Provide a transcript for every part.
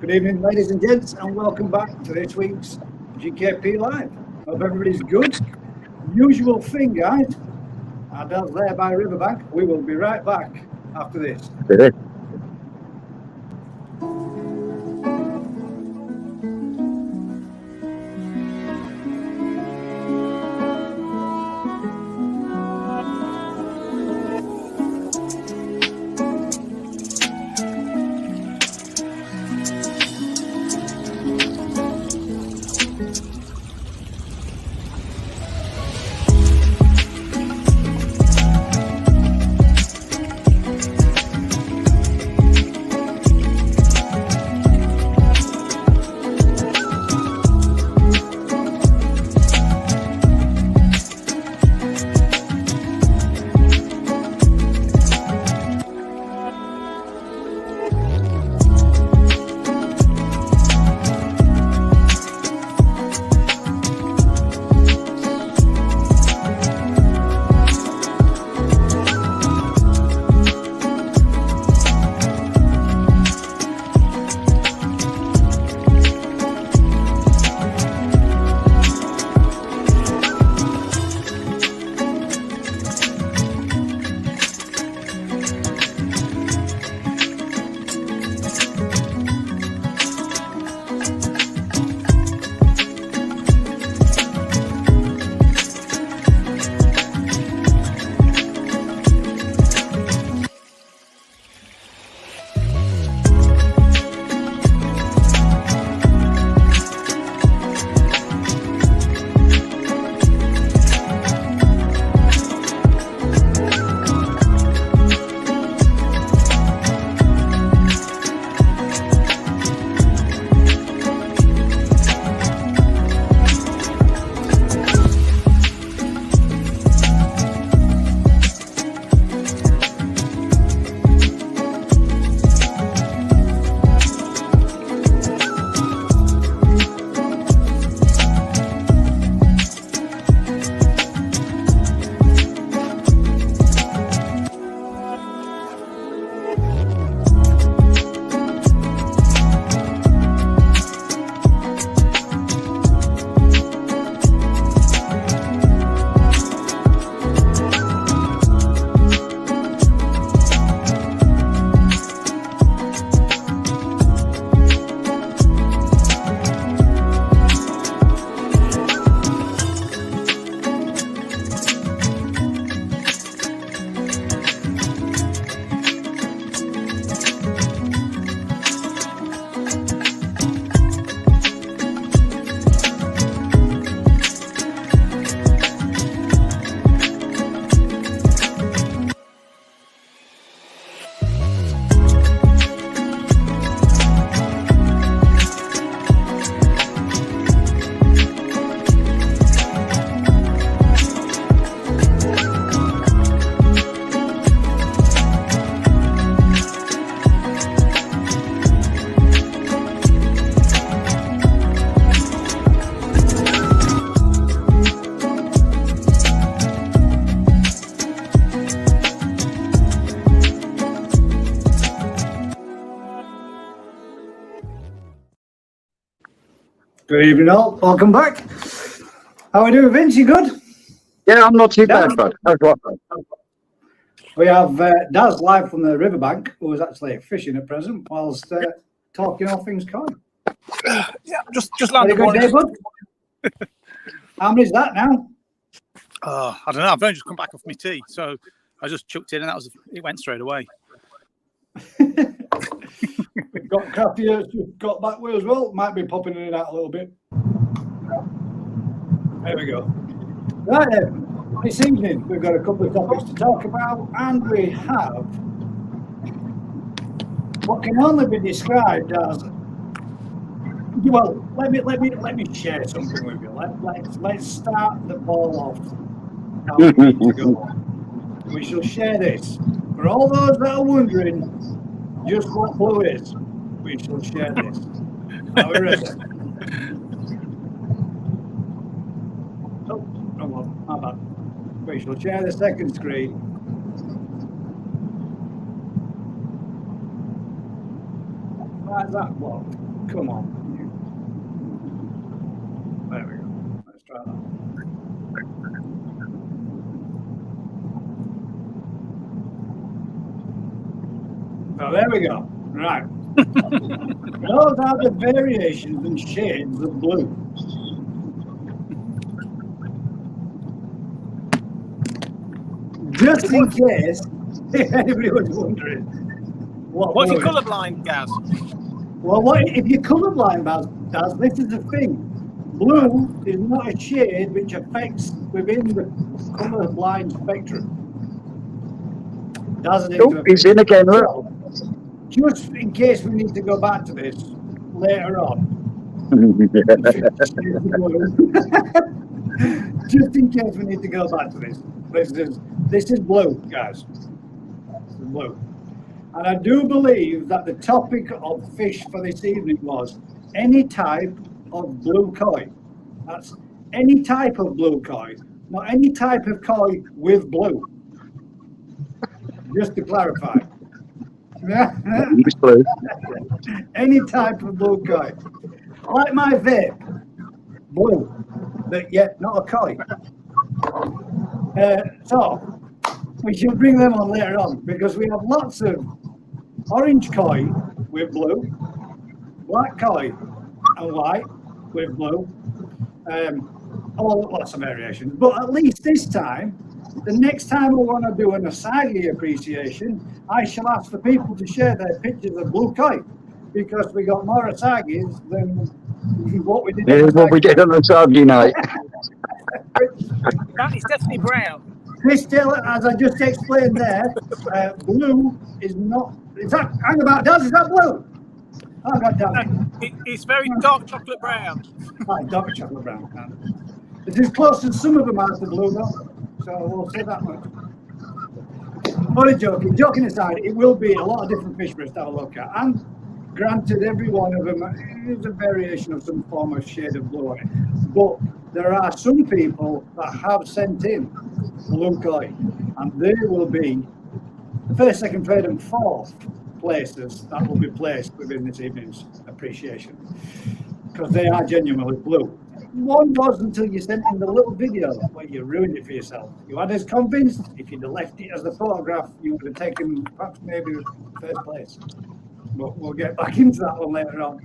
Good evening, ladies and gents, and welcome back to this week's GKP Live. Hope everybody's good. Usual thing, guys. Adele's there by Riverbank. We will be right back after this. Good evening, all. Welcome back. How are we doing, Vince? You good? Yeah, I'm not too bad, bud. We have Daz live from the riverbank, who is actually fishing at present, whilst talking all things coin. Yeah, just landed good day, bud? How many is that now? I don't know. I've only just come back off my tea, so I just chucked in, and it went straight away. We've got Crafty who's got back with as well. Might be popping in and out a little bit. There we go. Right then, this evening we've got a couple of topics to talk about, and we have what can only be described as, well, let me share something with you. Let's start the ball off. How we need to go. We shall share this. For all those that are wondering just what blue is, we shall share this. Are we ready? Oh, wrong one. My bad. We shall share the second screen. Like that block. Come on. There we go. Let's try that. So there we go. Right. Those are the variations and shades of blue. Just in case if anybody was wondering. What's your colourblind, Gaz? Well, if you're colourblind, Daz, this is the thing. Blue is not a shade which affects within the colourblind spectrum. Doesn't Oh, he's in again, look. So, just in case we need to go back to this later on. Just in case we need to go back to this. This is blue, guys. This is blue. And I do believe that the topic of fish for this evening was any type of blue koi. That's any type of blue koi, not any type of koi with blue. Just to clarify. He's blue. Any type of blue koi. Like my vape, blue, but yet not a koi. So we should bring them on later on because we have lots of orange koi with blue, black koi and white with blue, lots of variations. But at least this time, the next time we want to do an Asagi appreciation, I shall ask the people to share their pictures of blue koi because we got more Asagis than what we did. Here's what we did on the Saturday night. That is definitely brown. Still, as I just explained there, blue is not. Is that? Hang about, Daz, is that blue? Oh, God damn it. It's very dark chocolate brown. Right, dark chocolate brown. It's as close as some of them are to blue, though. So we'll say that much. Only joking. Joking aside, it will be a lot of different fish for us to have a look at. And granted, every one of them is a variation of some form of shade of blue on it. But there are some people that have sent in blue koi, and they will be the first, second, third, and fourth places that will be placed within this evening's appreciation because they are genuinely blue. One was until you sent in the little video where you ruined it for yourself. You had us convinced if you'd have left it as the photograph, you would have taken perhaps maybe first place. But we'll get back into that one later on.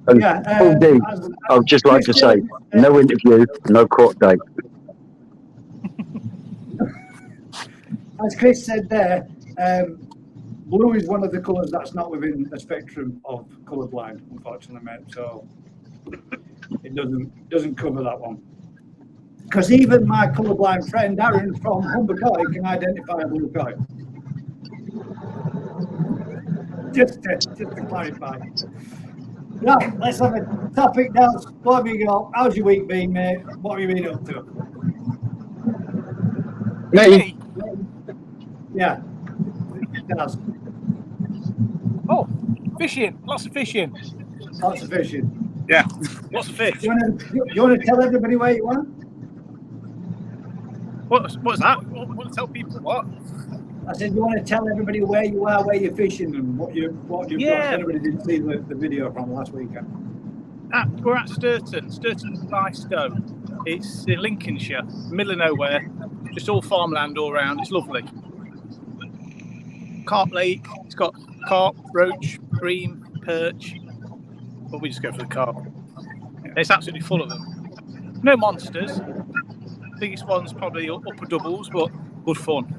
And Yeah, I would just like to say, no interview, no court date. As Chris said there, blue is one of the colours that's not within the spectrum of colourblind, unfortunately, mate. So it doesn't cover that one. Because even my colourblind friend Aaron from Humber Koi can identify a blue koi. Just to clarify. Right, let's have a topic now. What have you got? How's your week been, mate? What have you been up to? Me? Yeah. It does. Oh, fishing. Lots of fishing. Lots of fishing. Yeah, lots of fish. You want to tell everybody where you are? What's that? You want to tell people what? I said, you want to tell everybody where you are, where you're fishing, and what you've got. Everybody did see the video from last weekend. We're at Sturton by Stowe. It's in Lincolnshire, middle of nowhere, just all farmland all around. It's lovely. Carp Lake. It's got carp, roach, bream, perch. But we just go for the carp. It's absolutely full of them. No monsters. Biggest one's probably upper doubles, but good fun.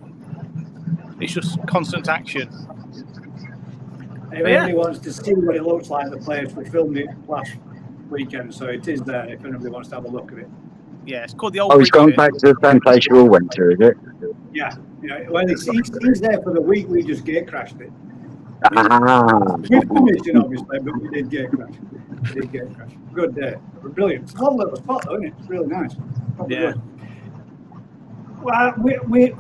It's just constant action. If anybody wants to see what it looks like, the place, we filmed it last weekend, so it is there if anybody wants to have a look at it. Yeah, it's called the Old. Oh, he's gone back to the same place you all went to, is it? Yeah. Well, he's there for the week. We just gate crashed it. With permission, obviously, but we did gate crash. Good day. Brilliant. It's a lovely little spot, though, isn't it? It's really nice. Probably Yeah. good. Well, we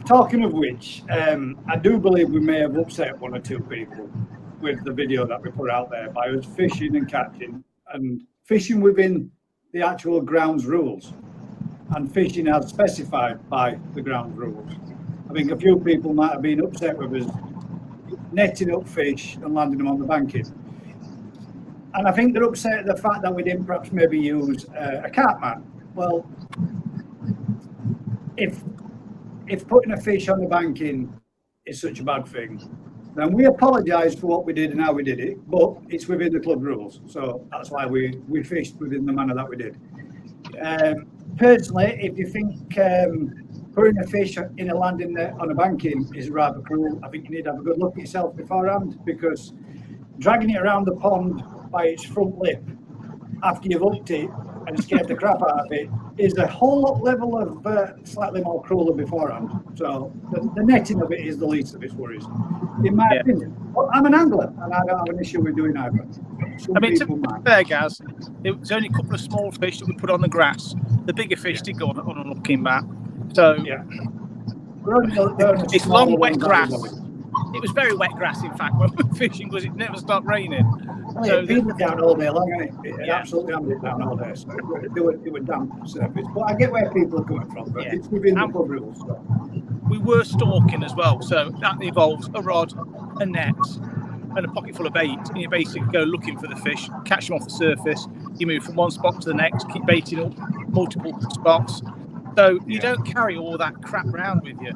talking of which, I do believe we may have upset one or two people with the video that we put out there by us fishing and catching and fishing within the actual grounds rules and fishing as specified by the grounds rules. I think a few people might have been upset with us netting up fish and landing them on the banking. And I think they're upset at the fact that we didn't perhaps maybe use a carp man. Well, if putting a fish on the banking is such a bad thing, then we apologise for what we did and how we did it, but it's within the club rules. So that's why we fished within the manner that we did. Personally, if you think putting a fish in a landing net on a banking is rather cruel, I think you need to have a good look at yourself beforehand, because dragging it around the pond by its front lip after you've hooked it and scared the crap out of it is a whole level of slightly more crueler beforehand. So the netting of it is the least of its worries, in my opinion. Well, I'm an angler and I don't have an issue with doing either. I mean, to be fair, Gaz, it was only a couple of small fish that we put on the grass. The bigger fish did go on a looking back. So it's long, wet grass. It was very wet grass, in fact, when we were fishing, because it never stopped raining. So it beat it down all day long, and it absolutely hammered it down all day. So it would damp surface. But I get where people are coming from, but it's within the club rules. So. We were stalking as well, so that involves a rod, a net, and a pocket full of bait. And you basically go looking for the fish, catch them off the surface. You move from one spot to the next, keep baiting up multiple spots. So you don't carry all that crap around with you.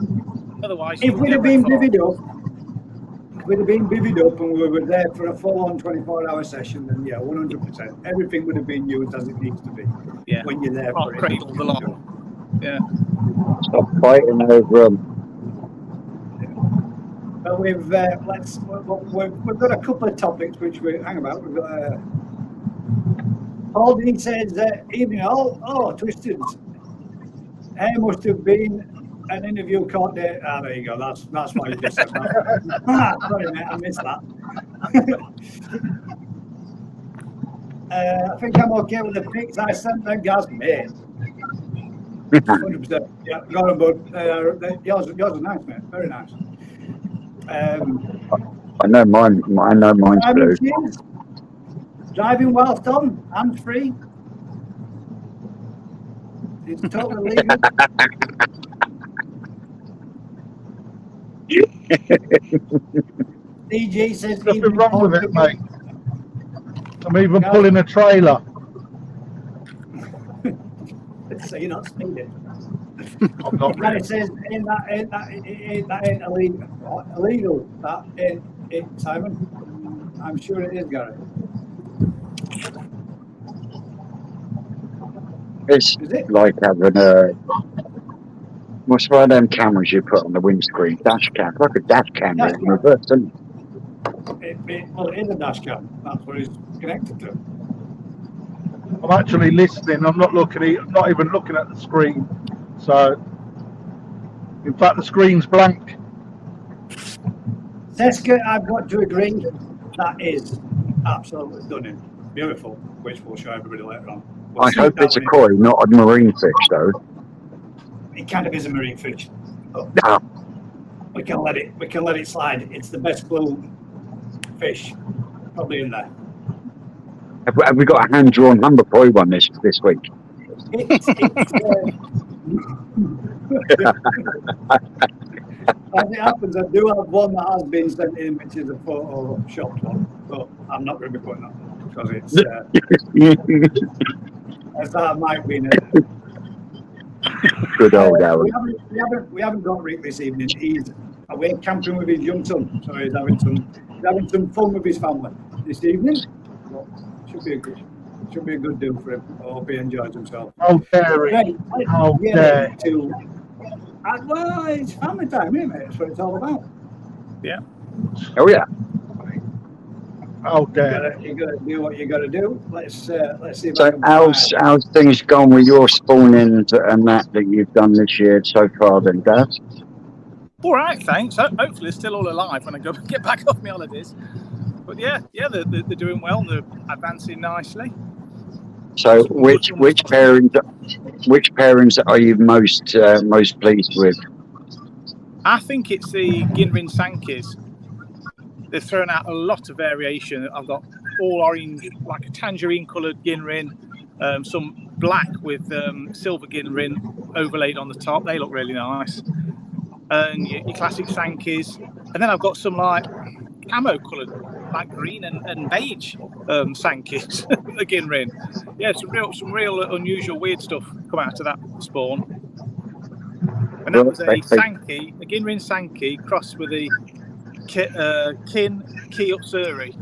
Otherwise, if we'd have been bivvied up, and we were there for a full-on 24-hour session, then 100%, everything would have been used as it needs to be. Yeah. When you're there for it. Cradle the lot. Yeah. Stop fighting over them. But we've got a couple of topics which we hang about. We've got Paul Dean says evening all. Twisted. Hair must have been an interview court date. There you go. That's why you just said that. Sorry, mate, I missed that. I think I'm okay with the pics I sent them, Gaz. Mate. 100%. Yeah, got them, bud. Yours are nice, mate. Very nice. I know mine. I know mine's blue. Driving whilst on, hands free. It's totally legal. DJ says nothing wrong with it, mate. I'm even pulling a trailer. So you're not speeding. I'm not. And it says, that ain't illegal. That ain't it, Simon. I'm sure it is, Gary. It's like having what's one of them cameras you put on the windscreen? Dash cam, like a dash camera in reverse, isn't it? Well, it is a dash cam. That's what it's connected to. I'm actually listening. I'm not even looking at the screen. So, in fact, the screen's blank. Seska, I've got to agree. That is absolutely stunning, beautiful, which we'll show everybody later on. I hope it's a koi, not a marine fish, though. It kind of is a marine fish. No. We can let it slide. It's the best blue fish probably in there. Have we got a hand-drawn number koi one this week? As it happens, I do have one that has been sent in, which is a photoshopped one, but I'm not going to be putting that one because it's that might be. Good old Alan. We haven't got Rick this evening. He's away camping with his young son, so he's having some fun with his family this evening. Well, should be a good do for him. I hope he enjoys himself. How dare he? How dare he? Well, it's family time, isn't it? That's what it's all about. Yeah. Oh yeah. How dare you got to do what you got to do. Let's see. So how's things gone with your spawning and that you've done this year so far, then, Dad? All right, thanks. Hopefully, they're still all alive when I get back off my holidays. But yeah, they're doing well. They're advancing nicely. So, which parents are you most pleased with? I think it's the Ginrin Sankeys. They've thrown out a lot of variation. I've got all orange, like a tangerine-coloured Ginrin, some black with silver Ginrin overlaid on the top. They look really nice. And your classic Sankeys, And then I've got some like camo coloured, like green and beige Sankeys again, Rin. Yeah, some real unusual, weird stuff come out of that spawn. And that was a Sankey, a Ginrin Sankey crossed with a Kin Key up Surrey.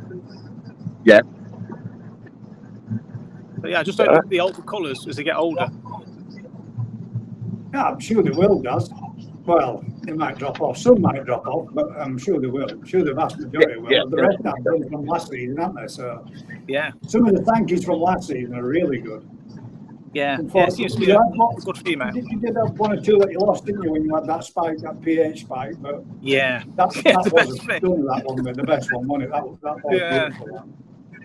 Yeah. So yeah, I just opened up the older colours as they get older. Yeah, I'm sure they will, Daz. Well, they might drop off. Some might drop off, but I'm sure they will. I'm sure the vast majority will. Yeah, the rest have done from last season, haven't they? So yeah, some of the Sankeys from last season are really good. Yeah, it seems to be a good female. You did have one or two that you lost, didn't you, when you had that spike, that pH spike? But yeah, that wasn't done, that one, but the best one, wasn't it? That was beautiful.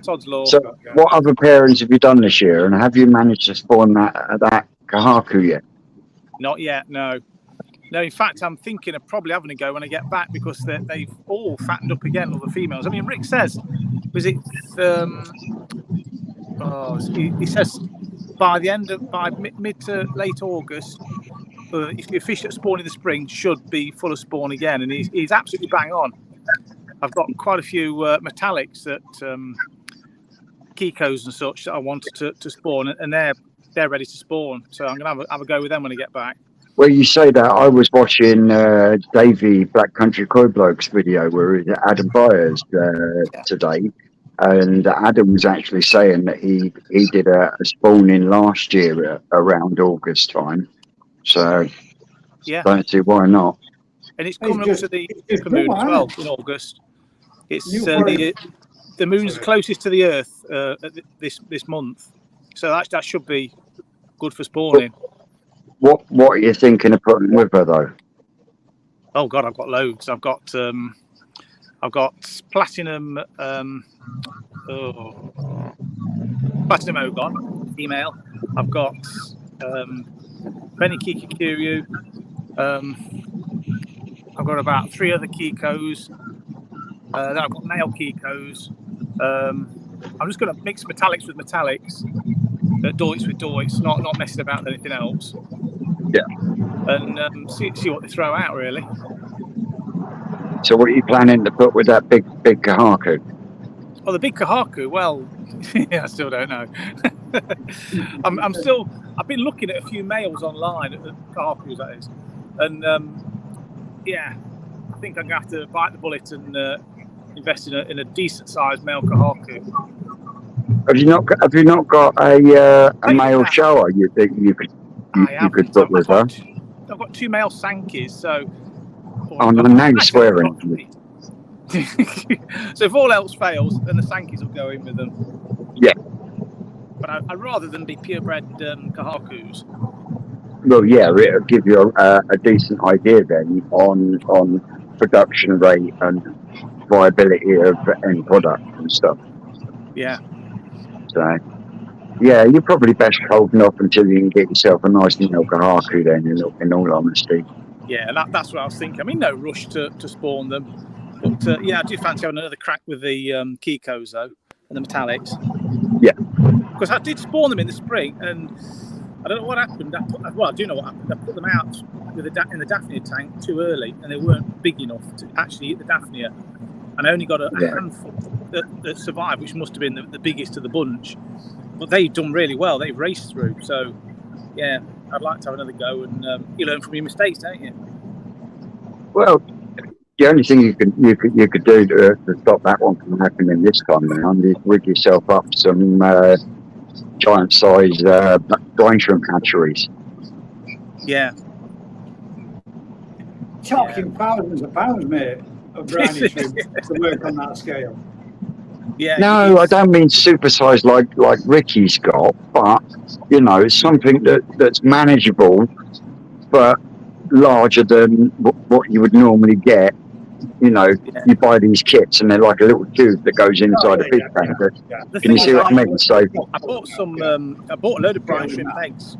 Sod's law. So, what other pairings have you done this year, and have you managed to spawn that Kahaku yet? Not yet, no. No, in fact, I'm thinking of probably having a go when I get back because they've all fattened up again, all the females. I mean, Rick says, was it? He says by mid to late August, if you fish at spawn in the spring, should be full of spawn again, and he's absolutely bang on. I've got quite a few metallics that Kikos and such that I wanted to spawn, and they're ready to spawn. So I'm gonna have a go with them when I get back. Well, you say that. I was watching Davey Black Country Koi Bloke's video where it was Adam Byers today, and Adam was actually saying that he did a spawning last year around August time. So yeah, don't see why not. And it's coming up to the moon as well in August. It's the moon's closest to the Earth this month, so that should be good for spawning. What are you thinking of putting with her though? Oh God, I've got loads. I've got platinum platinum Ogon female. I've got Benny Kiki Kiryu. I've got about 3 other Kikos. Then I've got male Kikos. I'm just going to mix metallics with metallics, Deutz with Deutz, not messing about with anything else. Yeah. And see what they throw out, really. So what are you planning to put with that big Kahaku? Oh, the big Kahaku. Well, I still don't know. I've been looking at a few males online at the Kahakus, that is, and I think I'm gonna have to bite the bullet and invest in a decent sized male Kahaku. Have you not got a male shower you could put with her? I've got 2 male Sankeys, so. Oh, no, now you're swearing. So if all else fails, then the Sankeys will go in with them. Yeah. But I'd rather than be purebred Kahakus. Well, yeah, it'll give you a decent idea then on production rate and viability of end product and stuff. Yeah. So, yeah, you're probably best holding off until you can get yourself a nice little Kahaku then, in all honesty. Yeah, and that's what I was thinking. I mean, no rush to spawn them. But, I do fancy having another crack with the Kikos, though, and the metallics. Yeah. Because I did spawn them in the spring, and I don't know what happened. I do know what happened. I put them out in the Daphnia tank too early, and they weren't big enough to actually eat the Daphnia. And I only got a handful that survived, which must have been the biggest of the bunch. But they've done really well. They've raced through. So, yeah, I'd like to have another go, and you learn from your mistakes, don't you? Well, the only thing you could do to stop that one from happening this time around is rig yourself up some giant size brine shrimp hatcheries. Yeah. Talking thousands of pounds, mate, of briny shrimp to work on that scale. Yeah. No, I don't mean supersized like Ricky's got, but it's something that's manageable, but larger than what you would normally get. You buy these kits and they're like a little tube that goes inside a fish tank. Can you see what I mean? So I bought I bought a load of brine shrimp eggs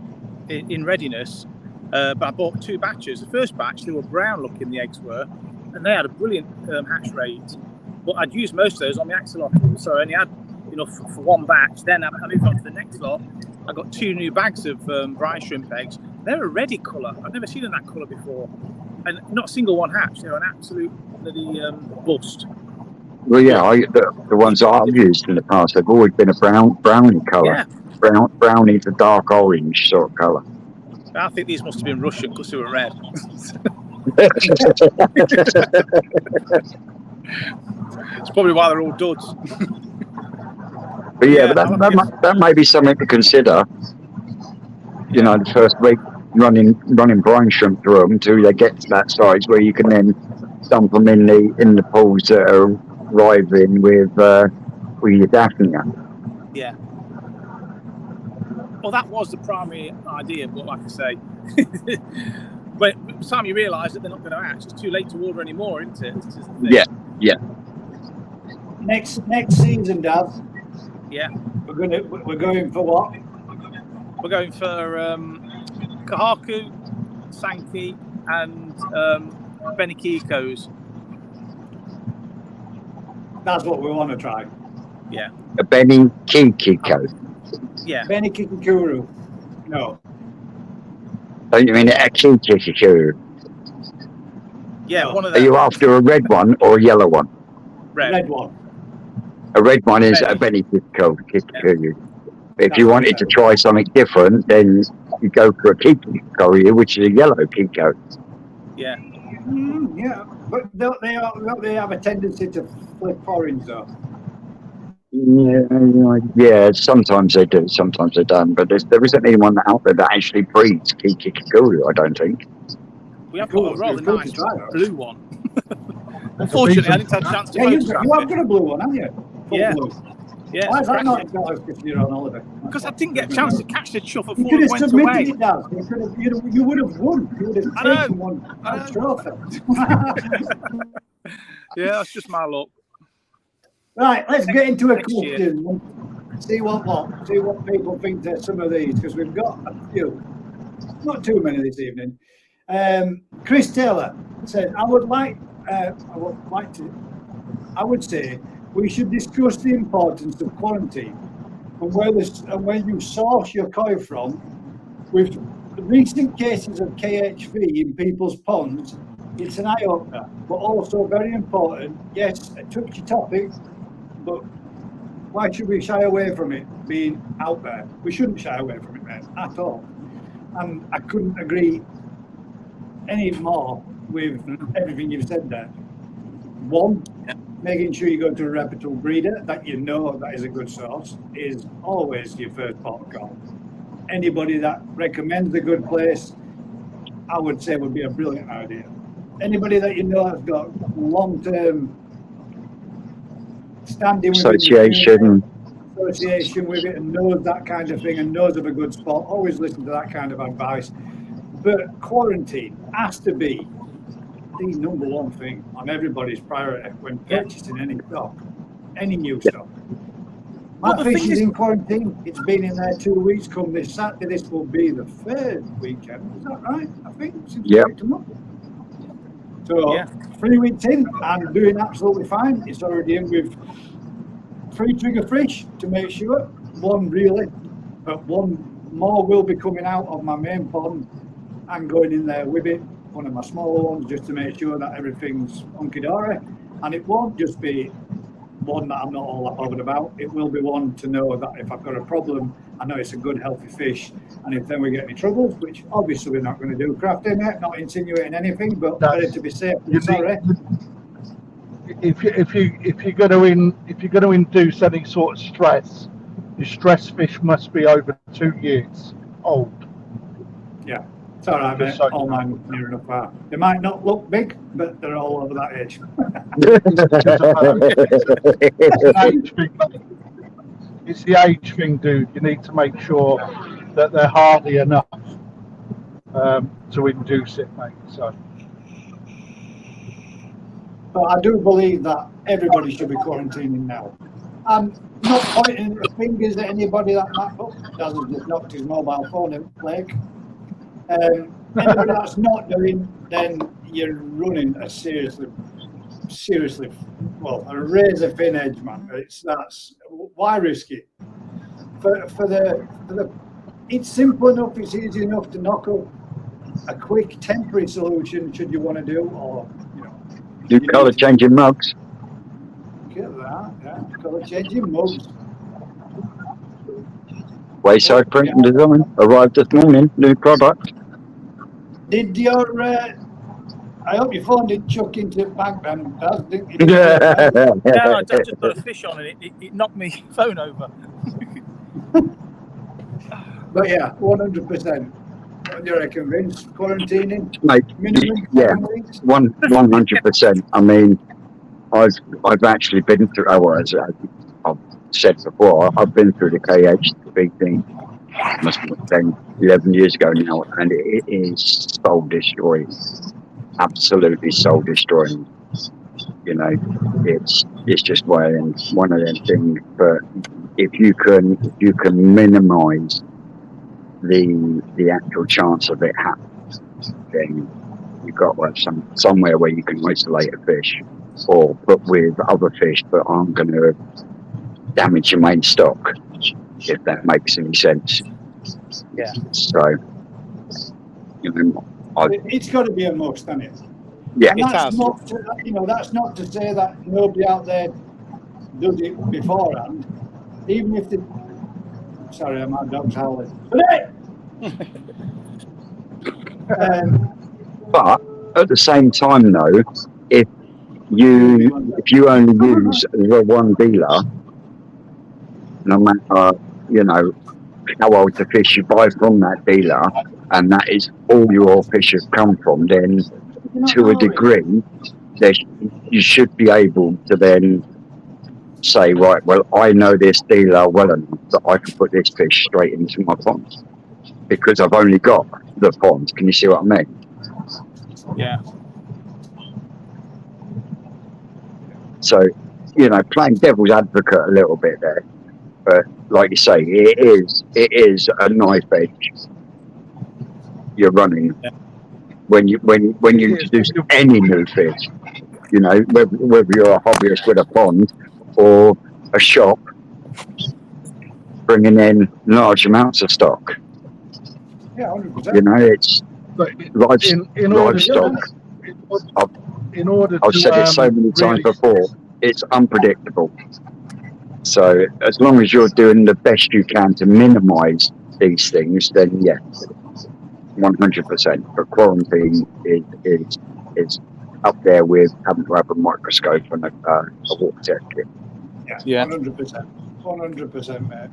in readiness, but I bought 2 batches. The first batch, they were brown looking, the eggs were, and they had a brilliant hatch rate. But I'd used most of those on the axolotl, so I only had enough for 1 batch. Then I moved on to the next lot. I got 2 new bags of brine shrimp eggs. They're a reddy colour. I've never seen them that colour before. and not a single one hatched. They're an absolute bloody bust. Well, yeah, the ones I've used in the past, they've always been a browny colour. Yeah. Brownie to dark orange sort of colour. I think these must have been Russian because they were red. It's probably why they're all duds. But yeah, but that may be something to consider. You know, the first week running brine shrimp through them until they get to that size where you can then dump them in the pools that are arriving with your Daphnia. Yeah. Well, that was the primary idea, but like I say, by the time you realise that they're not going to hatch, it's too late to order anymore, isn't it? This is the thing. Yeah. Next season, Dad. Yeah. We're going for what? We're going for Kahaku, Sankey, and Benikikos. That's what we want to try. Yeah. A Benikikiko. Yeah. Benikikuru. No. Don't you mean a Kikikuru? Yeah, No. one of Are them. you after a red one or a yellow one? Red one. A red one is a Benikikiko. If you wanted to try something different, then you go for a Kikiko, which is a yellow Kiko. Yeah. Yeah, but don't they have a tendency to flip orange though? Yeah, sometimes they do, sometimes they don't. But there isn't anyone out there that actually breeds Kikikuru, I don't think. We have got a rather nice blue one. Unfortunately, I didn't have a chance to you photograph have got a blue one, haven't you? Yeah. Blue. Yeah. Why is that not got if you're on holiday? Because I didn't get a chance to catch the chuff You before could it have went submitted away. it now. You would have won. You would have I know. taken one trophy. Yeah, that's just my luck. Right, let's get into a Next year. question. See what people think of some of these, because we've got a few. Not too many this evening. Chris Taylor said, I would say we should discuss the importance of quarantine and where you source your koi from. With recent cases of KHV in people's ponds, it's an eye-opener, but also very important. Yes, a touchy topic, but why should we shy away from it being out there? We shouldn't shy away from it, man, at all. And I couldn't agree any more with everything you've said there. One, making sure you go to a reputable breeder that you know that is a good source is always your first port of call. Anybody that recommends a good place, I would say would be a brilliant idea. Anybody that you know has got long-term standing with association with it and knows that kind of thing and knows of a good spot, always listen to that kind of advice. But quarantine has to be the number one thing on everybody's priority when purchasing any stock, any new stock. My fish is in quarantine. It's been in there 2 weeks. Come this Saturday, this will be the third weekend. Is that right? I think. Yeah. So 3 weeks in, I'm doing absolutely fine. It's already in with 3 trigger fish to make sure. One really, but one more will be coming out of my main pond and going in there with it. One of my smaller ones, just to make sure that everything's hunky-dory. And it won't just be one that I'm not all that bothered about. It will be one to know that if I've got a problem, I know it's a good, healthy fish. And if then we get any troubles, which obviously we're not going to do, crafting it, not insinuating anything, but better to be safe than sorry. If you're going to induce any sort of stress, your stress fish must be over 2 years old. Yeah. It's all right, mate. All mine near enough are. They might not look big, but they're all over that age. It's the age thing, dude. You need to make sure that they're hardy enough to induce it, mate. So. But I do believe that everybody should be quarantining now. I'm not pointing the fingers at anybody that might. Doesn't just knocked his mobile phone in, Blake. Anybody that's not doing, then you're running a seriously, well, a razor thin edge, man. That's why risk it? For the, it's simple enough. It's easy enough to knock up a quick temporary solution should you want to do, or Do colour changing mugs. Look at that, yeah, colour changing mugs. Wayside print and design arrived this morning. New product. Did your I hope your phone didn't chuck into the bank then, Daz, didn't you? No, I just got a fish on and it knocked my phone over. But yeah, 100%. What do you reckon, Vince? Quarantining? Mate, Minimum yeah, 7 weeks? 100%. I mean, I've actually been through. As I've said before, I've been through the KHB thing. Must have been 11 years ago now, and it is soul destroying. Absolutely soul destroying. You know, it's just one of them things. But if you can minimise the actual chance of it happening, then you've got to have somewhere where you can isolate a fish, or put with other fish that aren't going to damage your main stock, if that makes any sense. Yeah. So, It's got to be a must, hasn't it? Yeah, and that's not to, that's not to say that nobody out there does it beforehand. Even if they, sorry, my dog's howling. But at the same time, though, if you only use the one dealer, no matter how old the fish you buy from that dealer, and that is all your fish have come from, then to a degree, you should be able to then say, right, well, I know this dealer well enough that I can put this fish straight into my pond because I've only got the pond. Can you see what I mean? Yeah. So, playing devil's advocate a little bit there, but like you say, it is a knife edge you're running when you introduce any new fish. Whether you're a hobbyist with a pond or a shop bringing in large amounts of stock. Yeah, 100%. It's livestock. I've said it so many times before. It's unpredictable. So as long as you're doing the best you can to minimise these things, then yeah, 100%. But quarantine is up there with having to have a microscope and a water test kit. Yeah, 100%. 100%, mate.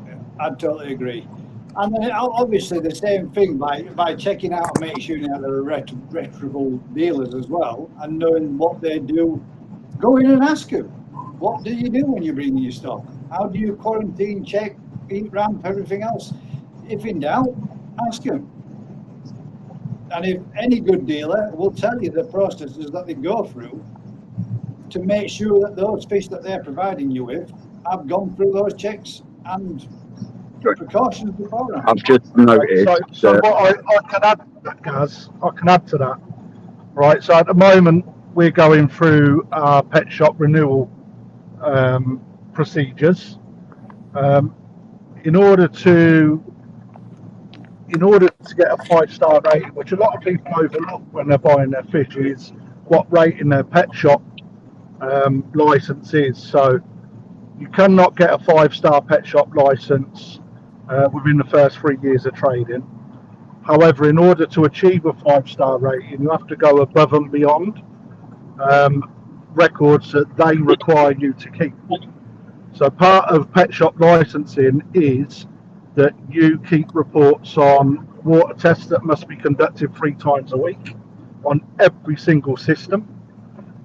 Yeah, I totally agree. And then obviously the same thing by checking out and making sure that they're reputable dealers as well, and knowing what they do. Go in and ask them, what do you do when you're bringing your stock? How do you quarantine, check, heat ramp, everything else? If in doubt, ask them. And if any good dealer will tell you the processes that they go through to make sure that those fish that they're providing you with have gone through those checks and precautions beforehand. I've just noticed. So what I can add to that, Gaz, I can add to that. Right, so at the moment we're going through our pet shop renewal procedures. In order to get a 5-star rating, which a lot of people overlook when they're buying their fish, is what rating their pet shop license is. So you cannot get a 5-star pet shop license within the first 3 years of trading. However, in order to achieve a 5-star rating, you have to go above and beyond records that they require you to keep. So part of pet shop licensing is that you keep reports on water tests that must be conducted 3 times a week on every single system.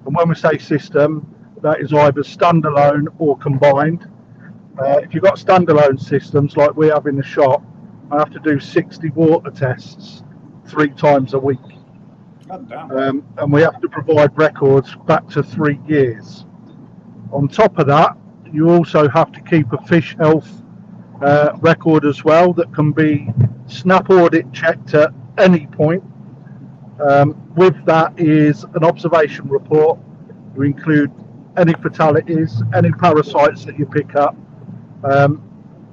And when we say system, that is either standalone or combined. If you've got standalone systems like we have in the shop, I have to do 60 water tests 3 times a week. And we have to provide records back to 3 years. On top of that, you also have to keep a fish health record as well that can be snap audit checked at any point. With that is an observation report. You include any fatalities, any parasites that you pick up.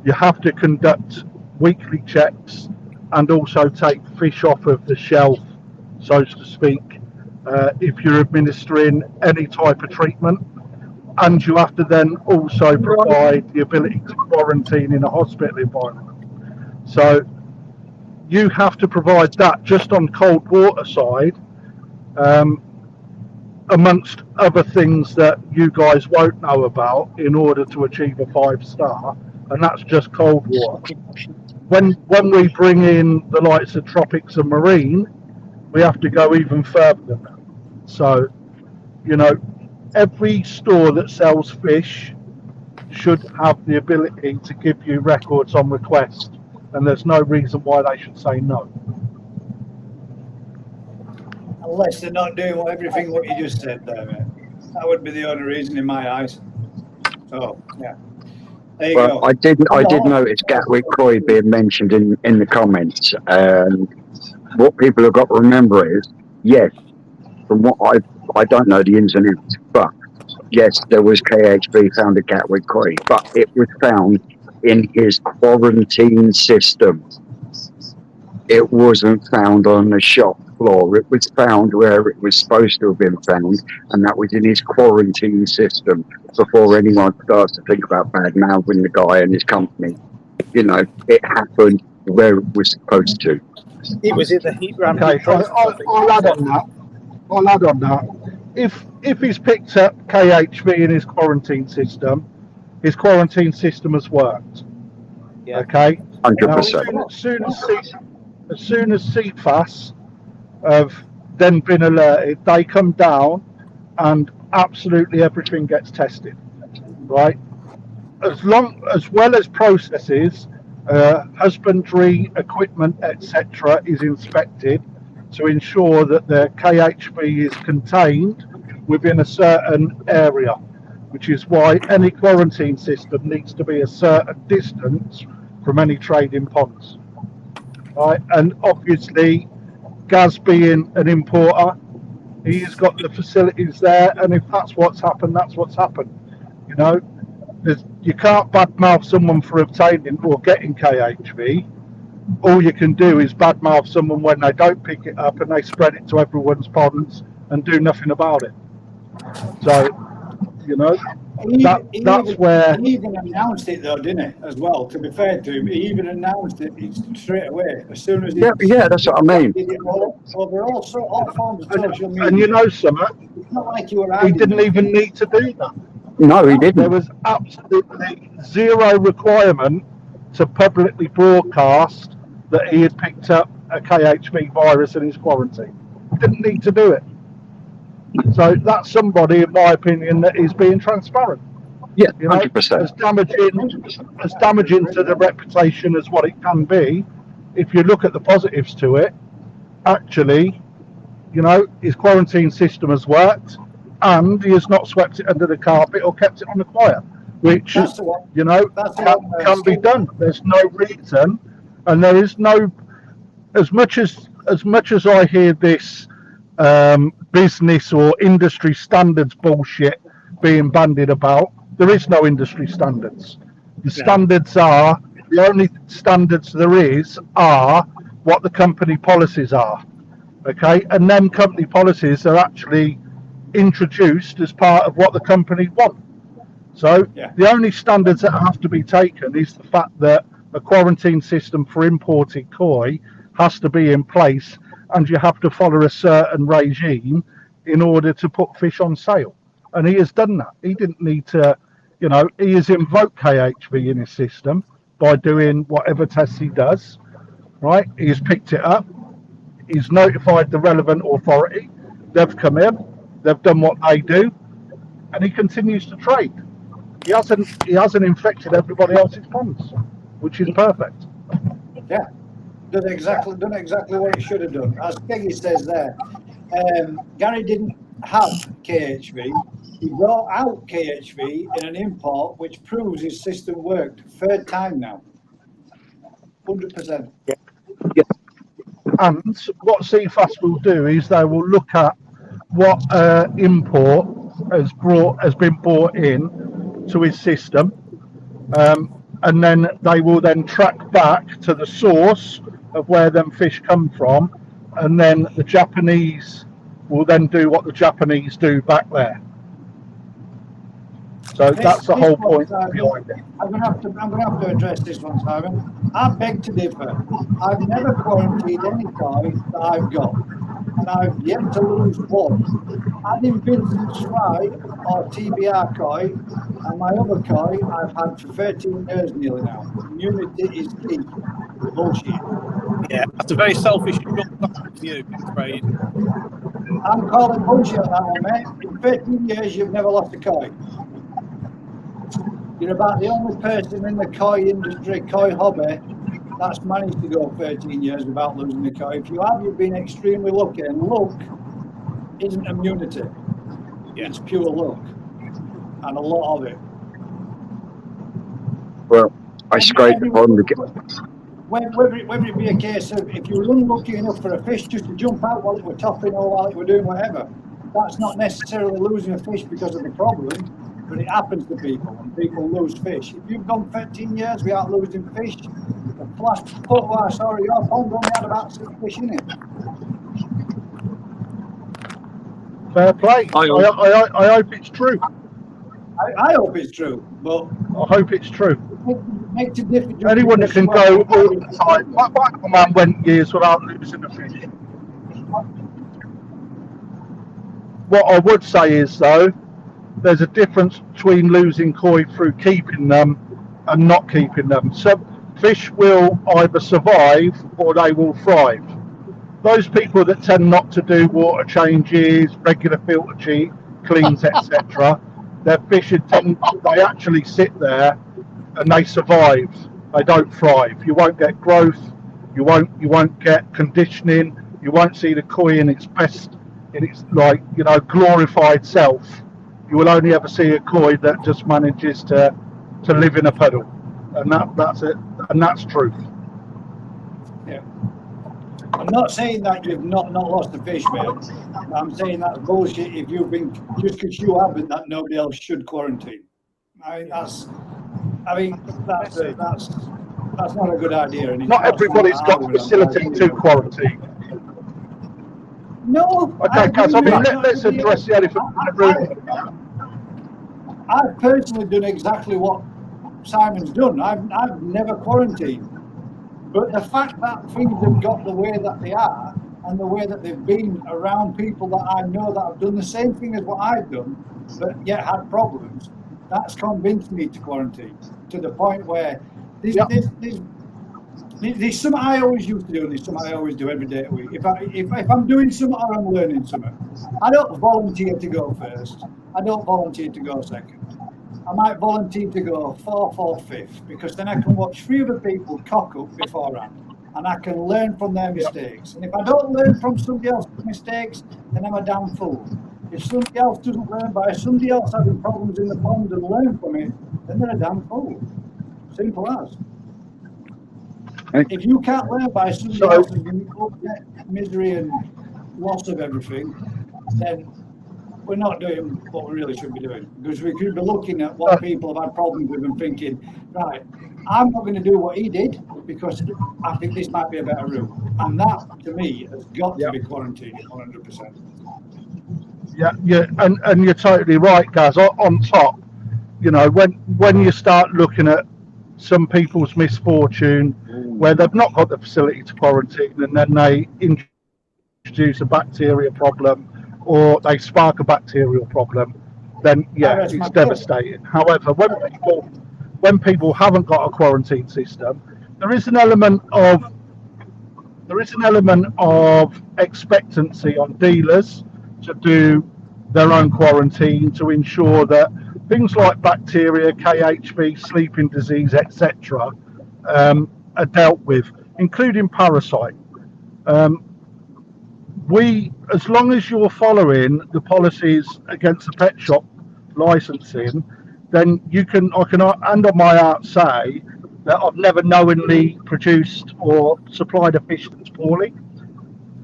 You have to conduct weekly checks and also take fish off of the shelf, so to speak, if you're administering any type of treatment. And you have to then also provide the ability to quarantine in a hospital environment. So you have to provide that just on cold water side, amongst other things that you guys won't know about in order to achieve a 5-star, and that's just cold water. When we bring in the likes of tropics and marine, we have to go even further than that. So, every store that sells fish should have the ability to give you records on request, and there's no reason why they should say no. Unless they're not doing everything what you just said there, mate. That would be the only reason in my eyes. So, yeah. There you go. I did notice Gatwick Koi being mentioned in the comments. What people have got to remember is, yes, from what I don't know the ins and outs, but yes, there was KHB found at Gatwick Koi, but it was found in his quarantine system. It wasn't found on the shop floor. It was found where it was supposed to have been found, and that was in his quarantine system before anyone starts to think about bad-mouthing the guy and his company. It happened where it was supposed to. It was in the heat ramp. Okay, I'll add on that. If he's picked up KHV in his quarantine system has worked. Yeah. Okay. 100%. Now, as soon as CFAS have then been alerted, they come down and absolutely everything gets tested, right? As well as processes, husbandry equipment, etc., is inspected to ensure that the KHV is contained within a certain area, which is why any quarantine system needs to be a certain distance from any trading ponds. Right, and obviously, Gaz being an importer, he's got the facilities there, and if that's what's happened, that's what's happened. You can't badmouth someone for obtaining or getting KHV. All you can do is badmouth someone when they don't pick it up and they spread it to everyone's ponds and do nothing about it. So, that's where he even announced it though, didn't he? As well, to be fair to him, he even announced it straight away as soon as he. Yeah, that's what I mean. Over all forms of social media. And something, it's not like you were. He didn't even need to do that. No, he didn't. There was absolutely zero requirement to publicly broadcast that he had picked up a KHV virus in his quarantine. He didn't need to do it. So that's somebody, in my opinion, that is being transparent. Yeah, 100%. As damaging to the reputation as what it can be, if you look at the positives to it, actually, his quarantine system has worked, and he has not swept it under the carpet or kept it on the quiet, which can be done. There's no reason, and there is no. As much as I hear this business or industry standards bullshit being bandied about, there is no industry standards. The only standards there is are what the company policies are. Okay, and then company policies are actually introduced as part of what the company want. So the only standards that have to be taken is the fact that a quarantine system for imported koi has to be in place, and you have to follow a certain regime in order to put fish on sale. And he has done that. He didn't need to, he has invoked KHV in his system by doing whatever tests he does, right? He's picked it up. He's notified the relevant authority. They've come in. They've done what they do. And he continues to trade. He hasn't infected everybody else's ponds, which is perfect. Yeah. Done exactly what he should have done. As Peggy says there, Gary didn't have KHV. He brought out KHV in an import, which proves his system worked. Third time now. 100%. Yeah. And what CFAS will do is they will look at what import has been brought in to his system, and then they will then track back to the source of where them fish come from, and then the Japanese will then do what the Japanese do back there. So that's the whole point behind it. I'm going to have to address this one, Simon. I beg to differ. I've never quarantined any koi that I've got, and I've yet to lose one. Adding Vincent's Fry or TBR koi and my other koi I've had for 13 years nearly now. Immunity is key. Bullshit. Yeah, that's a very selfish view, I'm afraid. I'm calling bullshit on that one, mate. In 13 years, you've never lost a koi. You're about the only person in the koi industry, koi hobby, that's managed to go 13 years without losing a koi. If you have, you've been extremely lucky, and luck isn't immunity. Yeah. It's pure luck, and a lot of it. Well, I scraped upon the. Whether it be a case of if you were unlucky enough for a fish just to jump out while it were topping or while it were doing whatever, that's not necessarily losing a fish because of the problem, but it happens to people, and people lose fish. If you've gone 13 years without losing fish, the last photo I saw of your pond only had about 6 fish in it. Fair play. I hope it's true. I hope it's true, but I hope it's true. makes a difference. Anyone that can go all the time. My man went years without losing a fish. What I would say is, though, there's a difference between losing koi through keeping them and not keeping them. So fish will either survive or they will thrive. Those people that tend not to do water changes, regular filter cleans, etc., their fish they actually sit there and they survive. They don't thrive. You won't get growth. You won't get conditioning. You won't see the koi in its best, in its glorified self. You will only ever see a koi that just manages to live in a puddle, and that's it, and that's truth. Yeah. I'm not saying that you've not lost the fish, mate. I'm saying that's bullshit. If you've been just because you haven't, that nobody else should quarantine. That's not a good idea. And not everybody's got the facility to quarantine. No. Okay, Kaz, let's address the elephant in the room. I've personally done exactly what Simon's done. I've never quarantined. But the fact that things have got the way that they are, and the way that they've been around people that I know that have done the same thing as what I've done, but yet had problems, that's convinced me to quarantine, to the point where there's something I always used to do, and there's something I always do every day a week. If I'm doing something or I'm learning something, I don't volunteer to go first. I don't volunteer to go second. I might volunteer to go fourth or fifth, because then I can watch 3 other people cock up beforehand, and I can learn from their mistakes. And if I don't learn from somebody else's mistakes, then I'm a damn fool. If somebody else doesn't learn by somebody else having problems in the pond and learn from it, then they're a damn fool. Simple as. If you can't learn by somebody else's misery and loss of everything, then we're not doing what we really should be doing, because we could be looking at what people have had problems with and thinking, right, I'm not going to do what he did because I think this might be a better route. And that, to me, has got to be quarantined 100%. Yeah, and you're totally right, Gaz. On top, when you start looking at some people's misfortune where they've not got the facility to quarantine, and then they introduce a bacteria problem, or they spark a bacterial problem, then it's devastating. However, when people haven't got a quarantine system, there is an element of expectancy on dealers to do their own quarantine, to ensure that things like bacteria, KHV, sleeping disease, etc., are dealt with, including parasite. As long as you're following the policies against the pet shop licensing, then I can hand on my heart say that I've never knowingly produced or supplied a fish that's poorly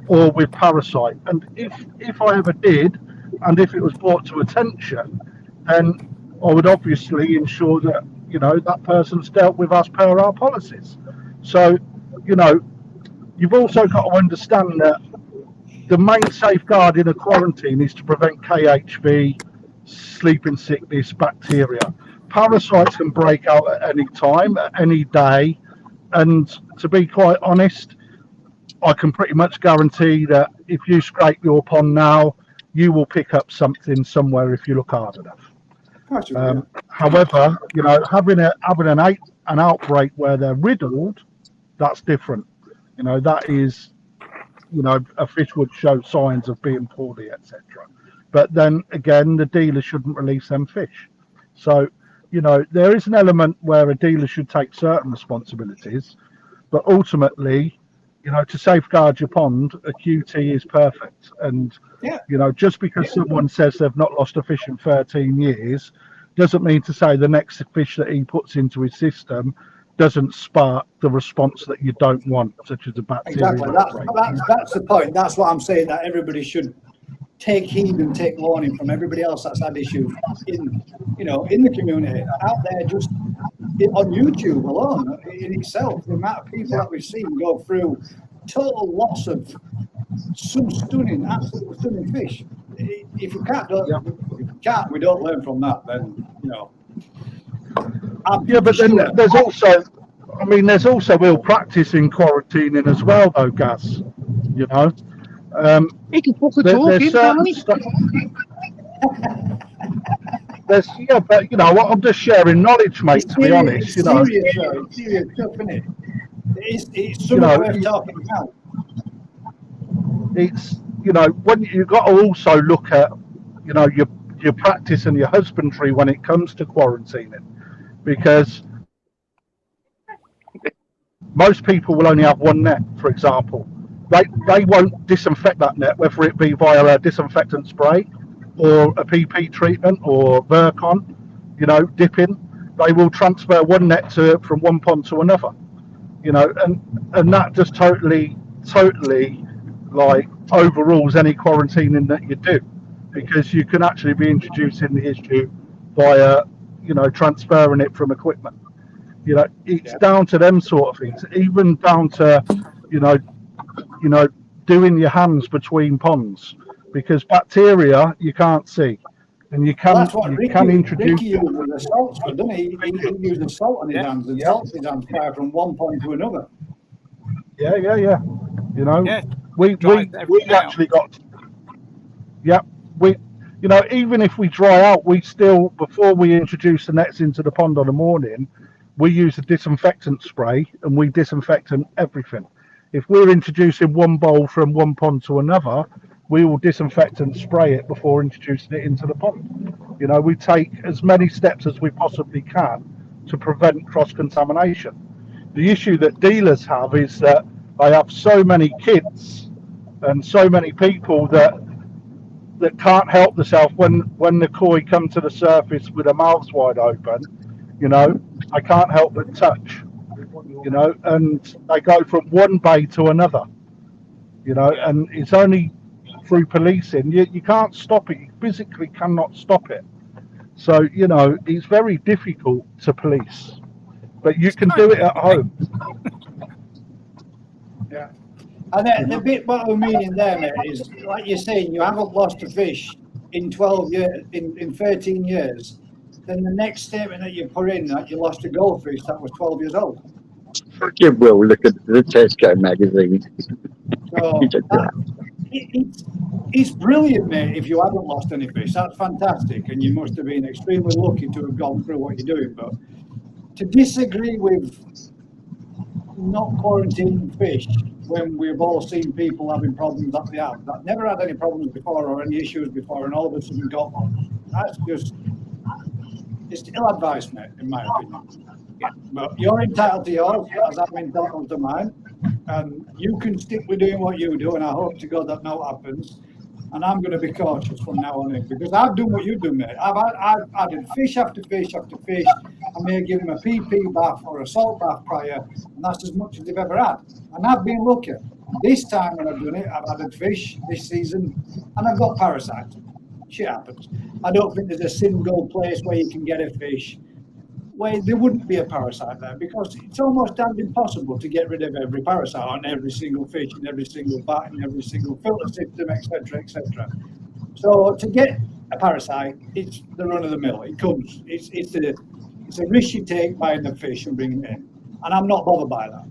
or with parasite. And if I ever did, and if it was brought to attention, then I would obviously ensure that that person's dealt with as per our policies. So you've also got to understand that the main safeguard in a quarantine is to prevent KHV, sleeping sickness, bacteria. Parasites can break out at any time, at any day, and to be quite honest, I can pretty much guarantee that if you scrape your pond now, you will pick up something somewhere if you look hard enough. However, you know, having an outbreak where they're riddled, that's different. You know, that is, you know, a fish would show signs of being poorly, etc. But then again, the dealer shouldn't release them fish. So, you know, there is an element where a dealer should take certain responsibilities, but ultimately, you know, to safeguard your pond, a QT is perfect. And, you know, just because someone says they've not lost a fish in 13 years, doesn't mean to say the next fish that he puts into his system doesn't spark the response that you don't want, such as a bacteria. Exactly. That's the point. That's what I'm saying, that everybody should take heed and take warning from everybody else that's had issues in, you know, in the community, out there, just on YouTube alone in itself. The amount of people that we've seen go through total loss of some stunning, absolutely stunning fish. If you can't, we don't learn from that, then, you know. Yeah, but then there's also, I mean, there's also ill practice in quarantining as well, though, Gaz. You know, he can fucking talk, there's, yeah, but you know, I'm just sharing knowledge, mate. To be honest, you know, serious stuff, isn't it? It's something worth talking about. It's, you know, when you've got to also look at, you know, your practice and your husbandry when it comes to quarantining, because most people will only have one net, for example. They won't disinfect that net, whether it be via a disinfectant spray or a PP treatment or Virkon, you know, dipping. They will transfer one net from one pond to another, you know, and that just totally like overrules any quarantining that you do, because you can actually be introducing the issue via, you know, transferring it from equipment. You know, it's down to them sort of things, even down to, you know, doing your hands between ponds, because bacteria you can't see, and you can introduce. Ricky used the salts, didn't he? He used the salt on his hands and salted his hands from one pond to another. Yeah. You know, we actually got. You know, even if we dry out, we still, before we introduce the nets into the pond on the morning, we use a disinfectant spray and we disinfect everything. If we're introducing one bowl from one pond to another, we will disinfect and spray it before introducing it into the pond. You know, we take as many steps as we possibly can to prevent cross-contamination. The issue that dealers have is that they have so many kids and so many people that can't help themselves when the koi come to the surface with their mouths wide open. You know, I can't help but touch, you know, and they go from one bay to another, you know, and it's only through policing. You can't stop it. You physically cannot stop it. So, you know, it's very difficult to police, but you can do it at home. Yeah. And then the bit what we're meaning there, mate, is like you're saying, you haven't lost a fish in 12 years, in 13 years. Then the next statement that you put in that you lost a goldfish that was 12 years old. Forgive Will, look at the Tesco magazine. So it's brilliant, mate, if you haven't lost any fish. That's fantastic. And you must have been extremely lucky to have gone through what you're doing. But to disagree with not quarantining fish when we've all seen people having problems that they have, that never had any problems before or any issues before, and all of a sudden got one, that's just, it's ill-advised, mate, in my opinion. But you're entitled to yours, as I'm entitled to mine, and you can stick with doing what you do, and I hope to God that no happens. And I'm going to be cautious from now on in, because I've done what you do, mate. I've added fish after fish after fish. I may give them a PP bath or a salt bath prior, and that's as much as they've ever had. And I've been lucky. This time when I've done it, I've added fish this season, and I've got parasites. Shit happens. I don't think there's a single place where you can get a fish where there wouldn't be a parasite there, because it's almost damned impossible to get rid of every parasite on every single fish in every single vat in every single filter system, etc., etc. So to get a parasite, it's the run of the mill. It comes. It's a risk you take buying the fish and bringing it in, and I'm not bothered by that.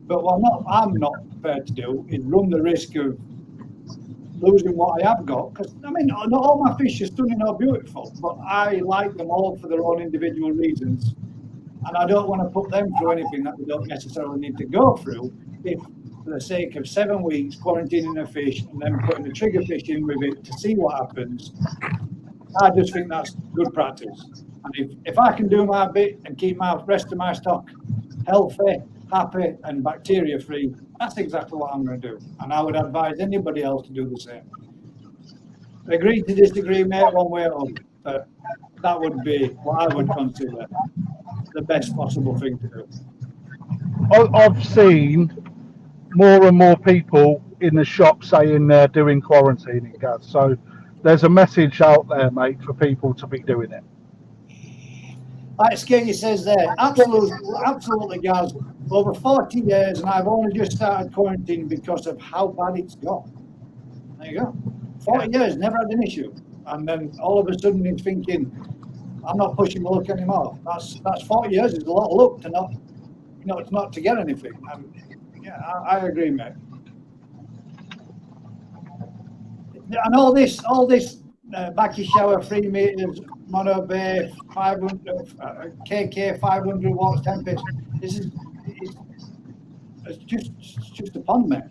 But what I'm not prepared to do is run the risk of losing what I have got, because I mean, not all my fish are stunning or beautiful, but I like them all for their own individual reasons, and I don't want to put them through anything that they don't necessarily need to go through, if for the sake of 7 weeks quarantining a fish and then putting a trigger fish in with it to see what happens. I just think that's good practice, and if I can do my bit and keep my rest of my stock healthy, happy, and bacteria free, that's exactly what I'm going to do, and I would advise anybody else to do the same. Agree to disagree, mate, one way or other, but that would be what I would consider the best possible thing to do. I've seen more and more people in the shop saying they're doing quarantining, Gaz. So there's a message out there, mate, for people to be doing it. Like Skeggy says there, absolutely, guys. Over 40 years, and I've only just started quarantining because of how bad it's got. There you go. 40 years, never had an issue, and then all of a sudden he's thinking, I'm not pushing the luck anymore. That's 40 years is a lot of luck to not, not to get anything. And yeah, I agree, mate. And all this backy shower, 3 meters, mono bay, 500 KK, 500 watts temperature. It's just a pond, mate.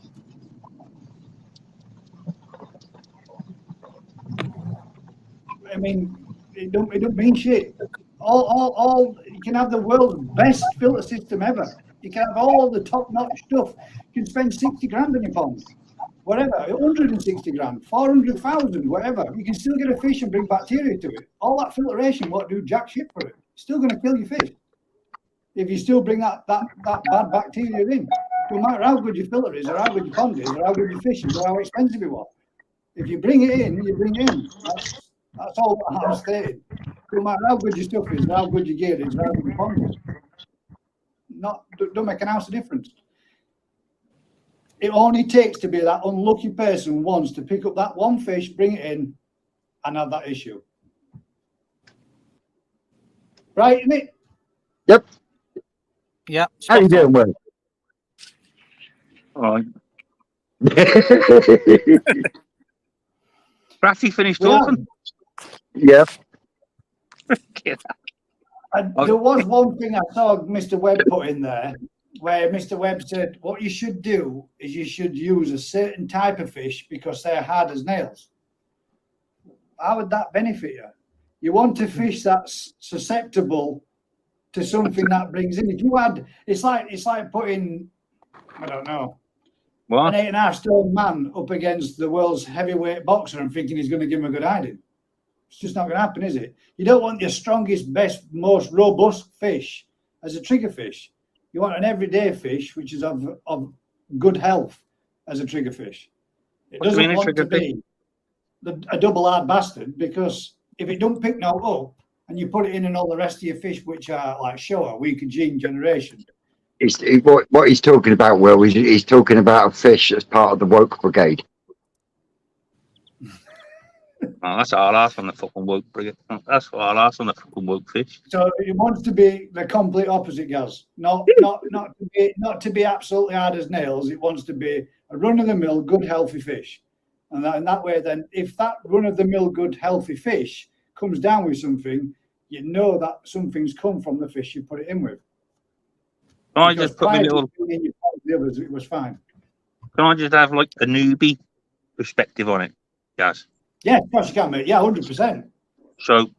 I mean, it don't mean shit. All you can have the world's best filter system ever. You can have all the top-notch stuff. You can spend 60 grand on your pond, whatever, 160 grand, 400,000, whatever. You can still get a fish and bring bacteria to it. All that filtration won't do jack shit for it. It's still going to kill your fish if you still bring that bad bacteria in. No matter how good your filter is, or how good your pond is, or how good your fish is, or how expensive you are. If you bring it in, you bring it in. That's all that I'm stating. No matter how good your stuff is, or how good your gear is, or how good your pond is. Don't make an ounce of difference. It only takes to be that unlucky person once to pick up that one fish, bring it in, and have that issue. Right, isn't it? Yep. Yeah. How you doing, Will? All right. Bratty finished talking. Yeah. And there was one thing I saw Mr. Webb put in there, where Mr. Webb said, what you should do is you should use a certain type of fish because they're hard as nails. How would that benefit you? You want a fish that's susceptible to something that brings in. If you had, it's like putting, I don't know, What? an 8.5 stone man up against the world's heavyweight boxer and thinking he's going to give him a good hiding. It's just not going to happen, is it? You don't want your strongest, best, most robust fish as a trigger fish. You want an everyday fish, which is of good health as a trigger fish. It doesn't want to be a double hard bastard, because if it don't pick no up and you put it in and all the rest of your fish, which are like Showa, weaker gene generation. What he's talking about, Will, he's talking about a fish as part of the woke brigade. Oh, that's all I'll ask on the fucking woke brigade. That's what I'll ask on the fucking woke fish. So it wants to be the complete opposite, Gaz. Not to be absolutely hard as nails. It wants to be a run-of-the-mill, good, healthy fish. And that way, then, if that run-of-the-mill, good, healthy fish comes down with something, you know that something's come from the fish you put it in with. Can I just put my little... The others, it was fine. Can I just have like a newbie perspective on it, guys? Yeah, of course you can, mate. Yeah, 100%. So,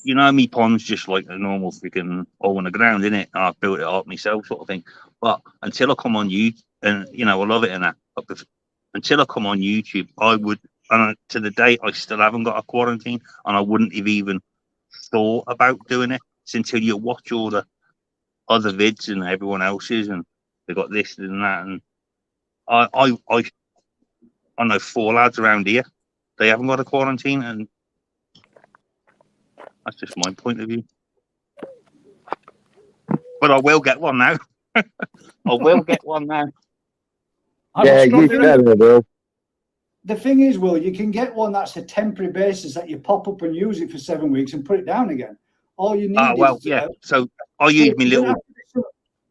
you know, me pond's just like a normal freaking hole in the ground, innit? And I've built it up myself, sort of thing. But until I come on YouTube, and you know, I love it and that. But until I come on YouTube, I would, and to the date, I still haven't got a quarantine, and I wouldn't have even thought about doing it. It's until you watch all the other vids and everyone else's, and they got this and that, and I know 4 lads around here. They haven't got a quarantine, and That's just my point of view. But I will get one now. I will get one now. Yeah, you can, Will. The thing is, Will, you can get one that's a temporary basis that you pop up and use it for 7 weeks and put it down again. All you need well, is... yeah. So I use my little...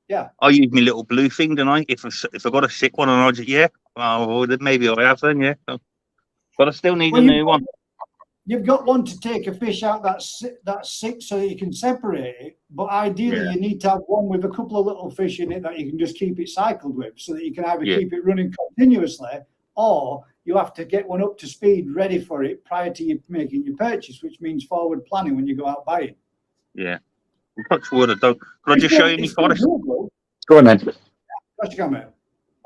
Yeah. I use my little blue thing, don't I? If I got a sick one and I just, yeah, well, maybe I have then, yeah. So, but I still need a new one. You've got one to take a fish out that's sick so that you can separate it. But ideally, you need to have one with a couple of little fish in it that you can just keep it cycled with so that you can either keep it running continuously, or you have to get one up to speed ready for it prior to you making your purchase, which means forward planning when you go out buying. Yeah. Touch wood, I don't. Could I just show you my forest? Go on then.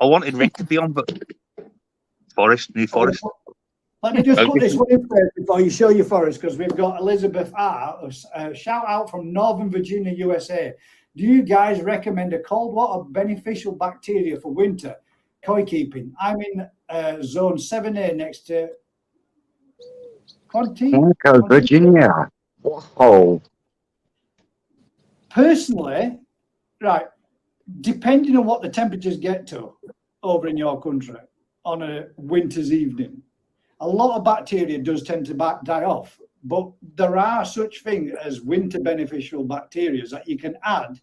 I wanted Rick to be on, but new forest. Let me just put this one in first before you show your forest, because we've got Elizabeth R. Shout out from Northern Virginia, USA. Do you guys recommend a cold water beneficial bacteria for winter koi keeping? I'm in zone 7A next to Virginia. Oh. Personally, right, depending on what the temperatures get to over in your country on a winter's evening, a lot of bacteria does tend to die off, but there are such things as winter beneficial bacteria that you can add,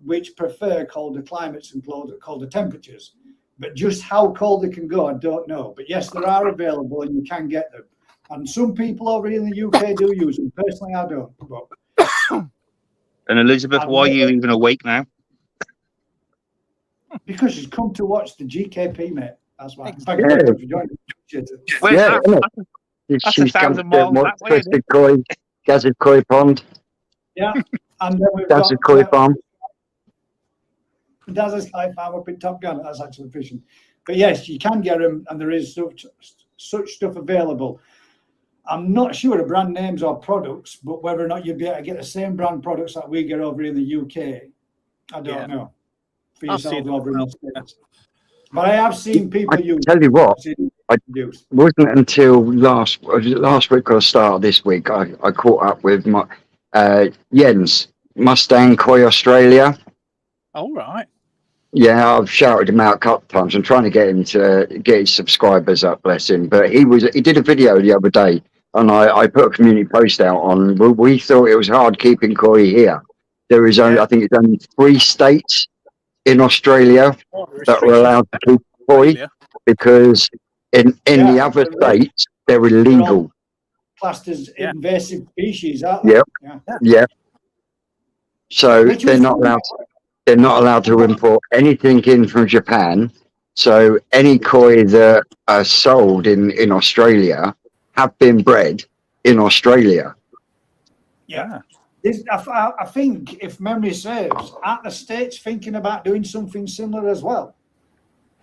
which prefer colder climates and colder temperatures. But just how cold they can go, I don't know. But yes, there are available and you can get them. And some people over in the UK do use them. Personally, I don't. But and Elizabeth, why are you even awake now? Because she's come to watch the GKP, mate. That's why. She's come to watch Twisted Koi, Gazzard Koi Pond. Yeah. And then we've Gazzard Koi Farm. Gazzard Koi Farm up in Top Gun. That's actually fishing. But yes, you can get them, and there is such stuff available. I'm not sure of brand names or products, but whether or not you'd be able to get the same brand products that we get over in the UK, I don't know. For yourself over in the States. But I have seen people use. Tell you what, it wasn't until last week or start of this week I caught up with my Jens Mustang Koi Australia. All right. Yeah, I've shouted him out a couple of times. I'm trying to get him to get his subscribers up, bless him. But he did a video the other day, and I put a community post out on. We thought it was hard keeping koi here. There is only, I think it's only 3 states in Australia that are allowed to keep koi, because in the other states they're illegal. Classed as invasive species, aren't they? Yeah. So they're not allowed. They're not allowed to import anything in from Japan. So any koi that are sold in Australia have been bred in Australia. Yeah. I think, if memory serves, aren't the states thinking about doing something similar as well?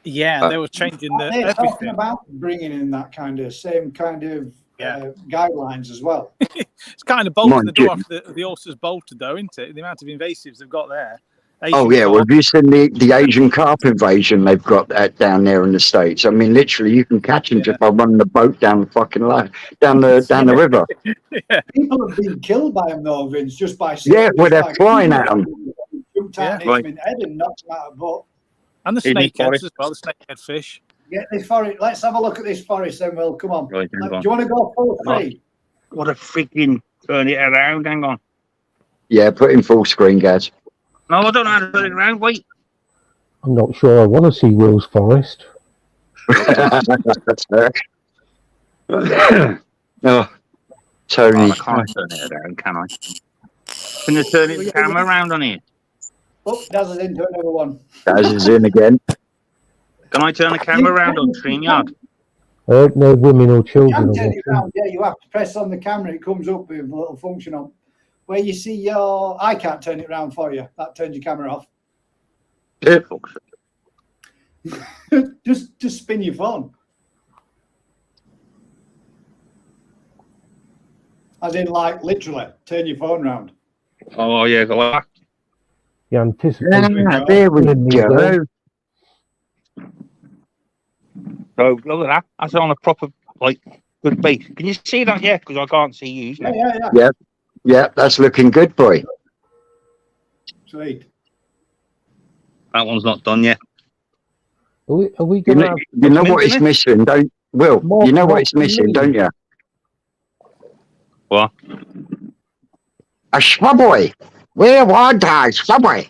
Yeah, they were changing they're talking about bringing in that same kind of guidelines as well. It's kind of bolting the door off the horses bolted, though, isn't it? The amount of invasives they've got there. Well, have you seen the Asian carp invasion they've got down there in the States? I mean, literally, you can catch them just by running the boat down the fucking down the river. People have been killed by them, though, Vince, just by where they're flying at them. And knock them out of boat. And the snakeheads as well, the snakehead fish. Get this forest. Let's have a look at this forest, then. Will, come on. Right, do you want to go full screen? What a freaking turn it around! Hang on. Yeah, put in full screen, Gaz. No, I don't know how to turn it around. Wait. I'm not sure I want to see Will's forest. Oh, Tony. I can't turn it around, can I? Can you turn the camera around on here? Oh, Daz is into another one. Daz is in again. Can I turn the camera around on StreamYard? No women or children. You have to press on the camera. It comes up with a little function on. Where you see your... I can't turn it around for you. That turns your camera off. Just spin your phone. As in, like, literally, turn your phone round. Oh, yeah, go on. You anticipate. There we go. So, look at that. That's on a proper, good base. Can you see that? Yeah, because I can't see you. Yeah. Yeah, that's looking good, boy. Sweet. That one's not done yet. Are we You going to know, have you know Come what into it's me. missing, don't? Will, you know what it's missing, don't you? What? A schwabboy. We want a schwabboy.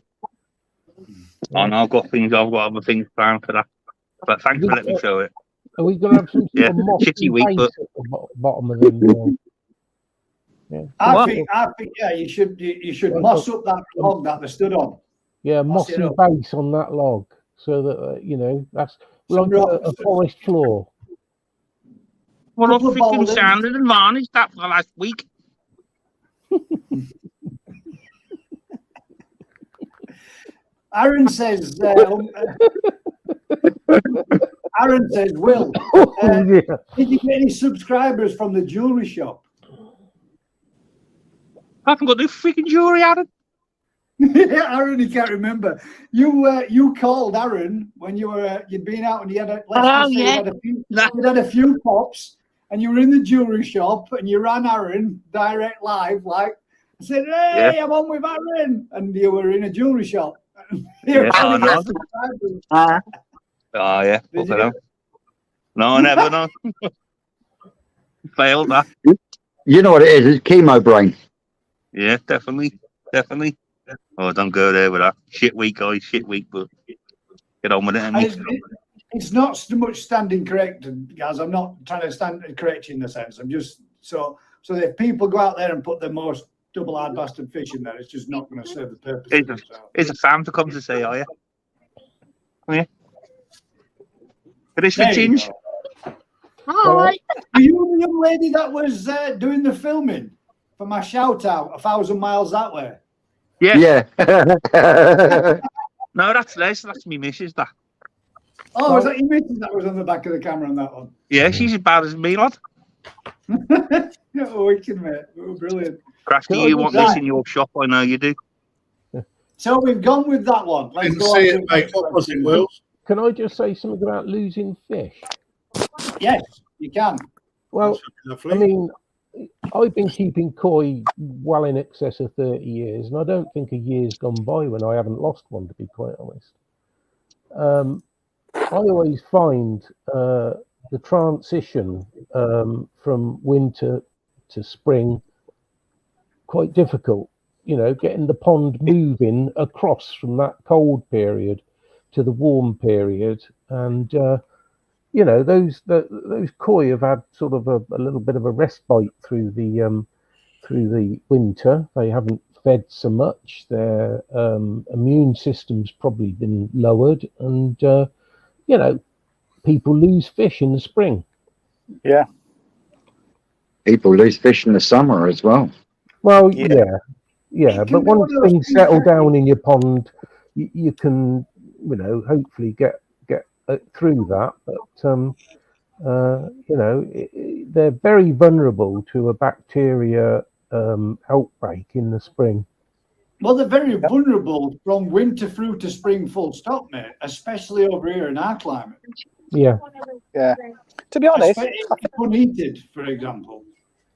Oh no, I've got other things planned for that. But thanks for letting me show it. Are we going to have some Yeah, sort of mossy shitty week, base but at the bottom of them? Yeah. I think, yeah, you should moss up that log that they stood on. Yeah, Moss it mossy up. base on that log, so that you know that's Some like a rocks. forest floor. well, I've Couple of freaking boulders. sanded and varnished that for the last week. Aaron says, Will, Oh, yeah. did you get any subscribers from the jewelry shop? I haven't got no freaking jewelry out of it. Aaron, he can't remember. You called Aaron when you'd been out and you had you'd had a few pops and you were in the jewelry shop and you ran Aaron direct live like I said, hey, I'm on with Aaron, and you were in a jewelry shop. Yeah, oh, no. Oh yeah. Did Okay, you? no. No, I never know. Failed that. You know what it is? It's chemo brain. Yeah, definitely. Oh, don't go there with that. Shit week, guys. Shit week, but get on with it. It's not so much standing corrected, guys. I'm not trying to stand correct in the sense. I'm just so if people go out there and put the most double-eyed bastard fish in there, it's just not going to serve the purpose. It's a fan to come to say, are you? Yeah. It is for There you change. go. Hi. Were you the young lady that was doing the filming for my shout out 1,000 miles that way? Yeah. Yeah. No, that's Les. That's me missus, that. Oh, was that your missus that was on the back of the camera on that one? Yeah, she's as bad as me, lad. Oh, wicked, mate. Oh, brilliant. Crafty, you want this in your shop? I know you do. So we've gone with that one. Let's Didn't go see on it, to mate. What was it, Wills? Can I just say something about losing fish? Yes, you can. Well, Lovely. I mean, I've been keeping koi well in excess of 30 years, and I don't think a year's gone by when I haven't lost one, to be quite honest. I always find the transition from winter to spring quite difficult. You know, getting the pond moving across from that cold period to the warm period, and you know, those koi have had sort of a little bit of a respite through the winter. They haven't fed so much. Their immune system's probably been lowered, and you know, people lose fish in the spring. Yeah. People lose fish in the summer as well. Well, Yeah. yeah, It can but be one once of those things things settle that- down in your pond, you can, you know, hopefully get through that. But you know, they're very vulnerable to a bacteria outbreak in the spring. Well, they're very vulnerable from winter through to spring, full stop, mate, especially over here in our climate. Yeah. Yeah. To be honest, Especially if unheated, for example.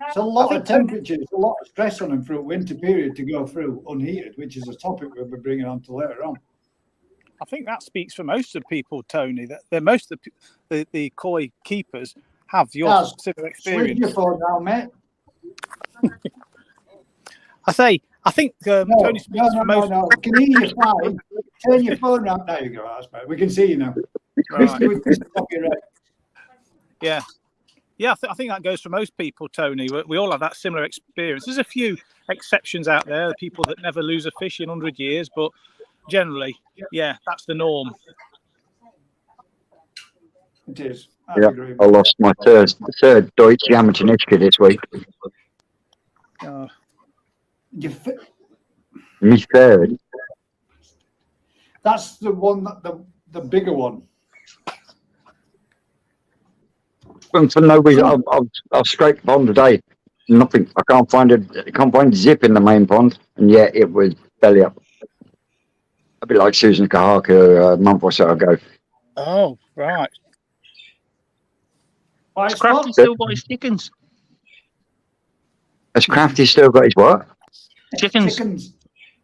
It's a lot of temperatures, a lot of stress on them through a winter period to go through unheated, which is a topic we'll be bringing on to later on. I think that speaks for most of the people, Tony, that they're most of the koi keepers have your Guys, similar Switch experience. your phone now, mate. I think Tony speaks for most. No. We can hear you fine. Turn your phone around. There you go. That's better. We can see you now. Right. With this copyright. Yeah. Yeah, I think that goes for most people, Tony. We all have that similar experience. There's a few exceptions out there, the people that never lose a fish in 100 years, but generally, yeah, that's the norm. It is. Yeah, I lost my third Deutsche Amateurnischke this week. Me third. That's the one, the bigger one. And for no reason, I've scraped the pond today. Nothing. I can't find zip in the main pond, and yet it was belly up. A bit like Susan Kahaka a month or so ago. Oh, right. Has Crafty still got his chickens? Has Crafty still got his what? Chickens. Chickens.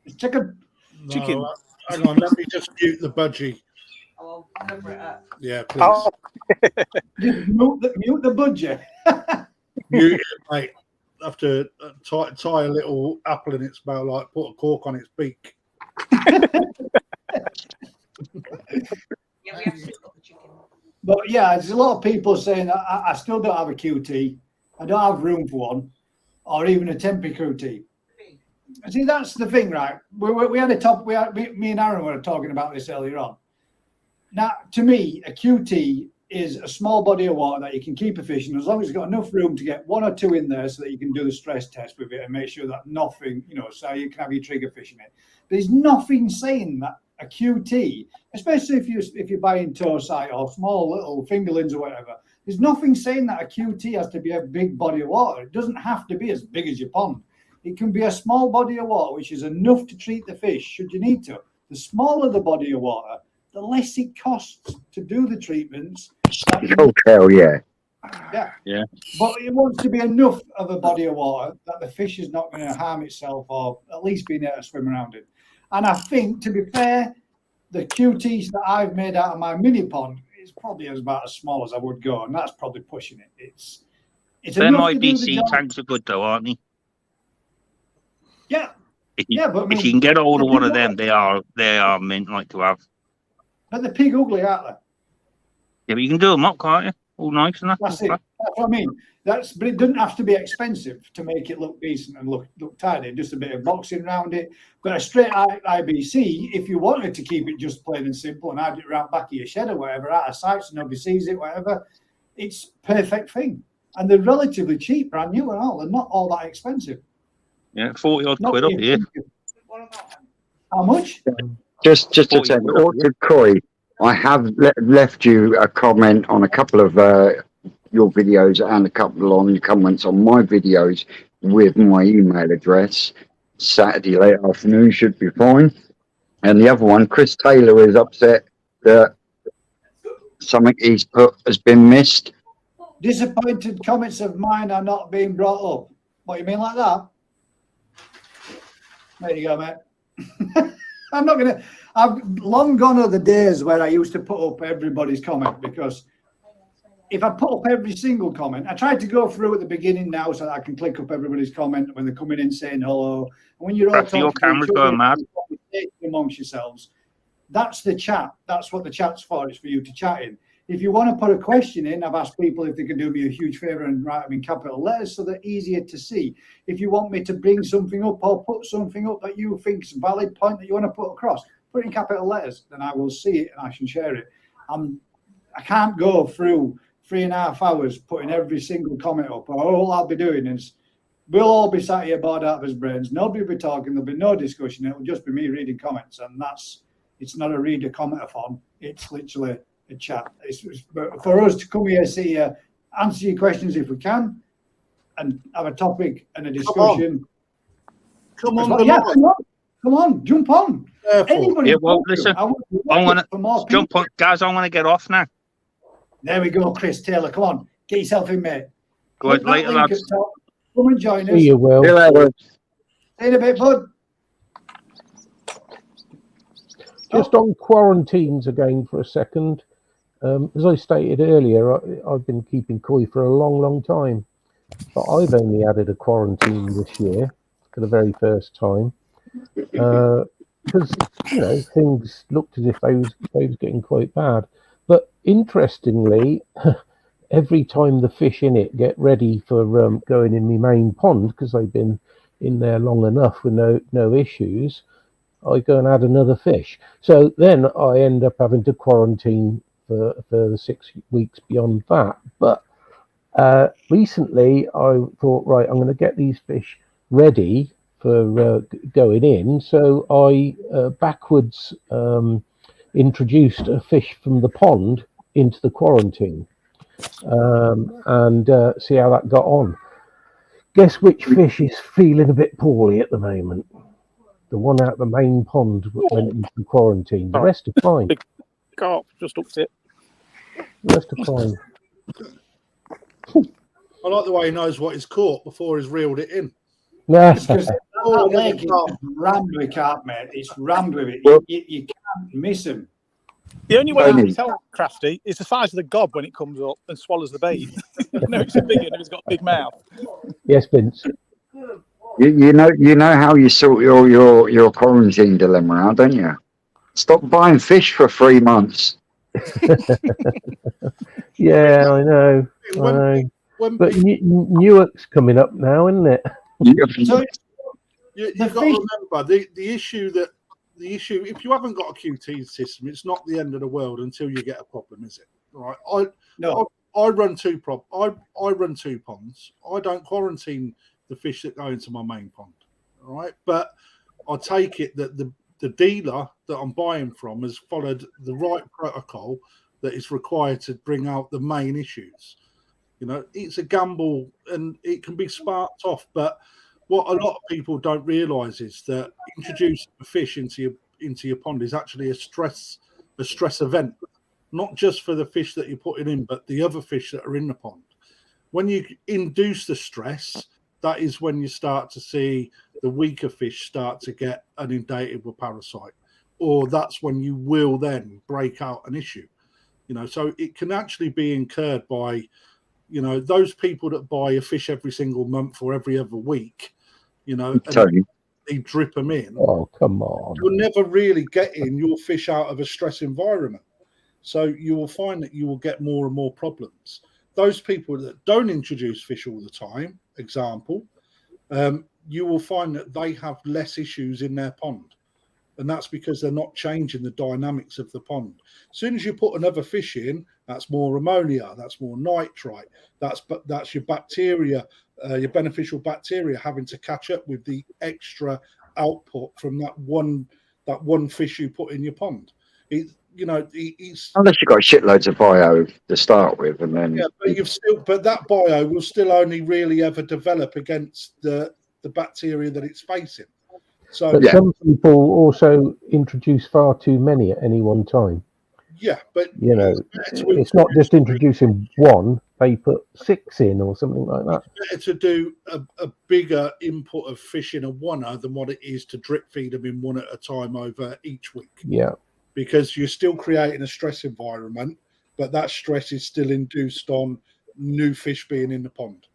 It's chicken. No, Chicken. hang on, let me just mute the budgie. I'll cover it up. Yeah, please. Oh, Just mute the budget. Mute it, mate. Have to tie a little apple in its mouth, like put a cork on its beak. Yeah, we have still got the chicken. But yeah, there's a lot of people saying I still don't have a QT. I don't have room for one, or even a temporary QT. See, that's the thing, right? We had a top. Me and Aaron were talking about this earlier on. Now, to me, a QT is a small body of water that you can keep a fish in as long as you've got enough room to get 1 or 2 in there so that you can do the stress test with it and make sure that nothing, so you can have your trigger fish in it. There's nothing saying that a QT, especially if you're buying tow sight or small little fingerlings or whatever, there's nothing saying that a QT has to be a big body of water. It doesn't have to be as big as your pond. It can be a small body of water, which is enough to treat the fish should you need to. The smaller the body of water, the less it costs to do the treatments. Cocktail, yeah. Yeah. But it wants to be enough of a body of water that the fish is not going to harm itself or at least being able to swim around it. And I think, to be fair, the QTs that I've made out of my mini pond is probably about as small as I would go, and that's probably pushing it. It's Them enough to do the IBC job. tanks are good though, aren't they? Yeah, If you, yeah, but I mean, if you can get hold of the one of big them, they are mint like to have. but they're pig ugly, aren't they? Yeah, but you can do them up, can't you? All nice and that. That's it. That's what I mean. But it doesn't have to be expensive to make it look decent and look tidy. Just a bit of boxing around it. But a straight IBC, if you wanted to keep it just plain and simple and have it around back of your shed or whatever, out of sight so nobody sees it, whatever, it's perfect thing. And they're relatively cheap, brand new and all. They're not all that expensive. Yeah, 40 odd Not quid up really here. expensive. How much? Just to say, 40 quid up here. Orchard Koi, I have left you a comment on a couple of your videos and a couple on your comments on my videos with my email address. Saturday late afternoon should be fine. And the other one, Chris Taylor is upset that something he's put has been missed. Disappointed comments of mine are not being brought up. What, you mean like that? There you go, mate. I've long gone are the days where I used to put up everybody's comment, because if I put up every single comment, I tried to go through at the beginning now so that I can click up everybody's comment when they're coming in saying hello. And when you're all talking Your to camera's each other, going mad. amongst yourselves, that's the chat. That's what the chat's for. It's for you to chat in. If you want to put a question in, I've asked people if they can do me a huge favor and write them in capital letters so they're easier to see. If you want me to bring something up or put something up that you think is a valid point that you want to put across, put it in capital letters, then I will see it and I can share it. I can't go through 3.5 hours putting every single comment up. All I'll be doing is we'll all be sat here bored out of his brains. Nobody will be talking. There'll be no discussion. It'll just be me reading comments, and it's not a reader commentathon. It's literally a chat. It's for us to come here, see you, answer your questions if we can, and have a topic and a discussion. Come on, Come on, jump on. Anybody? Yeah, well, listen, I'm gonna jump on, guys. I'm gonna get off now. There we go, Chris Taylor. Come on, get yourself in, mate. Go ahead, later, lads. Come and join us. See you, Will. See you later. See you in a bit, bud. Just on quarantines again for a second. As I stated earlier, I've been keeping koi for a long, long time, but I've only added a quarantine this year for the very first time because things looked as if they was getting quite bad. But interestingly, every time the fish in it get ready for going in my main pond, because they've been in there long enough with no issues, I go and add another fish. So then I end up having to quarantine for the 6 weeks beyond that. But recently I thought, right, I'm going to get these fish ready for going in. So I backwards introduced a fish from the pond into the quarantine and see how that got on. Guess which fish is feeling a bit poorly at the moment? The one out the main pond went into quarantine. The rest are fine. Carp just upped it. The rest are fine. I like the way he knows what he's caught before he's reeled it in. Nah. Because That lake is rammed with carp, mate. It's rammed with it. Well- You can't miss them. The only way you Tony. can tell crafty is the size of the gob when it comes up and swallows the bait. You know it's a big one and it's got a big mouth. Yes, Vince. You know how you sort your quarantine dilemma out, don't you? Stop buying fish for 3 months. Yeah, I know. When But people, Newark's coming up now, isn't it? So you've the got fish- to remember the issue. If you haven't got a QT system, it's not the end of the world until you get a problem, is it? Right? No. I run two I run 2 ponds. I don't quarantine the fish that go into my main pond. All right, but I take it that the dealer that I'm buying from has followed the right protocol that is required to bring out the main issues. You know, it's a gamble and it can be sparked off, but what a lot of people don't realise is that introducing a fish into your pond is actually a stress event, not just for the fish that you're putting in, but the other fish that are in the pond. When you induce the stress, that is when you start to see the weaker fish start to get inundated with parasite, or that's when you will then break out an issue. You know, so it can actually be incurred by, you know, those people that buy a fish every single month or every other week, you know, and Tony. they drip them in. Oh, come on. You're never really getting your fish out of a stress environment. So you will find that you will get more and more problems. Those people that don't introduce fish all the time, example, you will find that they have less issues in their pond. And that's because they're not changing the dynamics of the pond. As soon as you put another fish in, that's more ammonia, that's more nitrite, that's your bacteria, your beneficial bacteria having to catch up with the extra output from that one fish you put in your pond. It's Unless you've got shitloads of bio to start with, and then but that bio will still only really ever develop against the bacteria that it's facing. So But some people also introduce far too many at any one time. yeah, but You know, it's not just introducing one, they put 6 in or something like that. It's better to do a bigger input of fish in a oneer than what it is to drip feed them in one at a time over each week. Yeah. Because you're still creating a stress environment, but that stress is still induced on new fish being in the pond.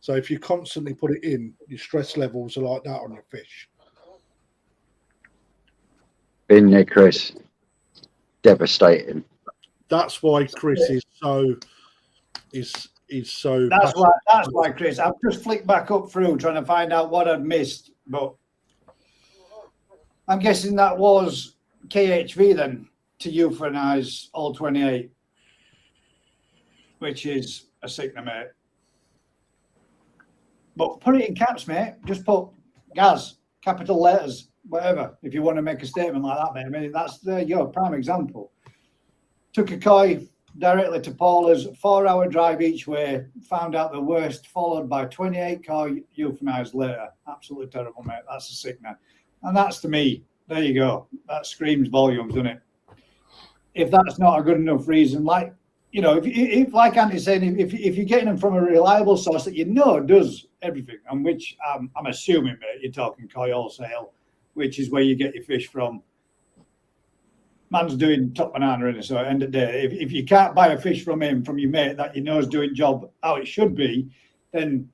So if you constantly put it in, your stress levels are like that on your fish. been there, Chris. Devastating. That's why Chris is so That's why, Chris. I've just flicked back up through trying to find out what I'd missed, but I'm guessing that was KHV then to euthanize all 28, which is a sickener, mate. But put it in caps, mate. Just put gas, capital letters, whatever, if you want to make a statement like that, mate. I mean, that's your prime example. Took a koi directly to Paula's, 4-hour drive each way, found out the worst, followed by 28 koi euthanized later. Absolutely terrible, mate. That's a sickener. And that's, to me, there you go. That screams volumes, doesn't it? If that's not a good enough reason, like, you know, if like Andy's saying, if you're getting them from a reliable source that you know does everything, and which I'm assuming, mate, you're talking koi wholesale, which is where you get your fish from. Man's doing top banana in it, so at the end of the day, if you can't buy a fish from him, from your mate that you know is doing job how it should be, then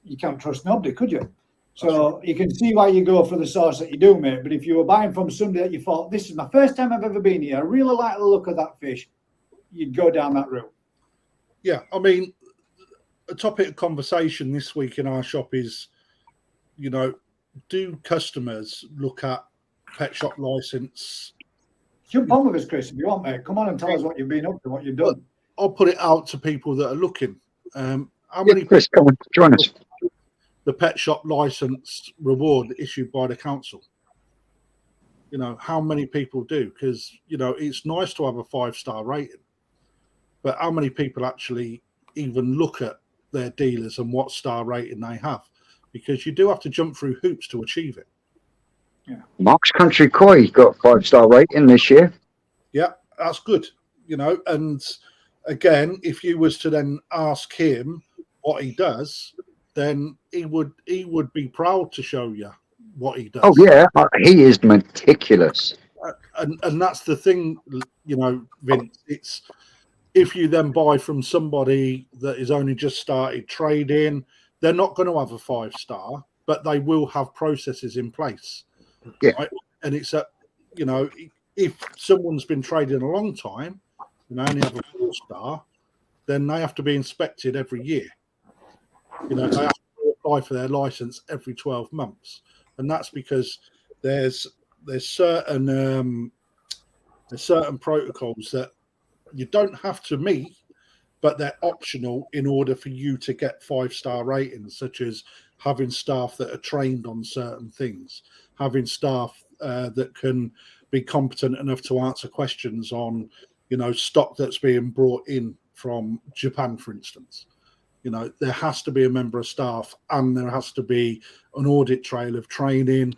you can't trust nobody, could you? So you can see why you go for the source that you do, mate. But if you were buying from somebody that you thought, this is my first time I've ever been here, I really like the look of that fish, you'd go down that route. Yeah, I mean, a topic of conversation this week in our shop is, you know, do customers look at pet shop license? Jump on with us, Chris, if you want, mate. Come on and tell us what you've been up to, what you've done. I'll put it out to people that are looking. How many Chris, come on, join us. the pet shop license reward issued by the council? You know, how many people do? Because, you know, it's nice to have a 5-star rating, but how many people actually even look at their dealers and what star rating they have? Because you do have to jump through hoops to achieve it. Yeah. Mark's Country Koi got 5-star rating this year. Yeah, that's good. You know, and again, if you was to then ask him what he does, then he would be proud to show you what he does. Oh yeah, he is meticulous. And that's the thing, you know, Vince. It's if you then buy from somebody that is only just started trading, they're not going to have a 5-star, but they will have processes in place. Yeah. Right? And it's you know, if someone's been trading a long time and only have a 4-star, then they have to be inspected every year. You know, they have to apply for their license every 12 months, and that's because there's certain protocols that you don't have to meet, but they're optional in order for you to get 5-star ratings, such as having staff that are trained on certain things, having staff that can be competent enough to answer questions on, you know, stock that's being brought in from Japan, for instance. You know, there has to be a member of staff, and there has to be an audit trail of training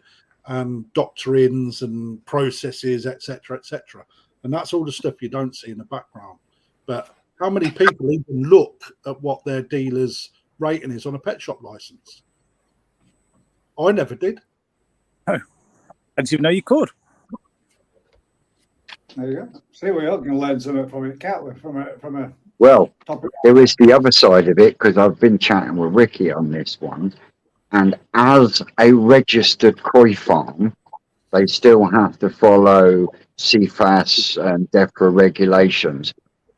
and doctrines and processes, etc., etc. And that's all the stuff you don't see in the background. But how many people even look at what their dealer's rating is on a pet shop license? I never did. I didn't even know you could. There you go. See, we all can learn something from it, can't we? From a Well, topic. there is the other side of it, because I've been chatting with Ricky on this one, and as a registered koi farm, they still have to follow CFAS and DEFRA regulations.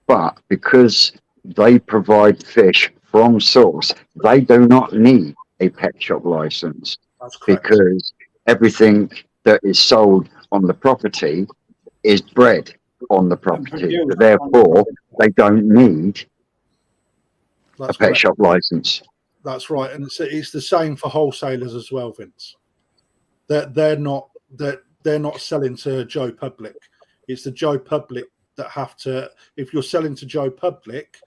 But because they provide fish from source, they do not need a pet shop license, That's correct. because everything that is sold on the property is bred on the property. So therefore, they don't need That's a pet correct. shop license. That's right, and it's the same for wholesalers as well, Vince. They're not selling to Joe Public. It's the Joe Public that have to. If you're selling to Joe Public,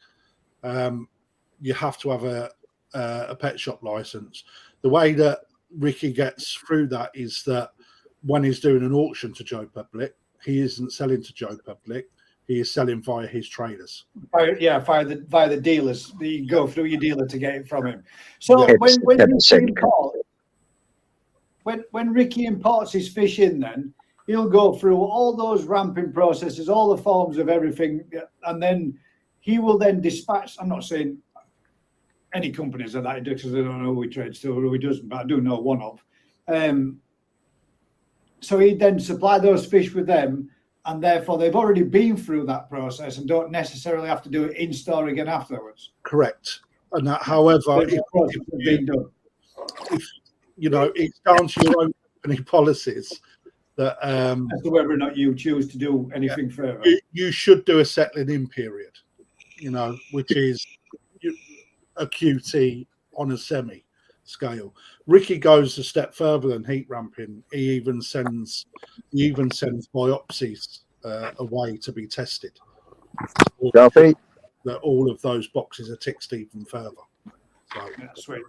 you have to have a pet shop license. The way that Ricky gets through that is that when he's doing an auction to Joe Public, he isn't selling to Joe Public. He is selling via his traders. Via the dealers. You go through your dealer to get it from him. So Yeah, when Ricky imports his fish in, then he'll go through all those ramping processes, all the forms of everything, and then he will then dispatch. I'm not saying any companies are that, because I don't know who he trades to or who he doesn't, but I do know one of. So he then supply those fish with them, and therefore they've already been through that process and don't necessarily have to do it in store again afterwards. Correct. And that, however, if you know, it's down to your own company policies that as to whether or not you choose to do anything further. You should do a settling in period, you know, which is a QT on a semi scale. Ricky goes a step further than heat ramping. He even sends biopsies away to be tested. Duffy? That all of those boxes are ticked even further. So Yeah, sweet.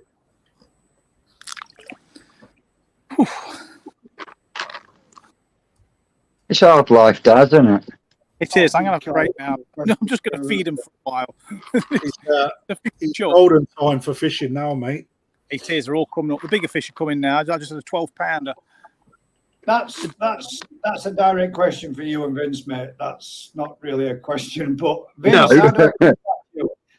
It's hard life, Dad, isn't it? It is. I'm going to have to break now. No, I'm just going to feed him for a while. it's golden time for fishing now, mate. It is. They're all coming up. The bigger fish are coming now. I just had a 12-pounder. That's a direct question for you and Vince, mate. That's not really a question, but Vince,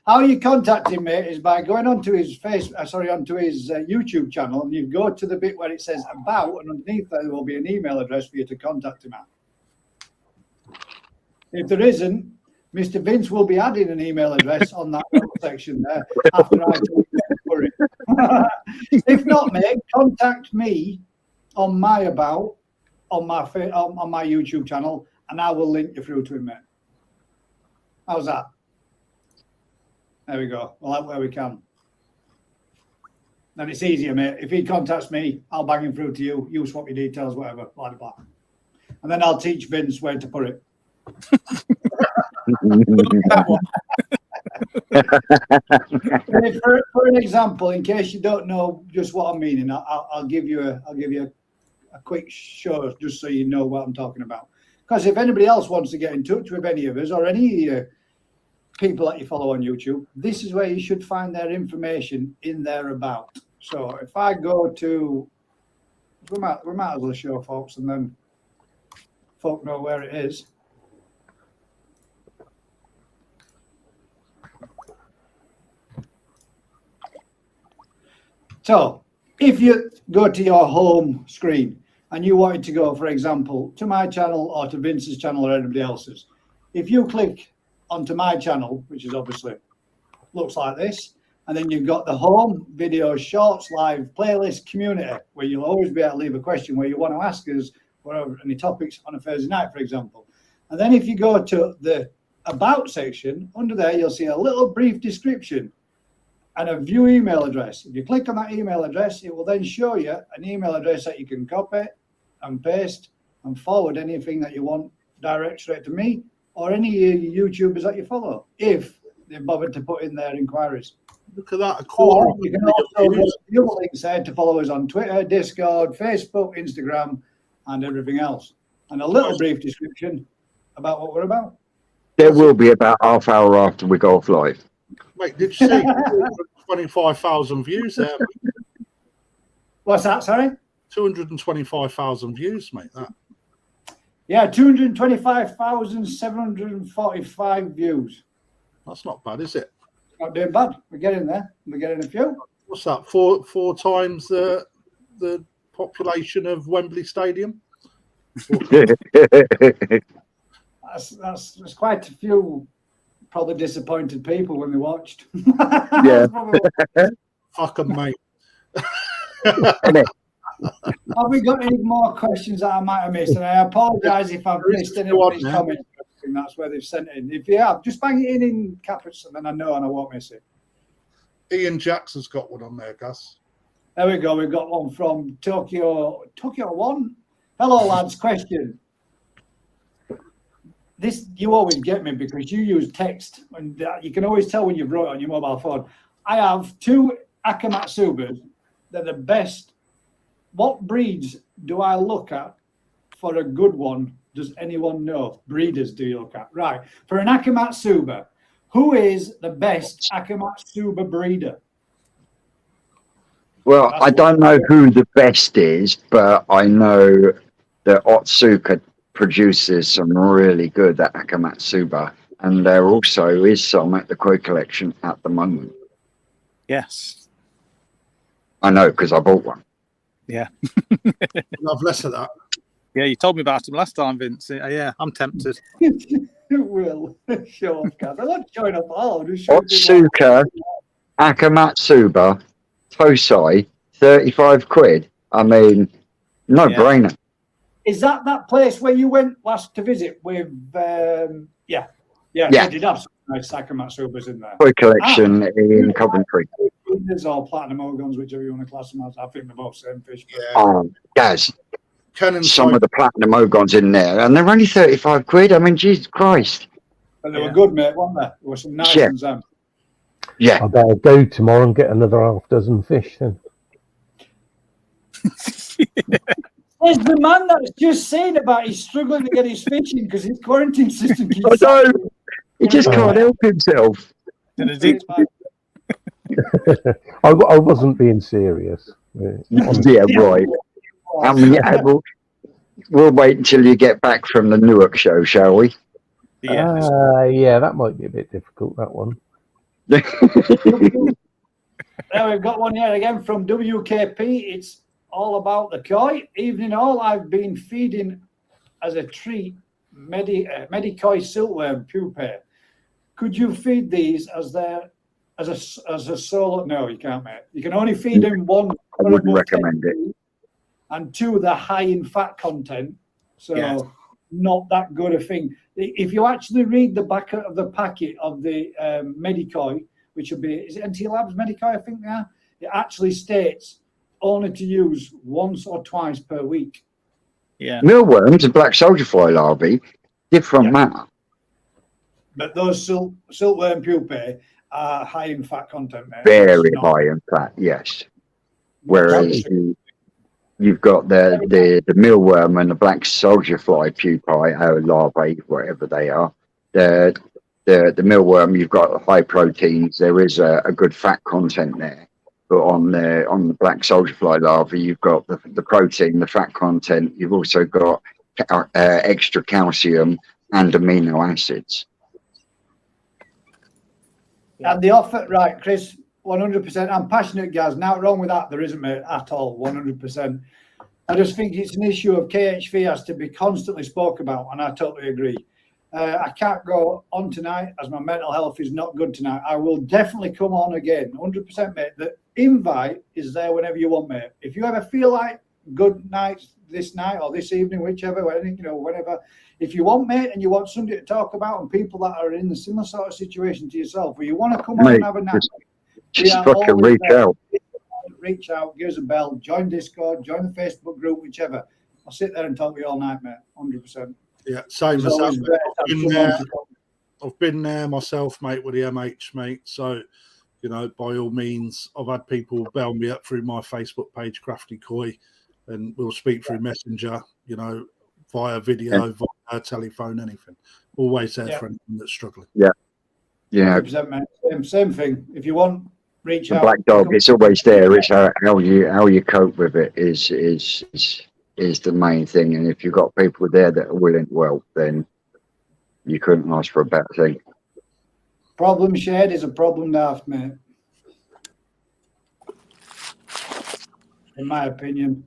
how you contact him, mate, is by going onto his YouTube channel, and you go to the bit where it says about, and underneath there will be an email address for you to contact him at. If there isn't, Mr. Vince will be adding an email address on that section there after I tell you for it. If not, mate, contact me on my YouTube channel, and I will link you through to him, mate. How's that? There we go. Well, that's where we can. Then it's easier, mate. If he contacts me, I'll bang him through to you. You swap your details, whatever, blah, blah, blah. And then I'll teach Vince where to put it. For an example, in case you don't know just what I'm meaning, I'll give you a quick show just so you know what I'm talking about. Because if anybody else wants to get in touch with any of us or any people that you follow on YouTube, this is where you should find their information in there about. So if I go to We might as well show folks, and then folk know where it is. So, if you go to your home screen and you wanted to go, for example, to my channel or to Vince's channel or anybody else's, if you click onto my channel, which is obviously looks like this, and then you've got the home, videos, shorts, live, playlist, community, where you'll always be able to leave a question where you want to ask us whatever, any topics on a Thursday night, for example. And then if you go to the About section, under there you'll see a little brief description and a view email address. If you click on that email address, it will then show you an email address that you can copy and paste and forward anything that you want direct straight to me or any YouTubers that you follow, if they've bothered to put in their inquiries. Look at that. Or you can also go to the other links there to follow us on Twitter, Discord, Facebook, Instagram, and everything else. And a little brief description about what we're about. There will be about half hour after we go off live. Mate, did you see 25,000 views there? What's that, sorry? 225,000 views, mate. That. Yeah, 225,745 views. That's not bad, is it? Not doing bad. We're getting there. We're getting a few. What's that? Four times the population of Wembley Stadium? That's quite a few probably disappointed people when they watched. Yeah. Fuck them, mate. Have we got any more questions that I might have missed? And I apologise if I've missed anybody's comments. That's where they've sent it in. If you have, just bang it in capitals, and then I know and I won't miss it. Ian Jackson's got one on there, Gus. There we go. We've got one from Tokyo 1. Hello, lads. Question. This, you always get me because you use text, and you can always tell when you've wrote it on your mobile phone. I have 2 Akamatsubas. They're the best. What breeds do I look at for a good one? Does anyone know? Breeders do you look at? Right. For an Akamatsuba, who is the best Akamatsuba breeder? Well, I don't know who the best is, but I know that Otsuka produces some really good Akamatsuba, and there also is some at the Koi collection at the moment. Yes. I know because I bought one. Yeah. Love less of that. Yeah, you told me about him last time, Vince. Yeah, I'm tempted. Will show off, guys. I'm not showing off all. Otsuka, Akamatsuba, Tosai, 35 quid. I mean, no brainer. Is that place where you went last to visit with? Yeah. They did have some nice Akamatsubas in there. Koi collection in Coventry. Or platinum organs, whichever you want to class them as. I think they're both same fish. Guys, Canon some of the platinum ogons in there, and they're only 35 quid. I mean, Jesus Christ. But they were good, mate, weren't they? There were some nice ones. Yeah. I better go tomorrow and get another half dozen fish then. There's the man that's just saying about he's struggling to get his fishing because his quarantine system keeps. I know. He just can't help himself. I wasn't being serious. Yeah, right. We'll wait until you get back from the Newark show, shall we? Yeah, that might be a bit difficult, that one. There we've got one here again from WKP. It's all about the koi. Evening all, I've been feeding as a treat Medikoi silkworm pupae. Could you feed these as a solo? No, you can't, mate. You can only feed them one. I wouldn't recommend it. And 2, they're high in fat content, so not that good a thing. If you actually read the back of the packet of the Medikoi, which will be, is it NT Labs Medikoi, I think now? It actually states only to use once or twice per week. Yeah. Mealworms and black soldier fly larvae, different matter. But those silkworm pupae are high in fat content, mate. Very high in fat, yes. Whereas you've got the mealworm and the black soldier fly pupae, or larvae, whatever they are. The mealworm, you've got high proteins. There is a good fat content there. But on the black soldier fly larvae, you've got the protein, the fat content. You've also got extra calcium and amino acids. And the offer, right, Chris, 100%. I'm passionate, guys. Now, wrong with that, there isn't, mate, at all, 100%. I just think it's an issue of KHV has to be constantly spoke about, and I totally agree. I can't go on tonight as my mental health is not good tonight. I will definitely come on again, 100%, mate. The invite is there whenever you want, mate. If you ever feel like good night this night or this evening, whichever, whenever. If you want, mate, and you want somebody to talk about and people that are in a similar sort of situation to yourself, where you want to come on and have a nap, just fucking reach out. Reach out, give us a bell, join Discord, join the Facebook group, whichever. I'll sit there and talk to you all night, mate, 100%. Yeah, same as that. I've been there myself, mate, with the MH, mate. So, by all means, I've had people bell me up through my Facebook page, Crafty Koi, and we'll speak through Messenger, via video, via telephone, anything. Always there for anyone that's struggling. Yeah. 100%, mate. Same thing. If you want, reach out. Black dog, it's always there. It's how you cope with it is the main thing. And if you've got people there that are willing to help, then you couldn't ask for a better thing. Problem shared is a problem halved, mate. In my opinion.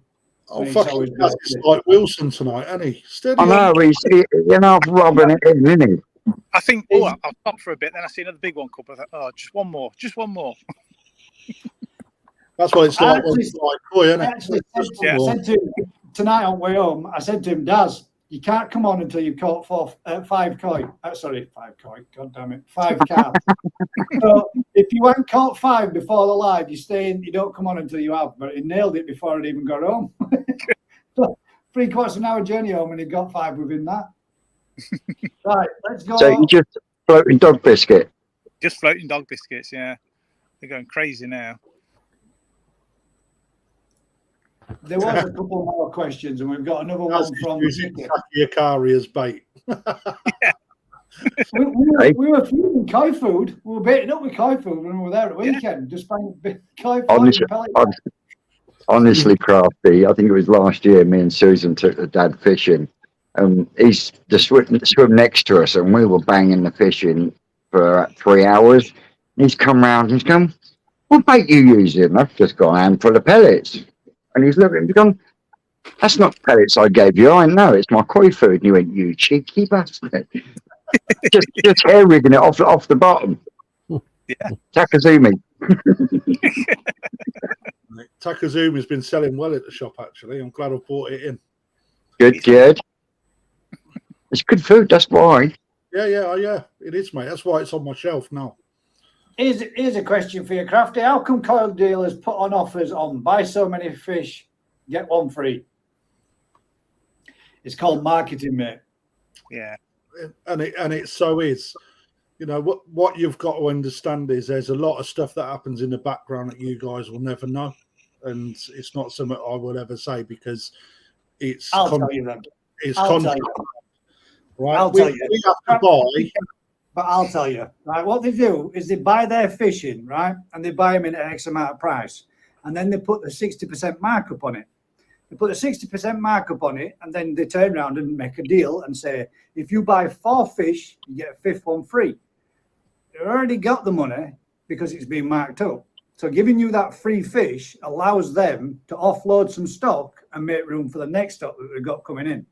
Oh, fucking it's like Wilson tonight, isn't he? I know, he's rubbing it in, isn't he? I think, I'll stop for a bit, then I see another big one come up. I thought, just one more. That's what it's like. Isn't it? I said to him tonight on way home, I said to him, Daz, you can't come on until you've caught 5 koi. Sorry, 5 koi. God damn it, 5 carp. So if you haven't caught 5 before the live, you stay in. You don't come on until you have. But he nailed it before it even got home. So 3/4 of an hour journey home, and he got 5 within that. Right, let's go. So you just floating dog biscuit. Just floating dog biscuits, yeah. They're going crazy now. There was a couple more questions, and we've got another one from Yakari as bait. Yeah. we were feeding koi food. We were baiting up with koi food when we were there at the weekend. Just buying koi food. Honestly, Crafty, I think it was last year, me and Susan took the dad fishing. He's the swim next to us, and we were banging the fishing for 3 hours. He's come round, he's gone, what bait you using? I've just got a handful of pellets. And he's looking, he's gone, that's not pellets I gave you. I know, it's my koi food. And he went, you cheeky bastard. just hair rigging it off the bottom. Yeah. Takazumi. Takazumi's been selling well at the shop, actually. I'm glad I bought it in. Good. It's good food, that's why. Yeah. It is, mate. That's why it's on my shelf now. Here's a question for you, Crafty. How come koi dealers put on offers on buy so many fish, get one free? It's called marketing, mate. Yeah. And it so is. What you've got to understand is there's a lot of stuff that happens in the background that you guys will never know. And it's not something I will ever say because it's I'll tell you that. It's I'll tell you. Right? I'll tell you. We have to buy. But I'll tell you, right, what they do is they buy their fish in, right, and they buy them in at X amount of price, and then they put the 60% markup on it. They put the 60% markup on it, and then they turn around and make a deal and say, if you buy 4 fish, you get a 5th one free. They already got the money because it's been marked up. So giving you that free fish allows them to offload some stock and make room for the next stock that they've got coming in.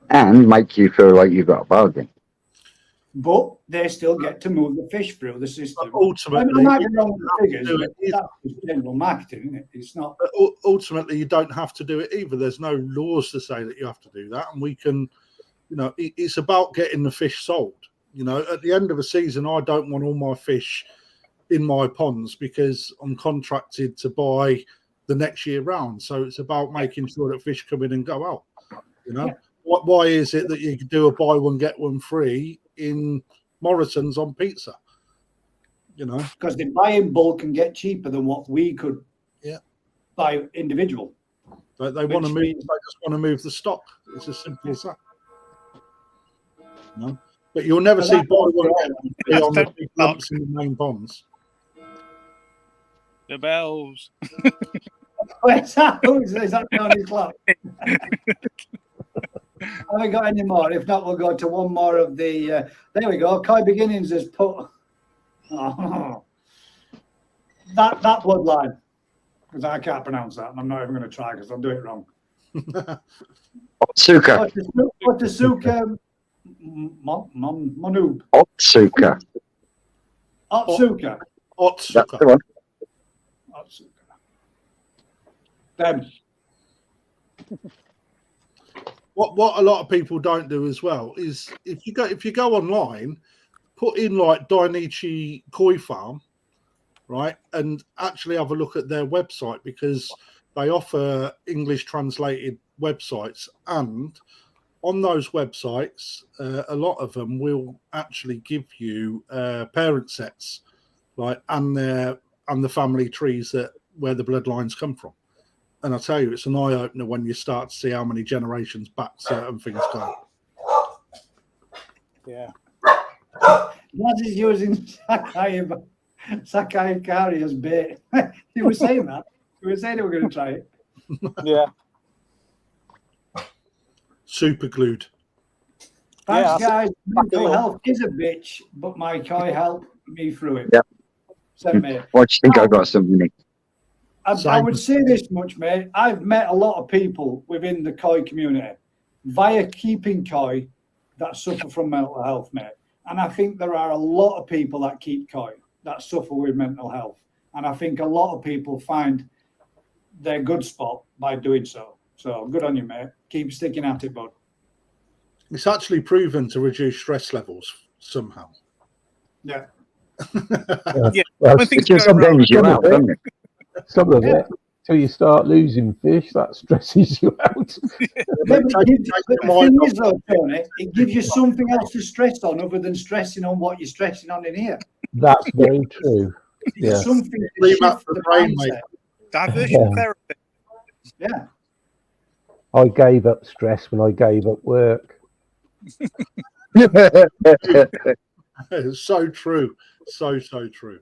And make you feel like you've got a bargain. But they still get to move the fish through the system. Ultimately, I might be wrong with the figures, but that's general marketing, isn't it? It's not. Ultimately, you don't have to do it either. There's no laws to say that you have to do that, and we can, it's about getting the fish sold. At the end of a season, I don't want all my fish in my ponds because I'm contracted to buy the next year round. So it's about making sure that fish come in and go out. Yeah. Why is it that you can do a buy one get one free in Morrison's on pizza? Because they buy in bulk and get cheaper than what we could buy individual. They want to move. They just want to move the stock. It's as simple as that. But you'll never see buy one get one free on the big lumps in the main ponds. The bells. Where's that? Is that Tony's clock? Have we got any more? If not, we'll go to one more of the. There we go. Koi Beginnings has put that bloodline, because I can't pronounce that, and I'm not even going to try because I'll do it wrong. Otsuka. Otsuka Monoob. Otsuka. Otsuka. That's the one. Otsuka. Them. What a lot of people don't do as well is if you go online, put in like Dainichi Koi Farm, right, and actually have a look at their website, because they offer English translated websites, and on those websites, a lot of them will actually give you parent sets, like and the family trees where the bloodlines come from. And I tell you, it's an eye opener when you start to see how many generations back certain things go. Yeah. That is using Sakai Kari as bait. You were saying that. You were saying they were going to try it. Yeah. Super glued. Thanks, Yeah, guys. Mental health is a bitch, but my Koi helped me through it. Yeah. Said mate. What do you think I got something? I would say this much, mate. I've met a lot of people within the Koi community via keeping Koi that suffer from mental health, mate. And I think there are a lot of people that keep Koi that suffer with mental health. And I think a lot of people find their good spot by doing so. So good on you, mate. Keep sticking at it, bud. It's actually proven to reduce stress levels somehow. Yeah. Yeah. Well, When things It just go wrong, sometimes you out, doesn't it? some of it, till you start losing fish, that stresses you out. The thing is, though, Tony, it gives you something else to stress on other than stressing on what you're stressing on in here. That's very true. Yeah. Something to Leave shift out the the brain, mindset. mate. diversion Yeah. therapy. Yeah. I gave up stress when I gave up work. It's so true. So true.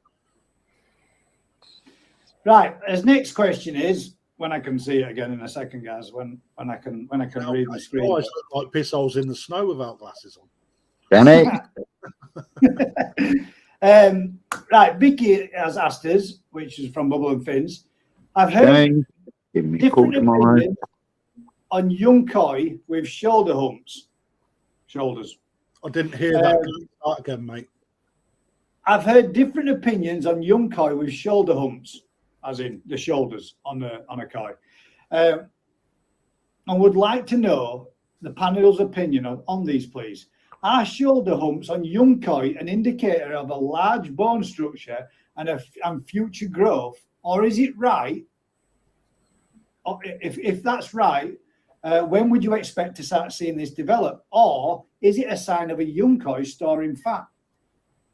Right. His next question is, when I can see it again in a second, guys, when I can read the screen. Guys look like piss holes in the snow without glasses on. Danny? Right, Vicky has asked us, which is from Bubble and Fins. I've heard Danny, give me a call different tomorrow. opinions on young Koi with shoulder humps. Shoulders. I didn't hear that. Start again, mate. I've heard different opinions on young Koi with shoulder humps, as in the shoulders on a Koi. I would like to know the panel's opinion on these, please. Are shoulder humps on young Koi an indicator of a large bone structure and future growth, or is it right? Or if that's right, when would you expect to start seeing this develop, or is it a sign of a young Koi storing fat?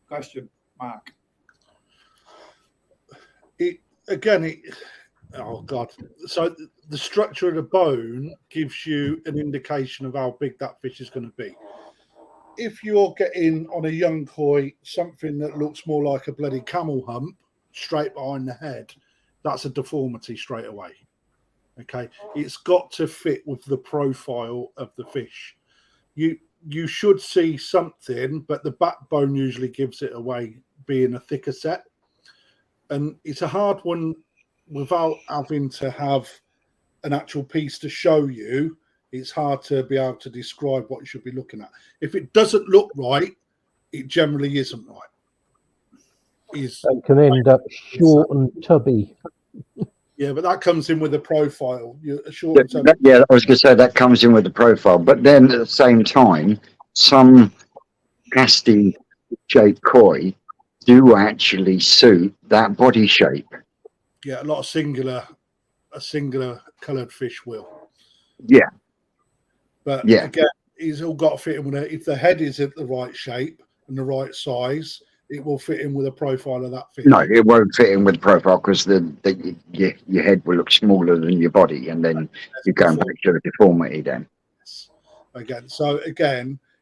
Question mark. Oh God! So the structure of the bone gives you an indication of how big that fish is going to be. If you're getting on a young Koi something that looks more like a bloody camel hump straight behind the head, that's a deformity straight away. Okay, it's got to fit with the profile of the fish. You should see something, but the backbone usually gives it away, being a thicker set. And it's a hard one without having to have an actual piece to show you. It's hard to be able to describe what you should be looking at. If it doesn't look right, it generally isn't right. It can end up short and tubby. Yeah, but that comes in with a profile. Yeah, I was going to say that comes in with the profile, but then at the same time, some nasty shaped Koi do actually suit that body shape. Yeah, a singular coloured fish will. Yeah. But yeah, again, it's all got to fit in with it. If the head is at the right shape and the right size, it will fit in with a profile of that fish. No, it won't fit in with the profile because your head will look smaller than your body, and then you're going back to the deformity then. Again,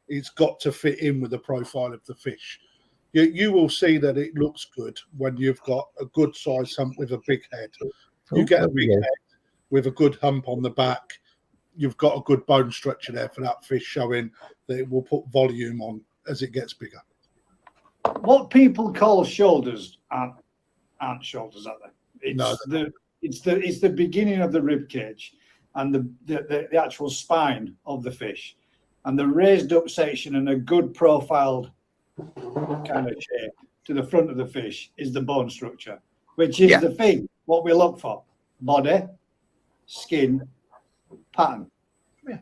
it's got to fit in with the profile of the fish. You will see that it looks good when you've got a good size hump with a big head. You get a big head with a good hump on the back, you've got a good bone structure there for that fish, showing that it will put volume on as it gets bigger. What people call shoulders aren't shoulders, are they? It's the beginning of the rib cage and the actual spine of the fish, and the raised up section and a good profiled kind of shape to the front of the fish is the bone structure, which is the thing what we look for: body, skin, pattern. Yeah.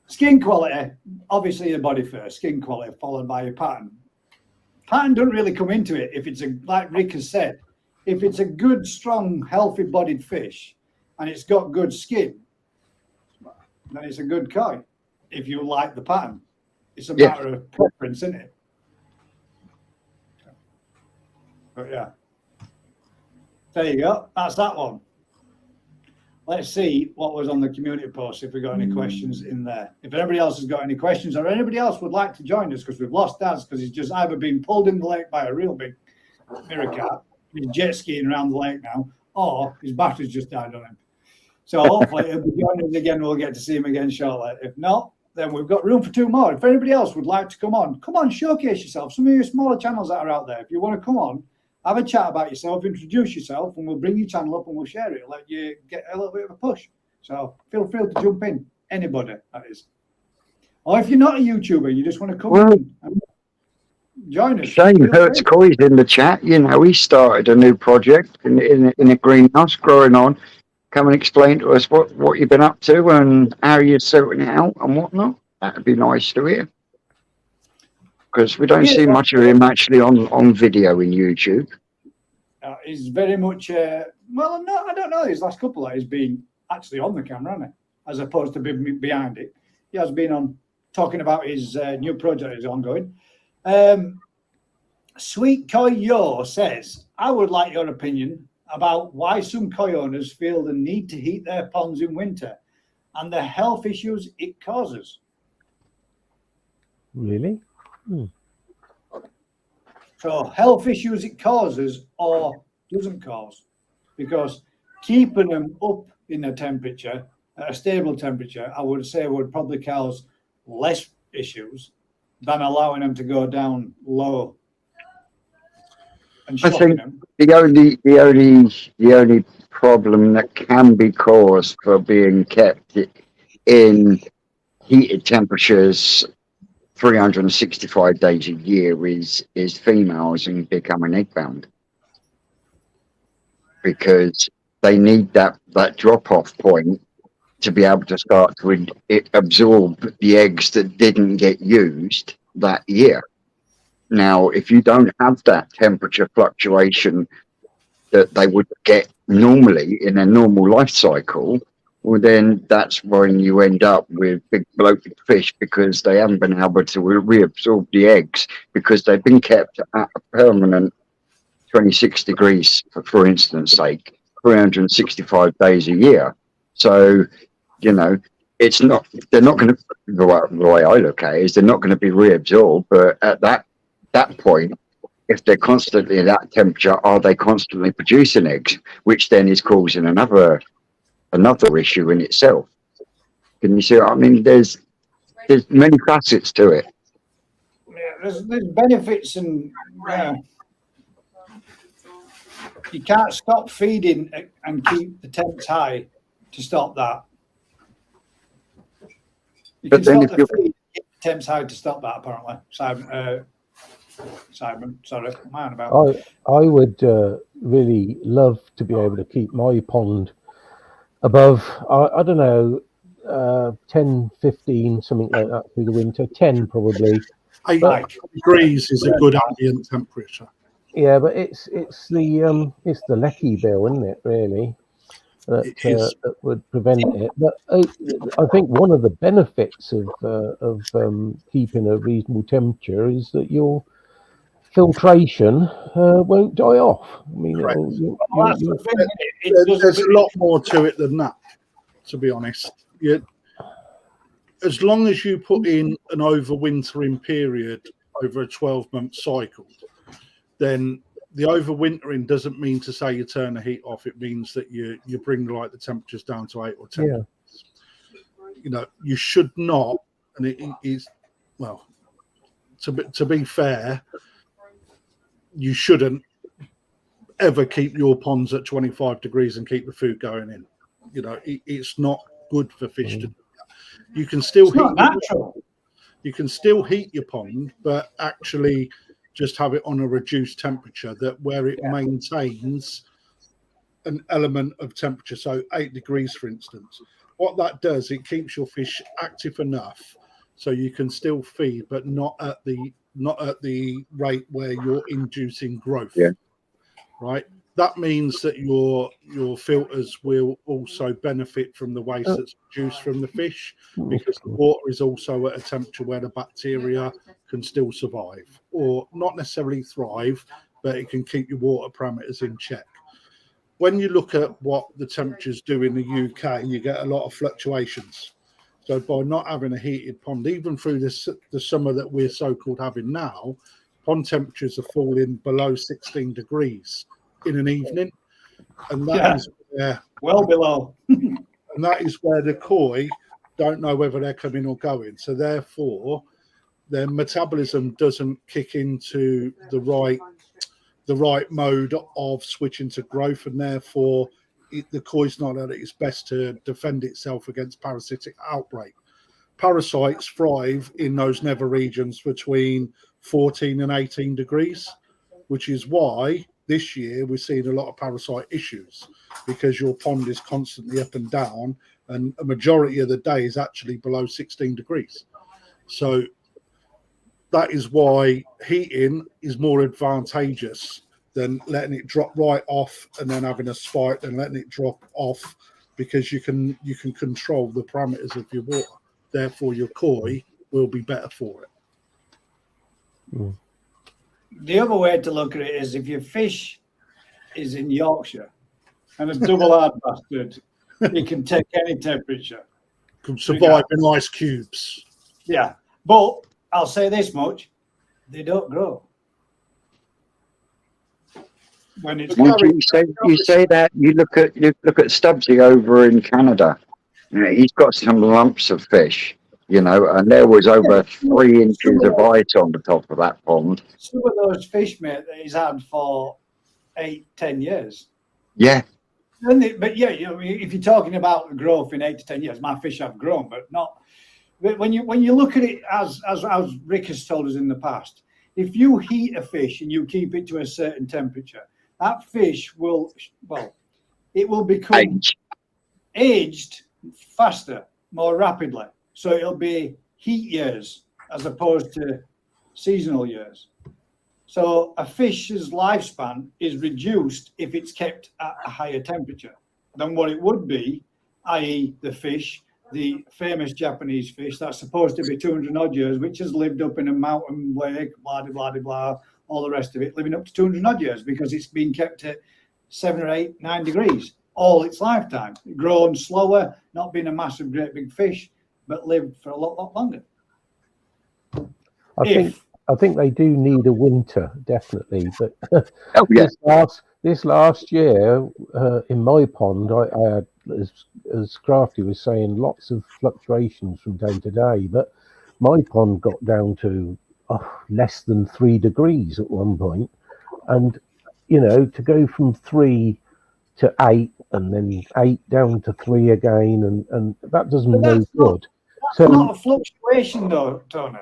Skin quality, obviously your body first, skin quality followed by your pattern. Pattern doesn't really come into it if it's like Rick has said, if it's a good, strong, healthy bodied fish and it's got good skin, then it's a good koi. If you like the pattern, it's a matter of preference, isn't it? But yeah, there you go. That's that one. Let's see what was on the community post, if we got any questions in there. If anybody else has got any questions, or anybody else would like to join us, because we've lost Daz, because he's just either been pulled in the lake by a real big mirror cat, he's jet skiing around the lake now, or his battery's just died on him. So hopefully he'll be joining us again. We'll get to see him again shortly. If not, then we've got room for 2 more. If anybody else would like to come on, showcase yourself. Some of your smaller channels that are out there, if you want to come on, have a chat about yourself, introduce yourself, and we'll bring your channel up and we'll share it, let you get a little bit of a push. So feel free to jump in, anybody, that is. Or if you're not a YouTuber, you just want to come in and join us. Shane Hertz Coy's in the chat. You know, he started a new project in a greenhouse growing on. Come and explain to us what you've been up to and how you're sorting it out and whatnot. That'd be nice to hear. Because we don't see much of him actually on video in YouTube. He's very much, well, no, I don't know. His last couple he's been actually on the camera, hasn't he? As opposed to being behind it. He has been on talking about his new project is ongoing. Sweet Koi Yo says, I would like your opinion about why some koi owners feel the need to heat their ponds in winter and the health issues it causes. Really? So health issues it causes or doesn't cause, because keeping them up in a temperature, at a stable temperature, I would say would probably cause less issues than allowing them to go down low. And I think them. the only problem that can be caused for being kept in heated temperatures 365 days a year is females and becoming egg bound, because they need that drop off point to be able to start to absorb the eggs that didn't get used that year. Now, if you don't have that temperature fluctuation that they would get normally in a normal life cycle, well, then that's when you end up with big bloated fish, because they haven't been able to reabsorb the eggs because they've been kept at a permanent 26 degrees, for instance sake, 365 days a year. So, you know, they're not going to, the way I look at it is they're not going to be reabsorbed, but at that point, if they're constantly at that temperature, are they constantly producing eggs, which then is causing another issue in itself. Can you see what I mean? There's many facets to it. Yeah, there's benefits, and you can't stop feeding and keep the temps high to stop that. You can stop the feed, keep the temps high to stop that, apparently. Simon, sorry, man about. I would really love to be able to keep my pond above, I don't know, 10, 15, something like that through the winter. 10 probably. 8 degrees is a good ambient temperature. Yeah, but it's the lecky bill, isn't it? Really, that would prevent it. But I think one of the benefits of keeping a reasonable temperature is that your filtration won't die off. I mean, Correct. Well, that's the thing, isn't it? There's a lot more to it than that, to be honest. As long as you put in an overwintering period over a 12-month cycle, then the overwintering doesn't mean to say you turn the heat off. It means that you bring like the temperatures down to 8 or 10. Yeah. You know, you should not, and it is, well, to be fair, you shouldn't ever keep your ponds at 25 degrees and keep the food going in. You know, it's not good for fish to do that. You can still you can still heat your pond, but actually just have it on a reduced temperature that where it maintains an element of temperature. So 8 degrees, for instance. What that does, it keeps your fish active enough so you can still feed, but not at the rate where you're inducing growth. Yeah. Right. That means that your filters will also benefit from the waste that's produced from the fish, because the water is also at a temperature where the bacteria can still survive, or not necessarily thrive, but it can keep your water parameters in check. When you look at what the temperatures do in the UK, you get a lot of fluctuations. So by not having a heated pond, even through the summer that we're so-called having now, pond temperatures are falling below 16 degrees in an evening. And that is where, well below. and that is where the koi don't know whether they're coming or going. So therefore, their metabolism doesn't kick into the right mode of switching to growth, and therefore the koi's not at its best to defend itself against parasitic outbreak. Parasites thrive in those nether regions between 14 and 18 degrees, which is why this year we're seeing a lot of parasite issues, because your pond is constantly up and down, and a majority of the day is actually below 16 degrees. So that is why heating is more advantageous than letting it drop right off and then having a spike and letting it drop off, because you can control the parameters of your water. Therefore, your koi will be better for it. The other way to look at it is, if your fish is in Yorkshire and a double hard bastard, it can take any temperature. Can survive in ice cubes. Yeah, but I'll say this much: they don't grow. When it's you say that you look at Stubbsy over in Canada. You know, he's got some lumps of fish, you know, and there was over 3 inches of ice on the top of that pond. Some of those fish, mate, that he's had for 8-10 years. Yeah. But yeah, you know, if you're talking about growth in 8 to 10 years, my fish have grown, but not. But when you look at it as Rick has told us in the past, if you heat a fish and you keep it to a certain temperature, that fish will become aged faster, more rapidly. So it'll be heat years as opposed to seasonal years. So a fish's lifespan is reduced if it's kept at a higher temperature than what it would be, i.e. the famous Japanese fish that's supposed to be 200 odd years, which has lived up in a mountain lake, blah, blah, blah, blah, all the rest of it, living up to 200 odd years because it's been kept at 7 or 8, 9 degrees all its lifetime. Grown slower, not been a massive, great big fish, but lived for a lot longer. I think they do need a winter, definitely. But this last year in my pond, I had, as Crafty was saying, lots of fluctuations from day to day. But my pond got down to less than 3 degrees at one point, and you know, to go from 3 to 8 and then 8 down to 3 again, and that does no good. That's not a fluctuation, though, Tony.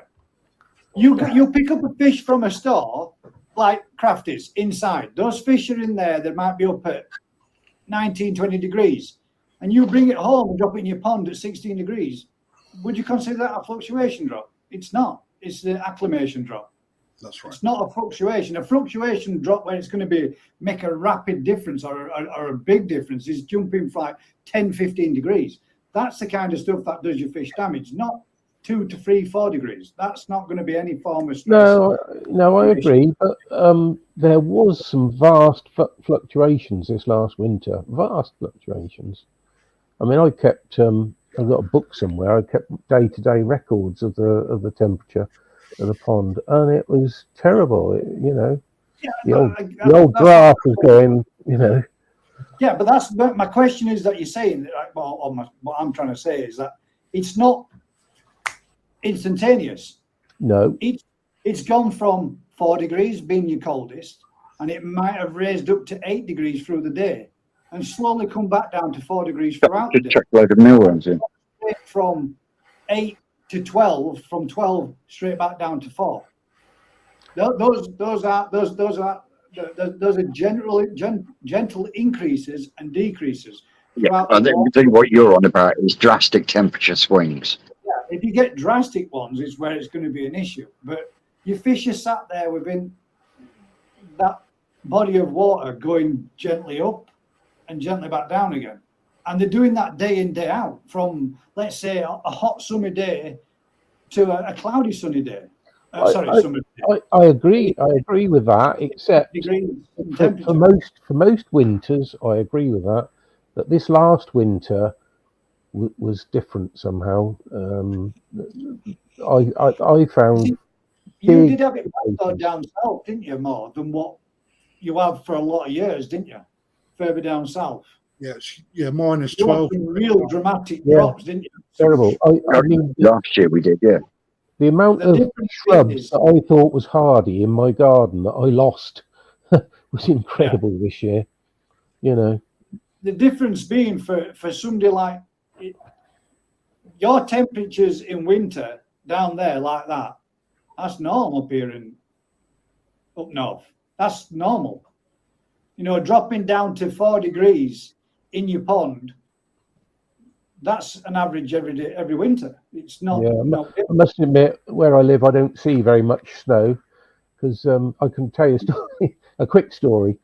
You pick up a fish from a store like Crafty's inside. Those fish are in there that might be up at 19, 20 degrees, and you bring it home and drop it in your pond at 16 degrees. Would you consider that a fluctuation drop? It's not. It's the acclimation drop. That's right. It's not a fluctuation. A fluctuation drop where it's going to make a rapid difference or a big difference is jumping from like 10, 15 degrees. That's the kind of stuff that does your fish damage, not 2 to 3, 4 degrees. That's not going to be any form of stress. No, I agree, but there was some vast fluctuations this last winter. Vast fluctuations. I mean, I kept. I've got a book somewhere. I kept day-to-day records of the temperature of the pond, and it was terrible. Yeah, the old graph was going. Yeah, but my question is that you're saying, what I'm trying to say is that it's not instantaneous. No. It's gone from 4 degrees being your coldest, and it might have raised up to 8 degrees through the day, and slowly come back down to 4 degrees throughout the day. Chuck a load of mealworms in. From 8 to 12, from 12 straight back down to 4. Those are generally gentle increases and decreases. Yeah, I think what you're on about is drastic temperature swings. Yeah, if you get drastic ones, it's where it's going to be an issue. But your fish are sat there within that body of water going gently up and gently back down again. And they're doing that day in, day out, from, let's say, a hot summer day to a cloudy sunny day. Summer day. I agree. I agree with that, except for most winters, I agree with that. But this last winter was different somehow. I found you did have it down south, didn't you, more than what you have for a lot of years, didn't you? Further down south. Yeah, minus 12. Some real dramatic drops, didn't you? Terrible. I mean, last year we did, yeah. The amount of shrubs that I thought was hardy in my garden that I lost was incredible this year. The difference being for somebody like your temperatures in winter down there like that, that's normal up here up north. That's normal. Dropping down to 4 degrees in your pond, that's an average every day, every winter. It's not. Yeah, I must admit, where I live, I don't see very much snow, because I can tell you a quick story.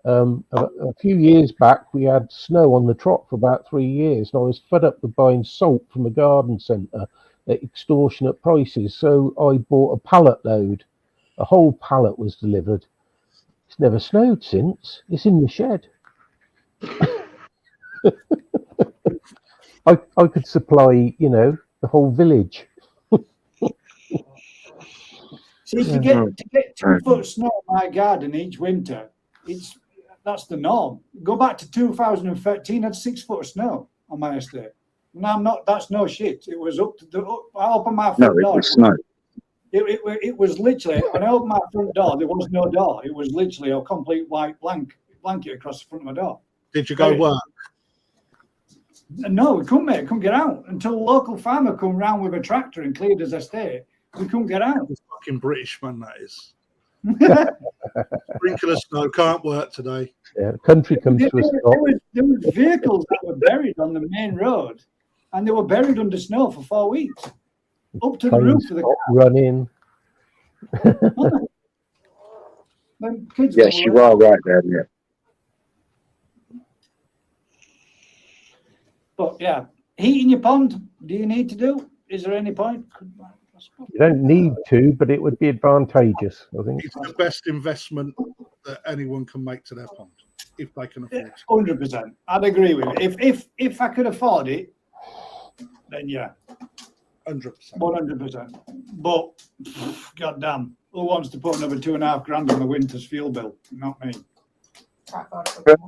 A few years back, we had snow on the trot for about 3 years, and I was fed up with buying salt from a garden centre at extortionate prices. So I bought a pallet load. A whole pallet was delivered. It's never snowed since. It's in the shed. I could supply, the whole village. See, to get 2 foot of snow in my garden each winter, that's the norm. Go back to 2013, I had 6 foot of snow on my estate. Now that's no shit. It was up on my front door. No, it was snow. It was literally, when I opened my front door, there was no door. It was literally a complete white blanket across the front of my door. Did you go work? No, we couldn't, mate. Couldn't get out until a local farmer come round with a tractor and cleared his estate. We couldn't get out. It's fucking British, man, that is. Sprinkle of snow, can't work today. Yeah, the country comes to a stop. There was vehicles that were buried on the main road, and they were buried under snow for 4 weeks, up to the roof of the car. Running. Yes, you are right there, yeah. But yeah, heating your pond, do you need to do? Is there any point? You don't need to, but it would be advantageous, I think. It's the best investment that anyone can make to their pond, if they can afford it. 100%. I'd agree with it. If I could afford it, then yeah. 100%. 100%. But goddamn, who wants to put another $2,500 on the winter's fuel bill? Not me. But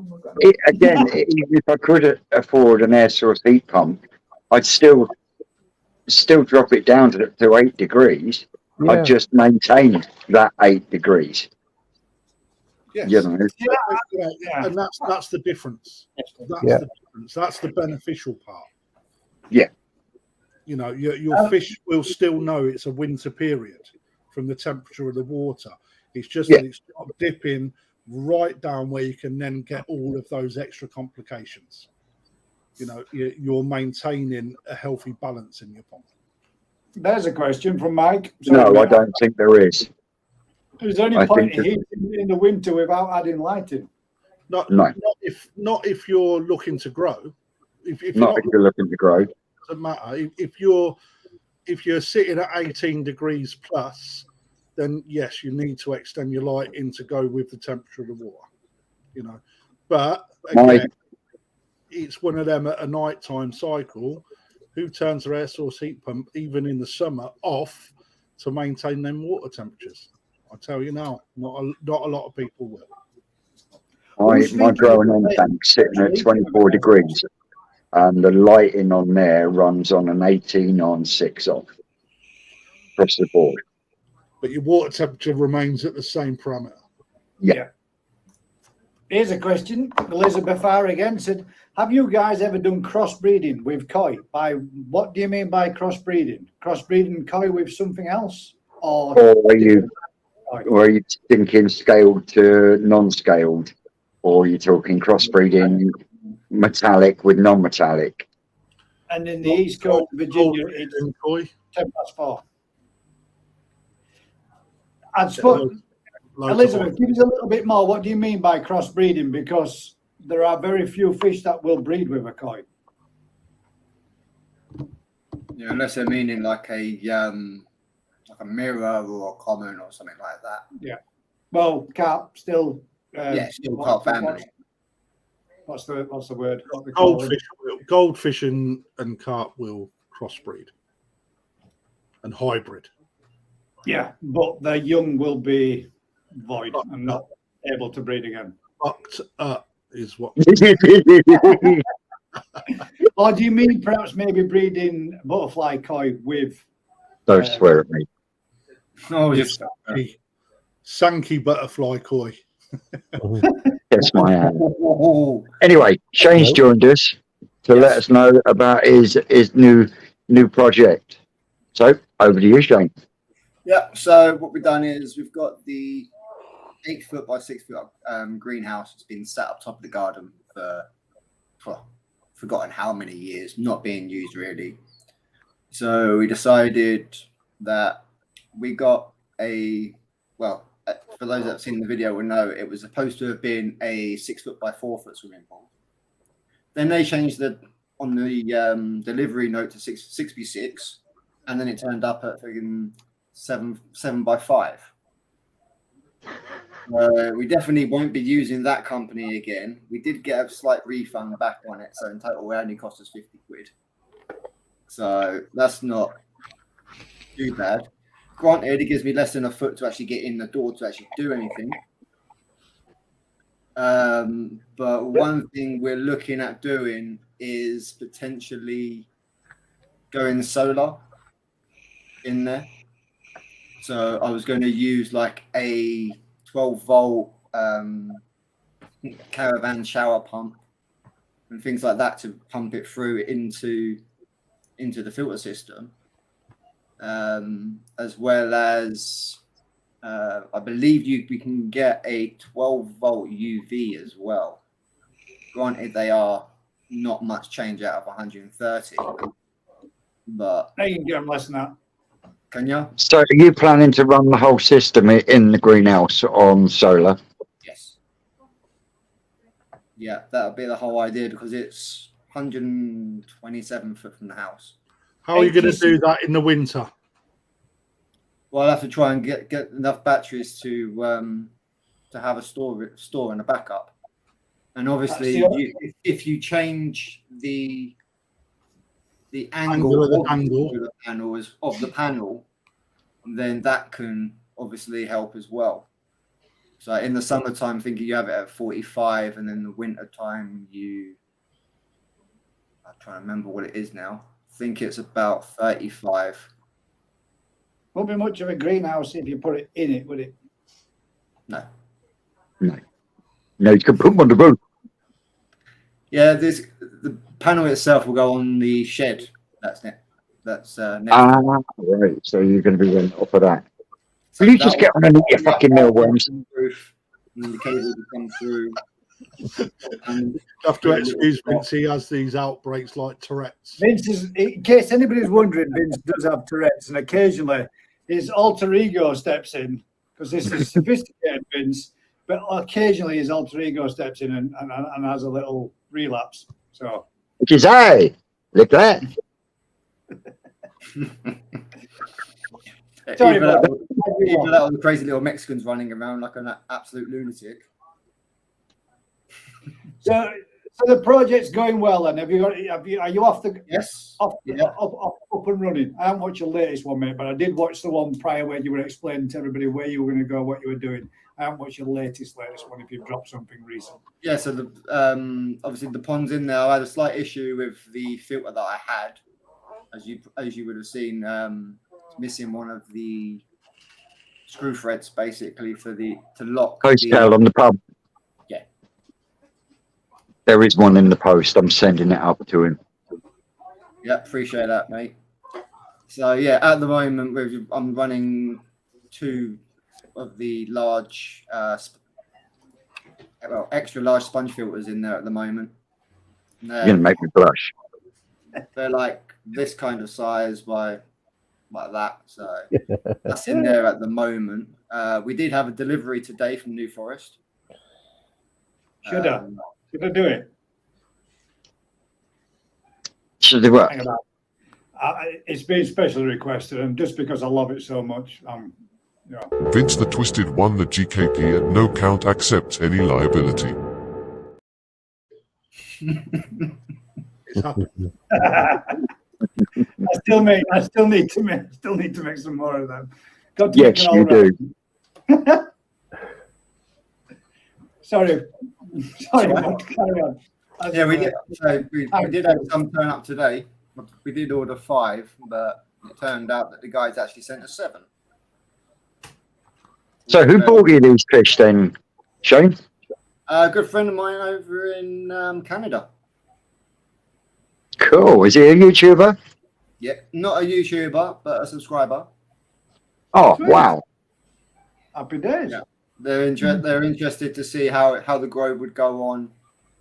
again, even if I could afford an air source heat pump, I'd still drop it down to 8 degrees. Yeah. I'd just maintain that 8 degrees. Yes. Yeah. And that's the difference. That's Yeah. the difference. That's the beneficial part. Yeah. Your fish will still know it's a winter period from the temperature of the water. It's just that it's not dipping right down where you can then get all of those extra complications. You're maintaining a healthy balance in your pond. There's a question from Mike. No, I don't think there is. Is there any point in heating in the winter without adding lighting? Not if you're looking to grow. If you're looking to grow. Doesn't matter. If you're if you're sitting at 18 degrees plus, then yes, you need to extend your lighting to go with the temperature of the water. You know, but again, it's one of them at a nighttime cycle. Who turns their air source heat pump even in the summer off to maintain them water temperatures? I tell you now, not a lot of people will. My growing on tank's sitting at 24 degrees, and the lighting on there runs on an 18 on 6 off across the board. But your water temperature remains at the same parameter. Yeah. Here's a question. Elizabeth R. again said, have you guys ever done crossbreeding with koi? By what do you mean by crossbreeding? Crossbreeding koi with something else? Or are you thinking scaled to non-scaled? Or are you talking crossbreeding metallic with non-metallic? And in the East Coast of Virginia, it's 4:10. I'd suppose, Elizabeth, give us a little bit more. What do you mean by crossbreeding? Because there are very few fish that will breed with a koi. Yeah, unless they're meaning like a mirror or a common or something like that. Yeah. Well, carp still. Still carp family. What's the word? Goldfish and carp will crossbreed and hybrid. Yeah, but the young will be void and not able to breed again. Fucked up is what. Or do you mean perhaps maybe breeding butterfly koi with? Don't swear at me. Oh, just Sankey butterfly koi. That's my hand. Anyway, Shane's joined us to let us know about his new project. So over to you, Shane. Yeah, so what we've done is we've got the 8 foot by 6 foot greenhouse. It's been set up top of the garden for forgotten how many years, not being used really. So we decided that we got for those that have seen the video will know it was supposed to have been a 6 foot by 4 foot swimming pool. Then they changed on the delivery note to 6x6, and then it turned up at friggin' 7 by 5. We definitely won't be using that company again. We did get a slight refund back on it, so in total it only cost us 50 quid. So that's not too bad. Granted, it gives me less than a foot to actually get in the door to actually do anything. But one thing we're looking at doing is potentially going solar in there. So I was going to use like a 12-volt caravan shower pump and things like that to pump it through into the filter system, as well as I believe we can get a 12-volt UV as well. Granted, they are not much change out of 130, but you can get them less than that. Can you? So are you planning to run the whole system in the greenhouse on solar? Yes. Yeah, that'll be the whole idea because it's 127 foot from the house. How are you going to do that in the winter? Well, I'll have to try and get enough batteries to have a store and a backup. And obviously, if you change the angle of the panel, then that can obviously help as well. So in the summertime, I think you have it at 45, and then the winter time I'm trying to remember what it is now. I think it's about 35. Won't be much of a greenhouse if you put it in it, would it? No. No, you can put them on the roof. Yeah, the panel itself will go on the shed. That's it. That's next. Right. So you're going to be running off of that. So will you just get on and eat your fucking mealworms? And the cable will come through. And You have to excuse Vince. He has these outbreaks like Tourette's. Vince is, in case anybody's wondering, Vince does have Tourette's, and occasionally his alter ego steps in because this is sophisticated Vince. But occasionally his alter ego steps in and has a little relapse. So, which is, hey, look at that. Sorry, Either but that or the crazy little Mexicans running around like an absolute lunatic. so the project's going well. Then are you off the Yes. up and running? I haven't watched your latest one, mate, but I did watch the one prior where you were explaining to everybody where you were going to go, what you were doing. I haven't watched your latest one if you've dropped something recent. Yeah, so the obviously the pond's in there. I had a slight issue with the filter that I had, as you would have seen, missing one of the screw threads basically to lock. Postcard on the pub. Yeah. There is one in the post. I'm sending it up to him. Yeah, appreciate that, mate. So yeah, at the moment I'm running 2 of the large, extra large sponge filters in there at the moment. You're gonna make me blush. They're like this kind of size by like that. So that's in there at the moment. We did have a delivery today from New Forest. Should I do it? Should they work? Hang about. It's been specially requested, and just because I love it so much, Vince the Twisted One, the GKP at no count accepts any liability. It's happened. I still need to make some more of them. Got to Yes, make you it all do. right. Sorry, carry on. Yeah, we did. So we did have some turn up today. We did order 5, but it turned out that the guys actually sent us 7. So who bought you these fish then, Shane? A good friend of mine over in Canada. Cool. Is he a YouTuber? Yeah, not a YouTuber, but a subscriber. Oh, wow. Happy days. Yeah. They're interested to see how the grow would go on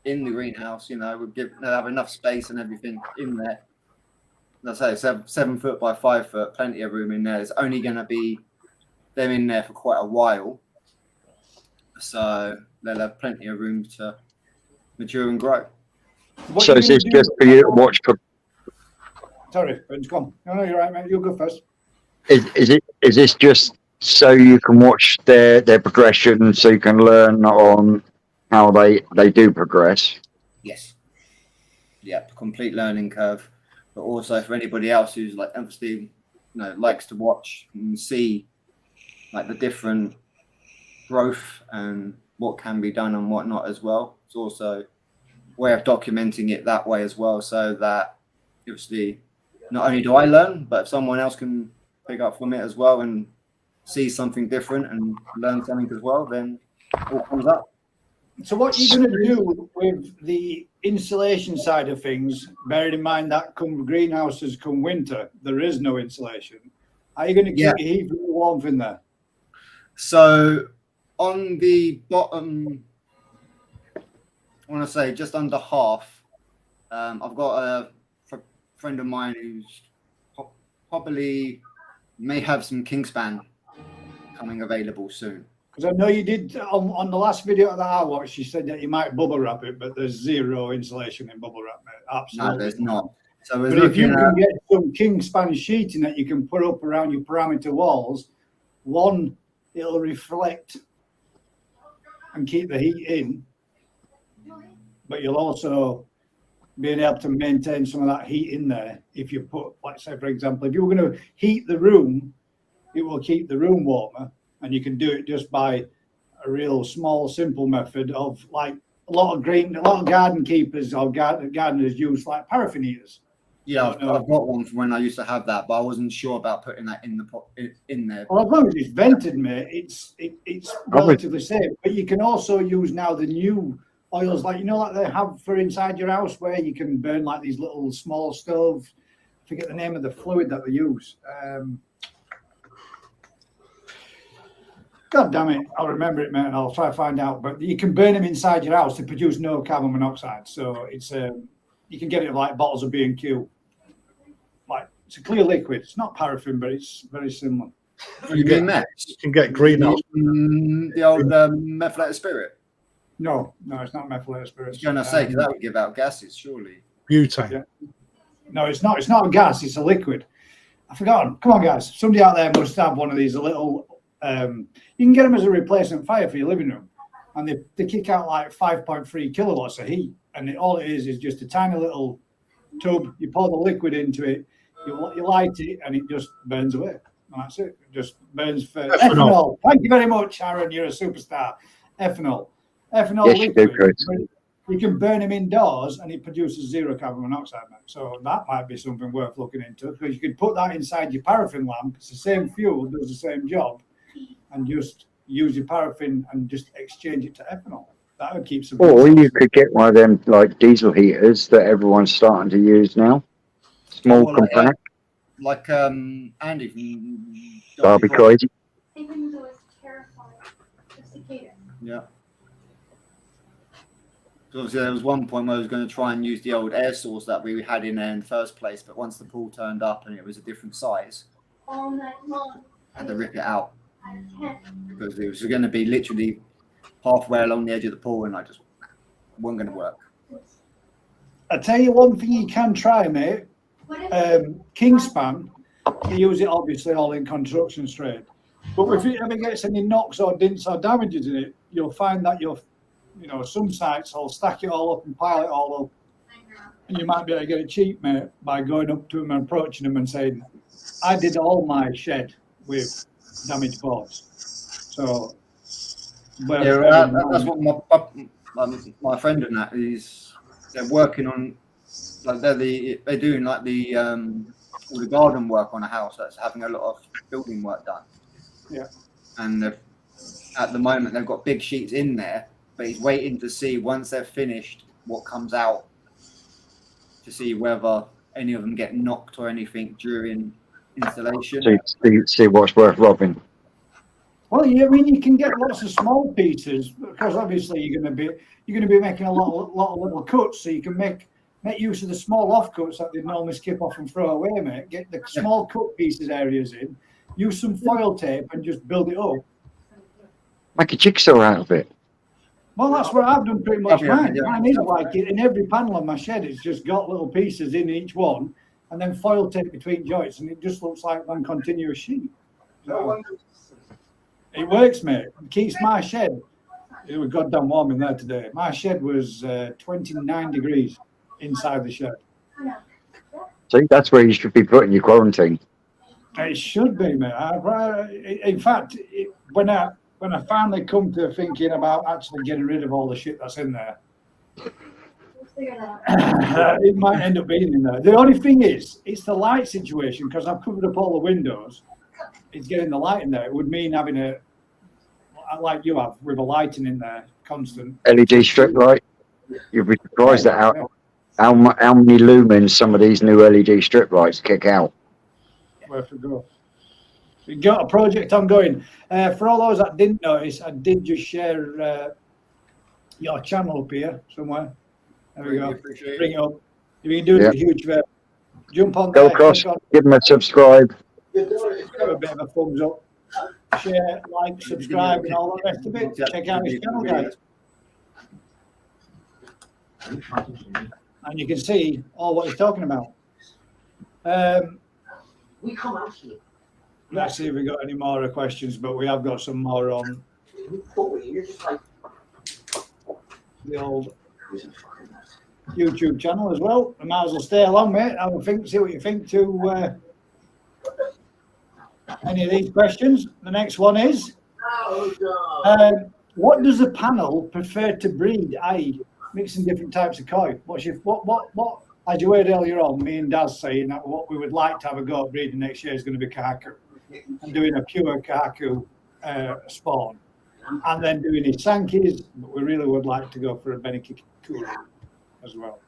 in the greenhouse. You know, they'll have enough space and everything in there. Let's say 7 foot by 5 foot, plenty of room in there. There's only going to be them in there for quite a while, so they'll have plenty of room to mature and grow. So is this just for you to watch? Sorry, Vince, come on. No, you're right, mate. You go first. Is this just so you can watch their progression, so you can learn on how they do progress? Yes. Yeah, complete learning curve. But also for anybody else who's like obviously, likes to watch and see like the different growth and what can be done and what not as well. It's also a way of documenting it that way as well, so that obviously not only do I learn, but if someone else can pick up from it as well and see something different and learn something as well, then it all comes up. So what are you going to do with the insulation side of things, bearing in mind that come greenhouses come winter, there is no insulation? Are you going to keep your heat and warmth in there? So on the bottom, I want to say just under half, I've got a friend of mine who's probably may have some Kingspan coming available soon. Because I know you did on the last video that I watched, you said that you might bubble wrap it, but there's zero insulation in bubble wrap, mate. Absolutely. No, there's not. So but if you can get some Kingspan sheeting that you can put up around your parameter walls, one, it'll reflect and keep the heat in, but you'll also be able to maintain some of that heat in there. If you put, like say, for example, if you were going to heat the room, it will keep the room warmer. And you can do it just by a real small, simple method of like a lot of garden keepers or gardeners use like paraffin heaters. Yeah, I've got one from when I used to have that, but I wasn't sure about putting that in the pot in there. Well, as long as it's vented, mate, it's relatively safe. But you can also use now the new oils, like like they have for inside your house, where you can burn like these little small stoves. I forget the name of the fluid that they use. God damn it, I'll remember it, mate, and I'll try to find out. But you can burn them inside your house to produce no carbon monoxide. So it's you can get it like bottles of B&Q. Like it's a clear liquid. It's not paraffin, but it's very similar. You can get greenhouse. The old methylated spirit. No, it's not methylated spirit. I was going to say, because that would give out gases, surely. Butane. Yeah. No, it's not. It's not a gas. It's a liquid. I've forgotten. Come on, guys. Somebody out there must have one of these little. You can get them as a replacement fire for your living room, and they kick out like 5.3 kilowatts of heat. And all it is just a tiny little tub. You pour the liquid into it, you light it, and it just burns away. And that's it. It just burns for ethanol. Thank you very much, Aaron. You're a superstar. Ethanol. Ethanol Yes, liquid. you do, Chris. You can burn them indoors, and it produces zero carbon monoxide. So that might be something worth looking into, because you could put that inside your paraffin lamp. It's the same fuel, does the same job, and just use your paraffin and just exchange it to ethanol. That would keep some. Or you could get one of them like diesel heaters that everyone's starting to use now. Small, compact. Like Andy from Barbecue. Yeah. So obviously there was one point where I was going to try and use the old air source that we had in there in the first place, but once the pool turned up and it was a different size, I had to rip it out because it was going to be literally halfway along the edge of the pool, and I just wasn't going to work. I tell you one thing you can try, mate. Kingspan, you use it obviously all in construction straight, but if it ever gets any knocks or dints or damages in it, you'll find that some sites will stack it all up and pile it all up, and you might be able to get it cheap, mate, by going up to them and approaching them and saying, I did all my shed with damaged boards. So that's what my friend and that is. They're working on, like they're doing like all the garden work on a house that's having a lot of building work done. Yeah. And at the moment they've got big sheets in there, but he's waiting to see once they're finished what comes out, to see whether any of them get knocked or anything during installation. See what's worth robbing. Well, yeah, I mean, you can get lots of small pieces, because obviously you're going to be making a lot of little cuts, so you can make use of the small off cuts that they'd normally skip off and throw away, mate. Get the small cut pieces areas in, use some foil tape, and just build it up. Make a jigsaw out of it. Well, that's what I've done pretty much. Mine is like it. In every panel on my shed, it's just got little pieces in each one, and then foil tape between joints, and it just looks like one continuous sheet. So, it works, mate. It keeps my shed. It was goddamn warm in there today. My shed was 29 degrees inside the shed. See, that's where you should be putting your quarantine. It should be, mate. In fact, when I finally come to thinking about actually getting rid of all the shit that's in there, it might end up being in there. The only thing is, it's the light situation, because I've covered up all the windows. It's getting the light in there. It would mean having a, like you have, with a lighting in there, constant. LED strip light. You'd be surprised at how many lumens some of these new LED strip lights kick out. Where to go? We got a project ongoing. For all those that didn't notice, I did just share your channel up here somewhere. There we go. Bring it up. If you can do it, a huge favor. Jump on Go there. across, give them a subscribe. Give a bit of a thumbs up. Share, like, subscribe, and all the rest of it. Check out his channel, guys. And you can see all what he's talking about. We come out here. Let's see if we got any more questions, but we have got some more on the old YouTube channel as well. I might as well stay along, mate. I will see what you think to any of these questions. The next one is, what does a panel prefer to breed, i.e. mixing different types of koi? What as you heard earlier on, me and Daz saying that what we would like to have a go at breeding next year is going to be kahaku, and doing a pure kahaku spawn, and then doing his sankies, but we really would like to go for a benikikuru as well.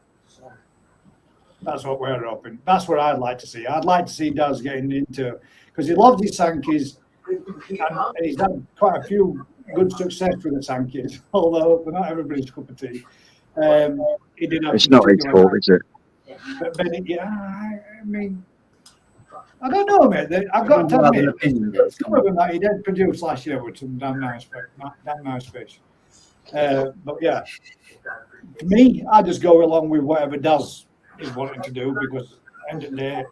That's what we're hoping. That's what I'd like to see. I'd like to see Daz getting into, because he loves his sankies, and he's had quite a few good success with the sankies, although they're not everybody's cup of tea. He did have it's not his fault, is it? But Bennett, I mean, I don't know, mate. I've got to admit, some of them that he did produce last year with some damn nice fish. But yeah, to me, I just go along with whatever Daz is wanting to do, because at the end of the day,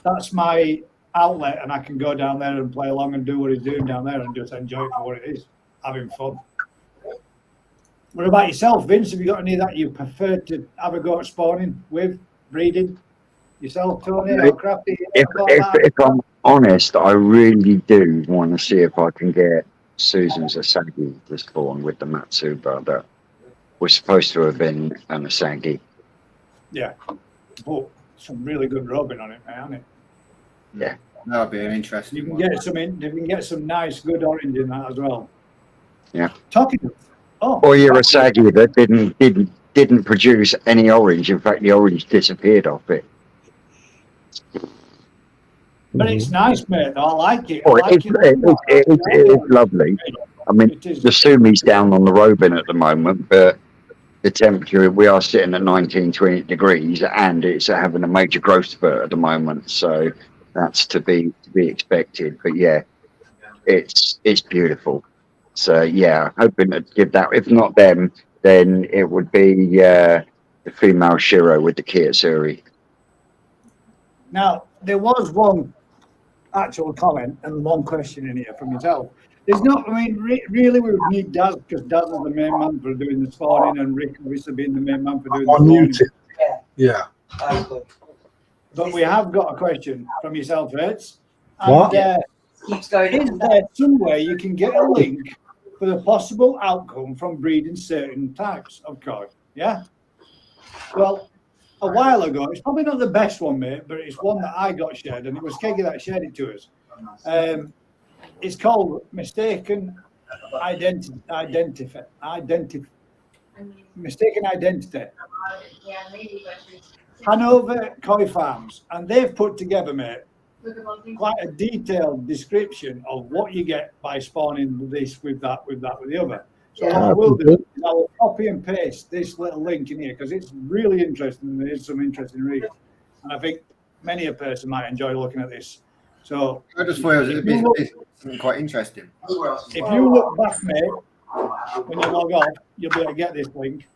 that's my outlet, and I can go down there and play along and do what he's doing down there and just enjoy it for what it is, having fun. What about yourself, Vince? Have you got any that you prefer to have a go at spawning with, breeding? Yourself, Tony, or Crafty? If I'm honest, I really do want to see if I can get Susan's Asagi to spawn with the Matsuba that was supposed to have been an Asagi. Yeah. Oh, some really good robing on it, hasn't it? Yeah. That would be an interesting You can one. get some nice, good orange in that as well. Yeah. Talking of, or your Asagi that didn't produce any orange. In fact, the orange disappeared off it. But it's nice, mate. I like it. Oh, it's lovely. I mean, the Sumi's down on the Robin at the moment, but the temperature, we are sitting at 19, 20 degrees, and it's having a major growth spurt at the moment. So that's to be expected. But yeah, it's beautiful. So yeah, hoping to give that. If not them, then it would be the female Shiro with the Kiyosuri. Now, there was one actual comment and one question in here from yourself. There's not, I mean, really, we would need Daz, because Daz is the main man for doing the spawning, and Rick obviously being the main man for doing the spawning. Yeah. But we have got a question from yourself, Hertz. What? Keeps going. Is there some way you can get a link for the possible outcome from breeding certain types of cod? Yeah? Well, a while ago, it's probably not the best one, mate, but it's one that I got shared, and it was Keggy that shared it to us. It's called Mistaken Identity. Mistaken Identity. Hanover Koi Farms, and they've put together, mate, quite a detailed description of what you get by spawning this with that, with the other. So what I will do is I will copy and paste this little link in here because it's really interesting and there's some interesting reading. And I think many a person might enjoy looking at this. So I just thought it was something quite interesting. If you look back, mate, when you log off, you'll be able to get this link.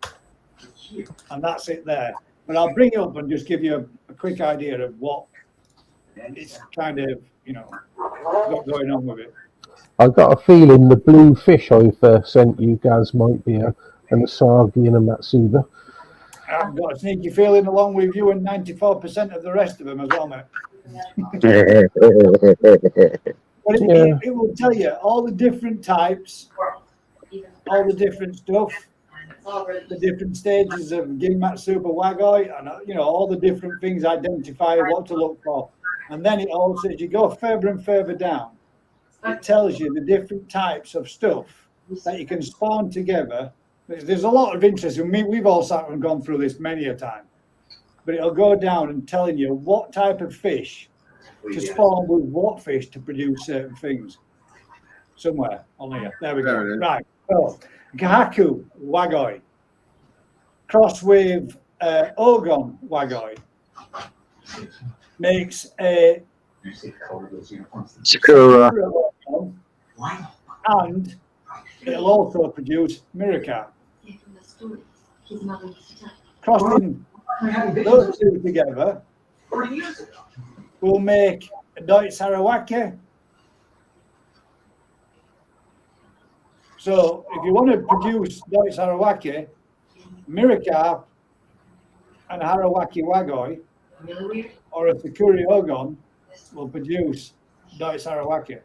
And that's it there. But I'll bring it up and just give you a quick idea of what it's kind of, got going on with it. I got a feeling the blue fish I've sent you guys might be an Asagi and a Matsuba. I've got a sneaky feeling along with you and 94% of the rest of them as well, mate. But it will tell you all the different types, all the different stuff, the different stages of Ginmatsuba Wagoi, and all the different things, identify what to look for. And then it also, as you go further and further down, it tells you the different types of stuff that you can spawn together. There's a lot of interest. We've all sat and gone through this many a time. But it'll go down and telling you what type of fish to spawn with what fish to produce certain things. Somewhere on here. There we go. Right. So, Gahaku Wagoi. Cross with Ogon Wagoi. Makes a Sakura. And it'll also produce Miracat. Crossing those two together will make a Deutsch Sarawaki. So if you want to produce Deutsch Sarawaki, Miracat and Harawaki Wagoi or a Sakuri Ogon will produce Deutsch Sarawaki.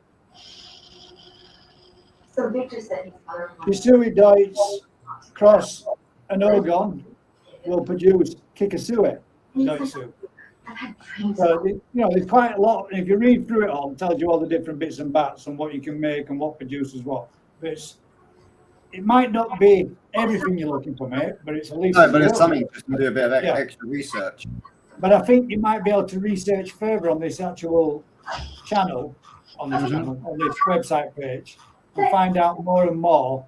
So Victor said Kisui Deutsch cross an Ogon will produce Kikasue Deutschu. So, there's quite a lot. If you read through it all, it tells you all the different bits and bats and what you can make and what produces what. But it might not be everything you're looking for, mate, but it's at least. No, but it's something just to do a bit of extra research. But I think you might be able to research further on this actual channel, on this website page, and find out more and more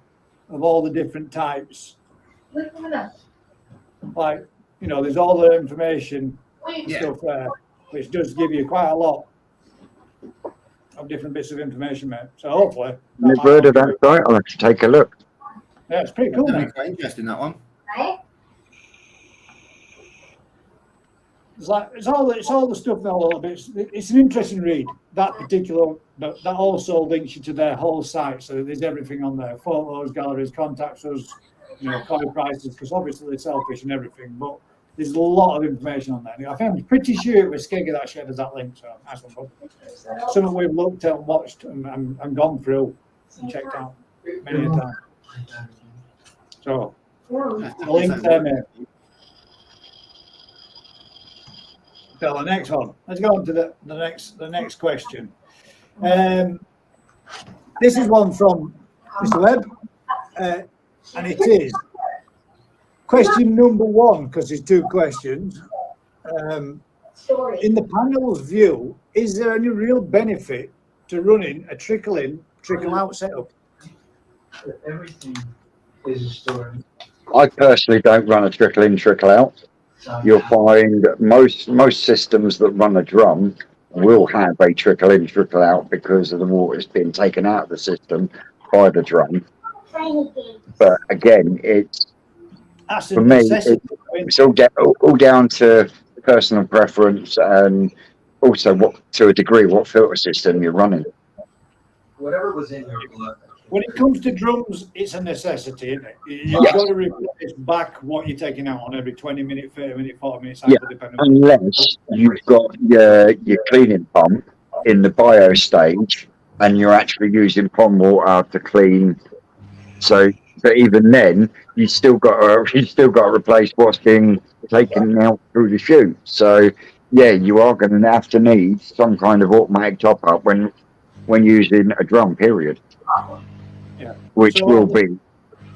of all the different types. Like, there's all the information stuff there, which does give you quite a lot of different bits of information, mate. So hopefully. Never heard of that site. I'll have to take a look. Yeah, it's pretty cool, That'd mate. be quite interesting, that one. it's all the stuff now. It's an interesting read. That particular that also links you to their whole site, so there's everything on there: photos, galleries, contacts us, koi prices, because obviously they're selfish and everything. But there's a lot of information on there. I'm pretty sure it was Skeggy that shared us that link. So that's one. Something we've looked at, and watched, and gone through and checked out many a time. So the link there, mate. So the next one. Let's go on to the next question. This is one from Mr. Webb, and it is question number 1, because there's 2 questions. In the panel's view, is there any real benefit to running a trickle in, trickle out setup? Everything is a story. I personally don't run a trickle in, trickle out. You'll find most systems that run a drum will have a trickle in, trickle out because of the water that's been taken out of the system by the drum. But again, for me, it's all down to personal preference and also to a degree what filter system you're running. Whatever was in your blood. When it comes to drums, it's a necessity, isn't it? You've got to replace back what you're taking out on every 20 minute, 30 minute, 40 minute cycle, depending on. Unless you've got your cleaning pump in the bio stage and you're actually using pond water to clean. So, but even then, you still got to replace what's being taken out through the chute. So, yeah, you are going to have to need some kind of automatic top up when using a drum. Period. Which will be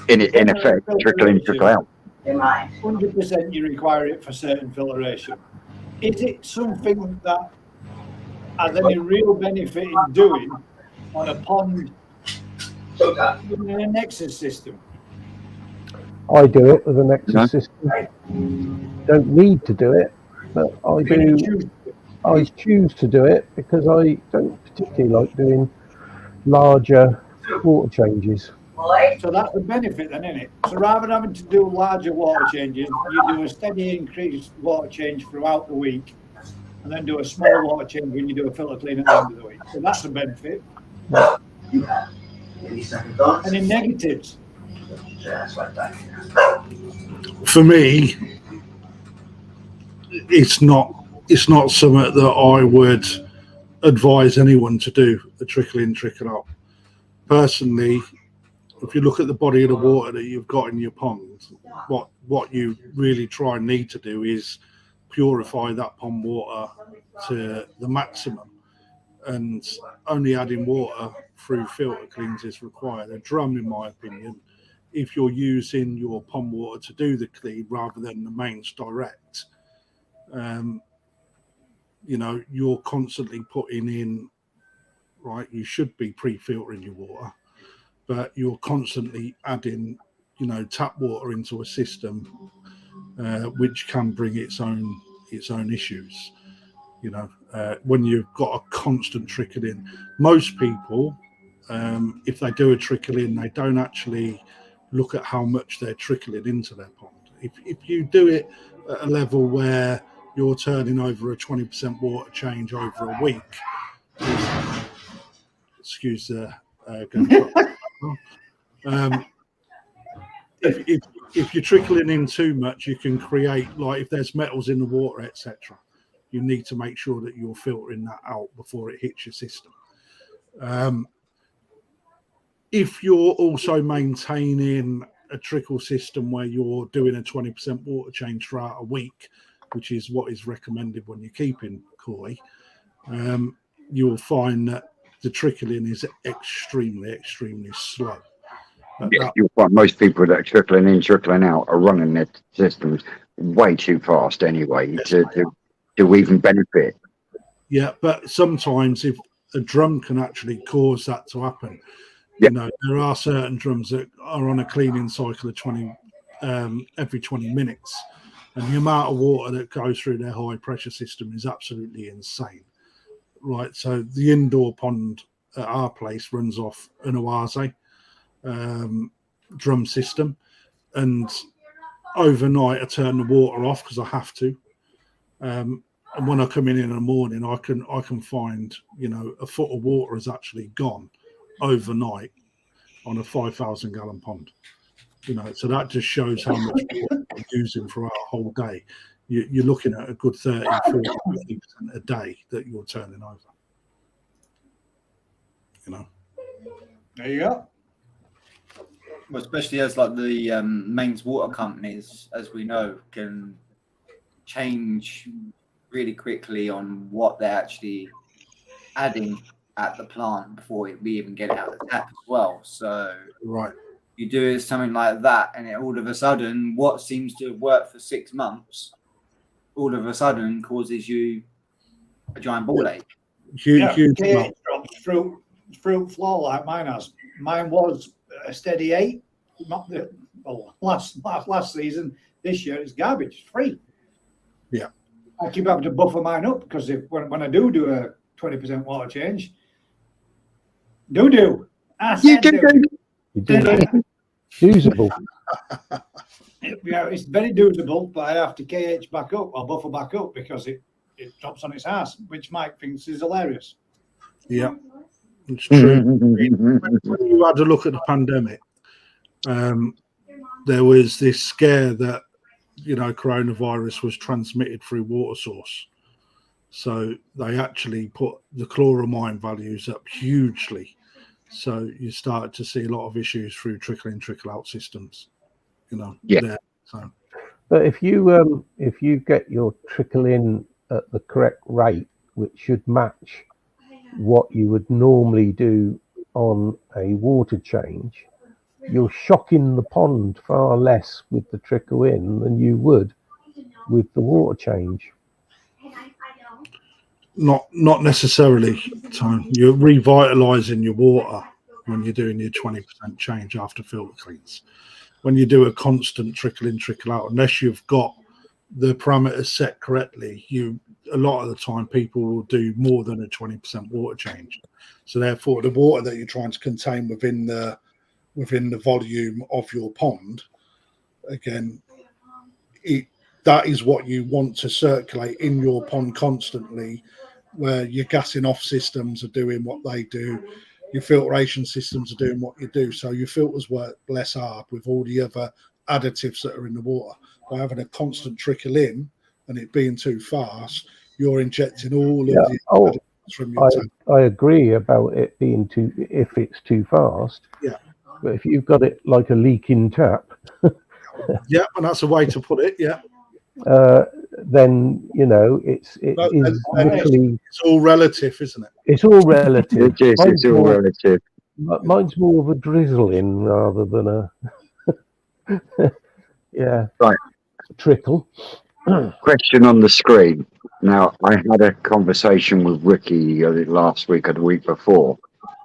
in effect trickle in, trickle out. 100% you require it for certain filtration. Is it something that has any real benefit in doing on a pond in a Nexus system? I do it with a Nexus system. Don't need to do it, but I do. I choose to do it because I don't particularly like doing larger water changes. So that's the benefit then, isn't it? So rather than having to do larger water changes, you do a steady increased water change throughout the week and then do a small water change when you do a filter clean at the end of the week. So that's a benefit. Any negatives? For me, it's not something that I would advise anyone to do, a trickle in, trickle out. Personally, if you look at the body of the water that you've got in your pond, what you really try and need to do is purify that pond water to the maximum, and only adding water through filter cleans is required. A drum, in my opinion, if you're using your pond water to do the clean rather than the mains direct, you're constantly putting in, right, you should be pre-filtering your water, but you're constantly adding, tap water into a system, which can bring its own issues. When you've got a constant trickle in, most people, if they do a trickle in, they don't actually look at how much they're trickling into their pond. If you do it at a level where you're turning over a 20% water change over a week, excuse the gunshot. If you're trickling in too much, you can create, like, if there's metals in the water, etc. You need to make sure that you're filtering that out before it hits your system. If you're also maintaining a trickle system where you're doing a 20% water change throughout a week, which is what is recommended when you're keeping koi, you'll find that the trickling is extremely, extremely slow. You'll find most people that are trickling in, trickling out are running their systems way too fast anyway to even benefit. Yeah, but sometimes if a drum can actually cause that to happen, there are certain drums that are on a cleaning cycle of every 20 minutes, and the amount of water that goes through their high pressure system is absolutely insane. Right, so the indoor pond at our place runs off an Oase drum system, and overnight I turn the water off because I have to, And when I come in the morning, I can find, a foot of water has actually gone overnight on a 5,000 gallon pond. So that just shows how much water you're using throughout a whole day. You're looking at a good 30, 40, 50% a day that you're turning over. There you go. Well, especially as like the mains water companies, as we know, can change really quickly on what they're actually adding at the plant before we even get it out of the tap as well. So right, you do something like that, and it all of a sudden, what seems to have worked for 6 months, all of a sudden causes you a giant ball ache. Huge pH drops fruit flow like mine has. Mine was a steady 8. Not the last season. This year it's garbage. It's free. Yeah. I keep having to buffer mine up because when I do a 20% water change, I said Usable. Yeah, it's very doable, but I have to KH back up or buffer back up because it drops on its ass, which Mike thinks is hilarious. Yeah, it's true. When you had a look at the pandemic, there was this scare that coronavirus was transmitted through water source. So they actually put the chloramine values up hugely. So you started to see a lot of issues through trickle in, trickle out systems. There. So. But if you get your trickle in at the correct rate, which should match what you would normally do on a water change, you're shocking the pond far less with the trickle in than you would with the water change. Not necessarily. So you're revitalizing your water when you're doing your 20% change after filter cleans. When you do a constant trickle in, trickle out, unless you've got the parameters set correctly, a lot of the time people will do more than a 20% water change. So therefore, the water that you're trying to contain within the volume of your pond, again, that is what you want to circulate in your pond constantly, where your gassing off systems are doing what they do, your filtration systems are doing what you do. So your filters work less hard with all the other additives that are in the water. By having a constant trickle in and it being too fast, you're injecting all of the additives from your tank. I agree about it being if it's too fast. Yeah. But if you've got it like a leaking tap. Yeah, and that's a way to put it, yeah. Then it's literally. It's all relative, isn't it? It's all relative. It is. It's all relative. Mine's more of a drizzling rather than a right trickle. Question on the screen. Now, I had a conversation with Ricky last week or the week before.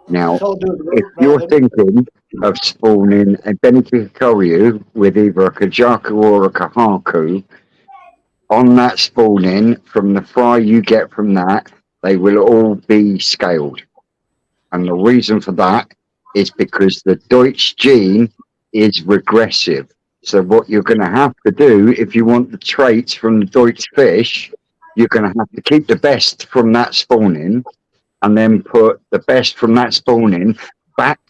Now, if you're thinking of spawning a Benikikoyu with either a Kajaku or a Kahaku, on that spawning, from the fry you get from that, they will all be scaled. And the reason for that is because the Deutsch gene is regressive. So what you're going to have to do, if you want the traits from the Deutsch fish, you're going to have to keep the best from that spawning and then put the best from that spawning back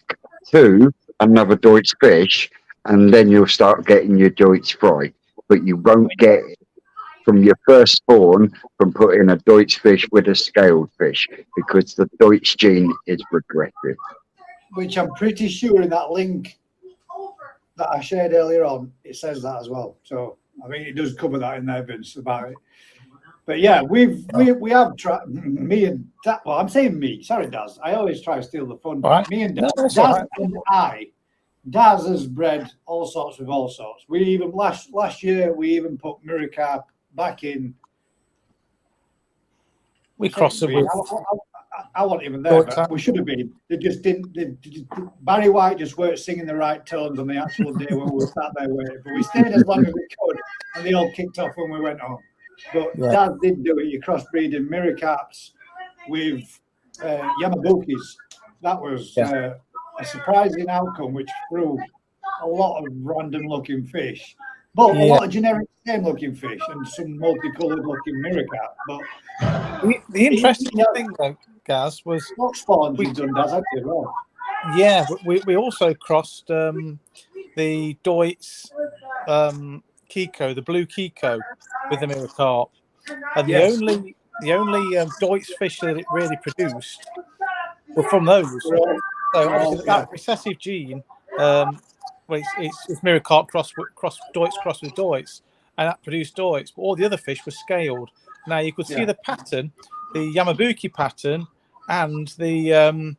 to another Deutsch fish, and then you'll start getting your Deutsch fry. But you won't get it from your first spawn from putting a Deutsch fish with a scaled fish, because the Deutsch gene is regressive. Which I'm pretty sure in that link that I shared earlier on, it says that as well. So I think it does cover that in the evidence about it. But yeah, we have tried, me and Daz, well, I'm saying me, sorry Daz, I always try to steal the fun. Right. Me and Daz, Right. and Daz has bred all sorts with all sorts. We even last year we even put Miracarp back in. We crossed them with. I wasn't even there, but we should have been. They just didn't. Barry White just weren't singing the right tones on the actual day when we were sat there waiting. But we stayed as long as we could, and they all kicked off when we went home. But Dad did do it. You crossbreeding Miracarps with Yamabukis. That was a surprising outcome, which threw a lot of random-looking fish. But a lot of generic same-looking fish and some multicoloured-looking mirror cat. But the interesting thing, though, Gaz, was what spawns you've done, Daz, actually, right? Yeah, but we also crossed the Deutz Kiko, the blue Kiko, with the mirror carp, and Yes. the only Deutz fish that it really produced were from those. So obviously that recessive gene, well, it's mirror carp cross Deutz cross with Deutz, and that produced Deutz. But all the other fish were scaled. Now you could see the pattern, the Yamabuki pattern, and the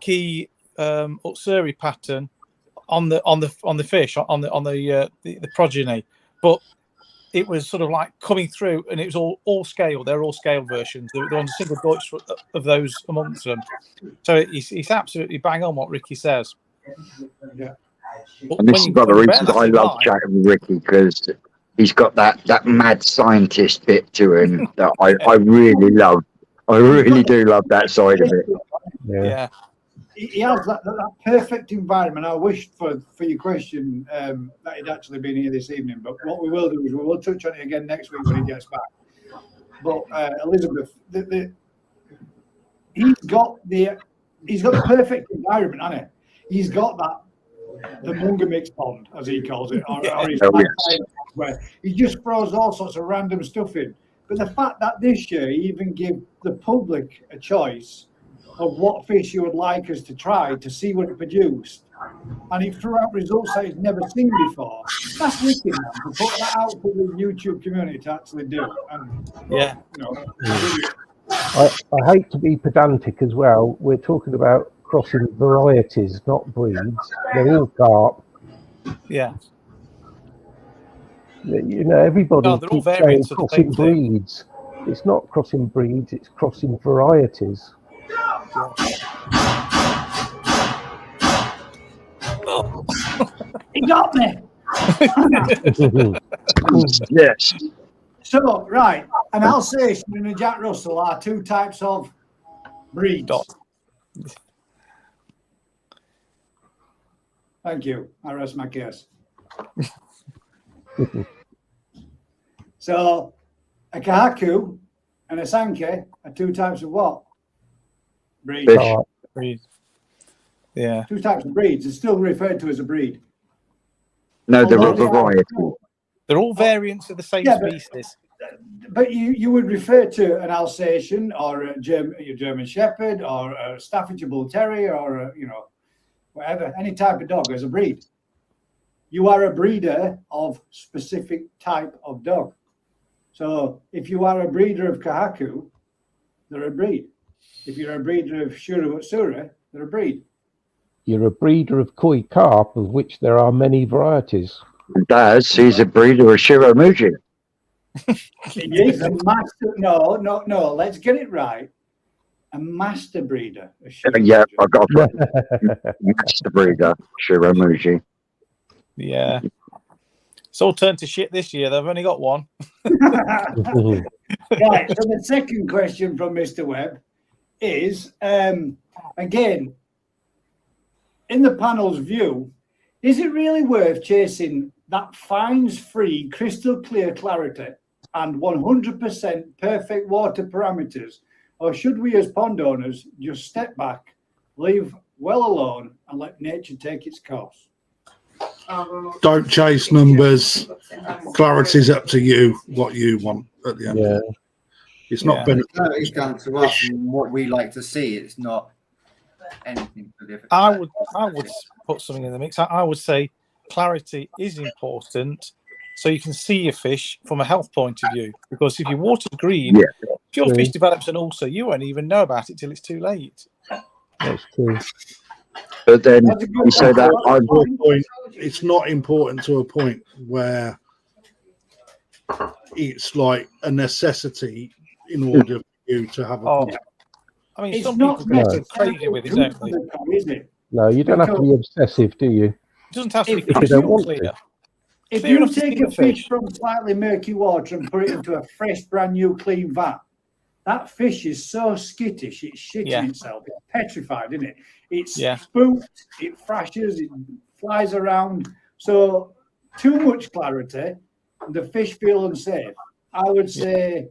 key Utsuri pattern on the fish on the progeny, but it was sort of like coming through, and it was all scaled. They're all scaled versions. There was a single Deutsch of those amongst them. So it's absolutely bang on what Ricky says. Yeah. And this is one of the reasons I love chatting with Ricky, because he's got that mad scientist bit to him that I really love. I really do love that side of it. Yeah. He has that perfect environment. I wish for your question that he'd actually been here this evening. But what we will do is we will touch on it again next week when he gets back. But Elizabeth, he's got the perfect environment, hasn't he? He's got the Munga Mix Pond, as he calls it, or his where he just throws all sorts of random stuff in. But the fact that this year he even gave the public a choice of what fish you would like us to try to see what it produced, and he threw out results that he's never seen before. That's wicked, man, to put that out for the YouTube community to actually do. And, yeah, you know, I hate to be pedantic as well. We're talking about crossing varieties, not breeds. They're all carp. Yeah. You know, everybody keeps saying crossing breeds. It's not crossing breeds, it's crossing varieties. He got me. Yes. So, right, an Alsatian and a Jack Russell are two types of breeds. Thank you. I rest my case. So, a Kahaku and a Sankey are two types of what? Breeds. Breeds. Yeah. Two types of breeds. It's still referred to as a breed. No, they're a variety. They're all variants of the same species. But you would refer to an Alsatian or a German Shepherd or a Staffordshire Bull Terrier or whatever, any type of dog as a breed. You are a breeder of specific type of dog. So if you are a breeder of Kahaku, they're a breed. If you're a breeder of Shura Utsura, they're a breed. You're a breeder of koi carp, of which there are many varieties. Daz, he's a breeder of Shiramuji. He is a master. No. Let's get it right. A master breeder. Yeah, I got it. Master breeder, Shiramuji. Yeah. It's all turned to shit this year. They've only got one. Right. So the second question from Mr. Webb is, again, in the panel's view, is it really worth chasing that fines-free, crystal clear clarity and 100% perfect water parameters, or should we as pond owners just step back, leave well alone, and let nature take its course? Don't chase numbers. Clarity's up to you, what you want at the end of it. It's not It's down to us and what we like to see. It's not anything different. I would put something in the mix. I would say clarity is important, so you can see your fish from a health point of view. Because if your water's green, if your fish develops an ulcer, you won't even know about it till it's too late. That's true. But then you say that it's not important to a point where it's like a necessity in order for you to have a I mean, some people get crazy with it, don't they? No, you don't have to be obsessive, do you? It doesn't have to be clear. If you take a fish from slightly murky water and put it into a fresh, brand new, clean vat, that fish is so skittish, it's shitting itself. It's petrified, isn't it? It's spooked, it thrashes, it flies around. So too much clarity, the fish feel unsafe. I would say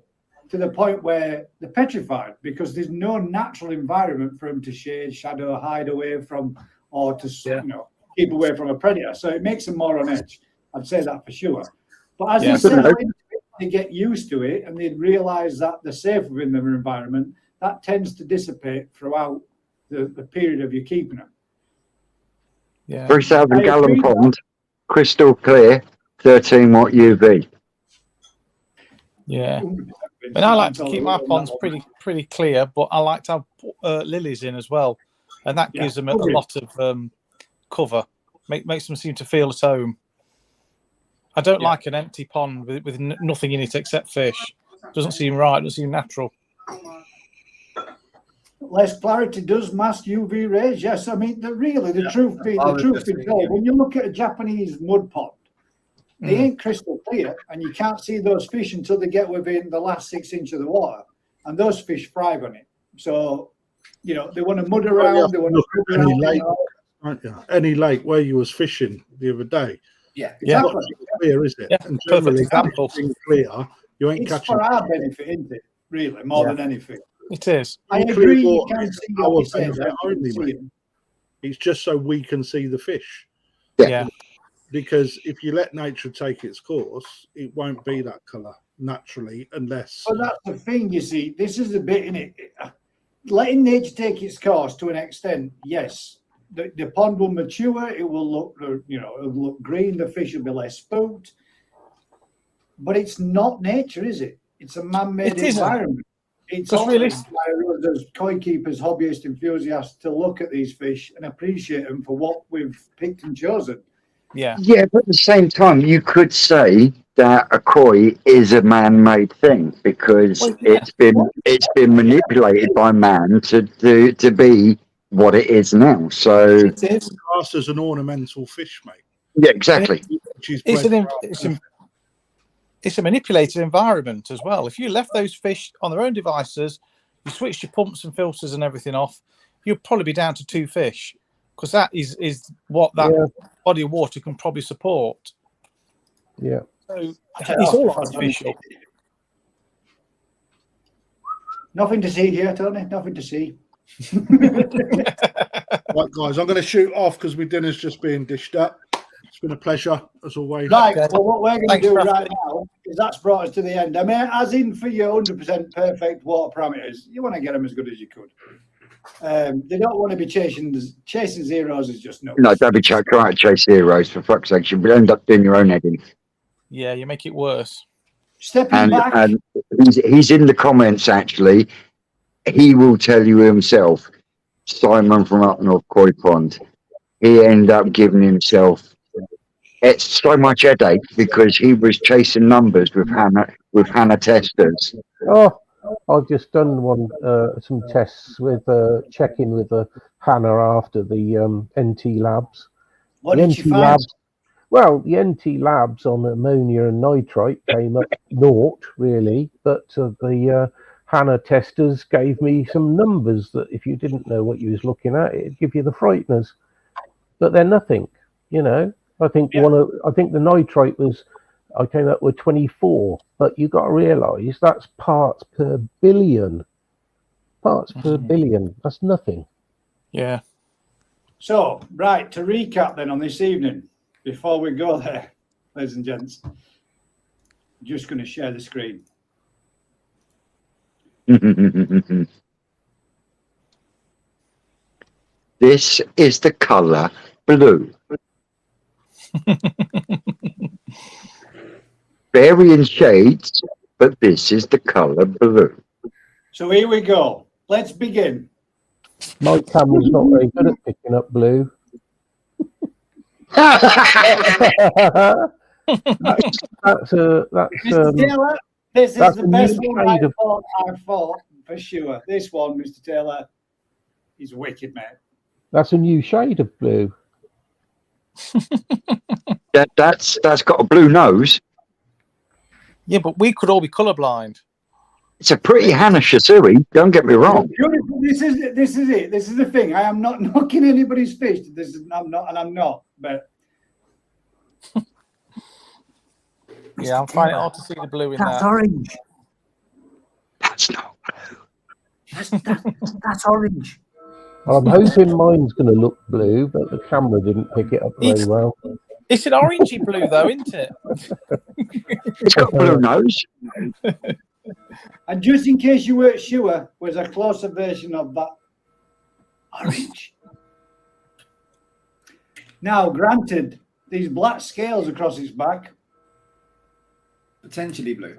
to the point where they're petrified because there's no natural environment for them to shade, shadow, hide away from, or to keep away from a predator. So it makes them more on edge. I'd say that for sure. But as they settle into it, they get used to it and they realise that they're safe within their environment. That tends to dissipate throughout the period of you keeping them. Yeah. 3,000 gallon pond, crystal clear, 13 watt UV. Yeah. But I like to keep my ponds pretty clear, but I like to have lilies in as well, and that gives them a lot of cover. Makes them seem to feel at home. I don't like an empty pond with nothing in it except fish. Doesn't seem right. Doesn't seem natural. Less clarity does mask UV rays. Yes, I mean the truth be told, when you look at a Japanese mud pond, they ain't crystal clear, and you can't see those fish until they get within the last 6 inches of the water, and those fish thrive on it. So, they want to mud around. They want to look at any lake, aren't you? Any lake where you was fishing the other day. Yeah, exactly. Not clear, is it? Yeah, and perfect example. Clear, you ain't it's catching. For our benefit, isn't it? Really, more than anything. It is. I agree. You can see what you said. Only, mate. It's just so we can see the fish. Yeah. Because if you let nature take its course, it won't be that colour naturally, unless. Well, that's the thing. You see, this is the bit in it. Letting nature take its course to an extent, yes. The pond will mature. It will look, it'll look green. The fish will be less spooked. But it's not nature, is it? It's a man-made environment. It's really as koi keepers, hobbyist enthusiasts to look at these fish and appreciate them for what we've picked and chosen. Yeah. Yeah, but at the same time, you could say that a koi is a man-made thing because it's been manipulated by man to be what it is now. So it is classed as an ornamental fish, mate. Yeah, exactly. It's a manipulated environment as well. If you left those fish on their own devices, you switched your pumps and filters and everything off, you'd probably be down to 2 fish, because that is what that body of water can probably support. Yeah. So it's all artificial. Nothing to see here, Tony. Nothing to see. Right, guys, I'm going to shoot off because my dinner's just being dished up. It's been a pleasure, as always. Right, well, what we're going to do right now is that's brought us to the end. I mean, as in for your 100% perfect water parameters, you want to get them as good as you could. They don't want to be chasing zeros is just no. No, don't be trying to chase zeros, for fuck's sake. You'll end up doing your own heading. Yeah, you make it worse. Stepping back. And he's in the comments, actually. He will tell you himself, Simon from up North Koi Pond, he ended up giving himself it's so much headache because he was chasing numbers with Hannah testers. Oh, I've just done some tests with checking with the Hannah after the NT labs. What did you find? Well, the NT labs on ammonia and nitrite came up naught, really, but the Hannah testers gave me some numbers that if you didn't know what you was looking at, it'd give you the frighteners. But they're nothing, I think the nitrite I came up with 24, but you got to realise that's parts per billion. Parts per billion. That's nothing. Yeah. So, right, to recap then on this evening, before we go there, ladies and gents, I'm just going to share the screen. This is the colour blue. Varying shades, but this is the colour blue. So here we go. Let's begin. My camera's not very good at picking up blue. Mr. Taylor, this is the best one I thought for sure. This one, Mr. Taylor, is wicked, mate. That's a new shade of blue. That's got a blue nose. Yeah, but we could all be colourblind. It's a pretty Hannah Shasui, don't get me wrong. This is it. This is the thing. I am not knocking anybody's fish. I'm not, but Yeah, I'm finding it hard to see the blue in That's that. orange. That's not. That's orange. I'm hoping mine's going to look blue, but the camera didn't pick it up very well. It's an orangey blue, though, isn't it? It's got a blue nose. And just in case you weren't sure, was a closer version of that orange. Now, granted, these black scales across its back, Potentially blue.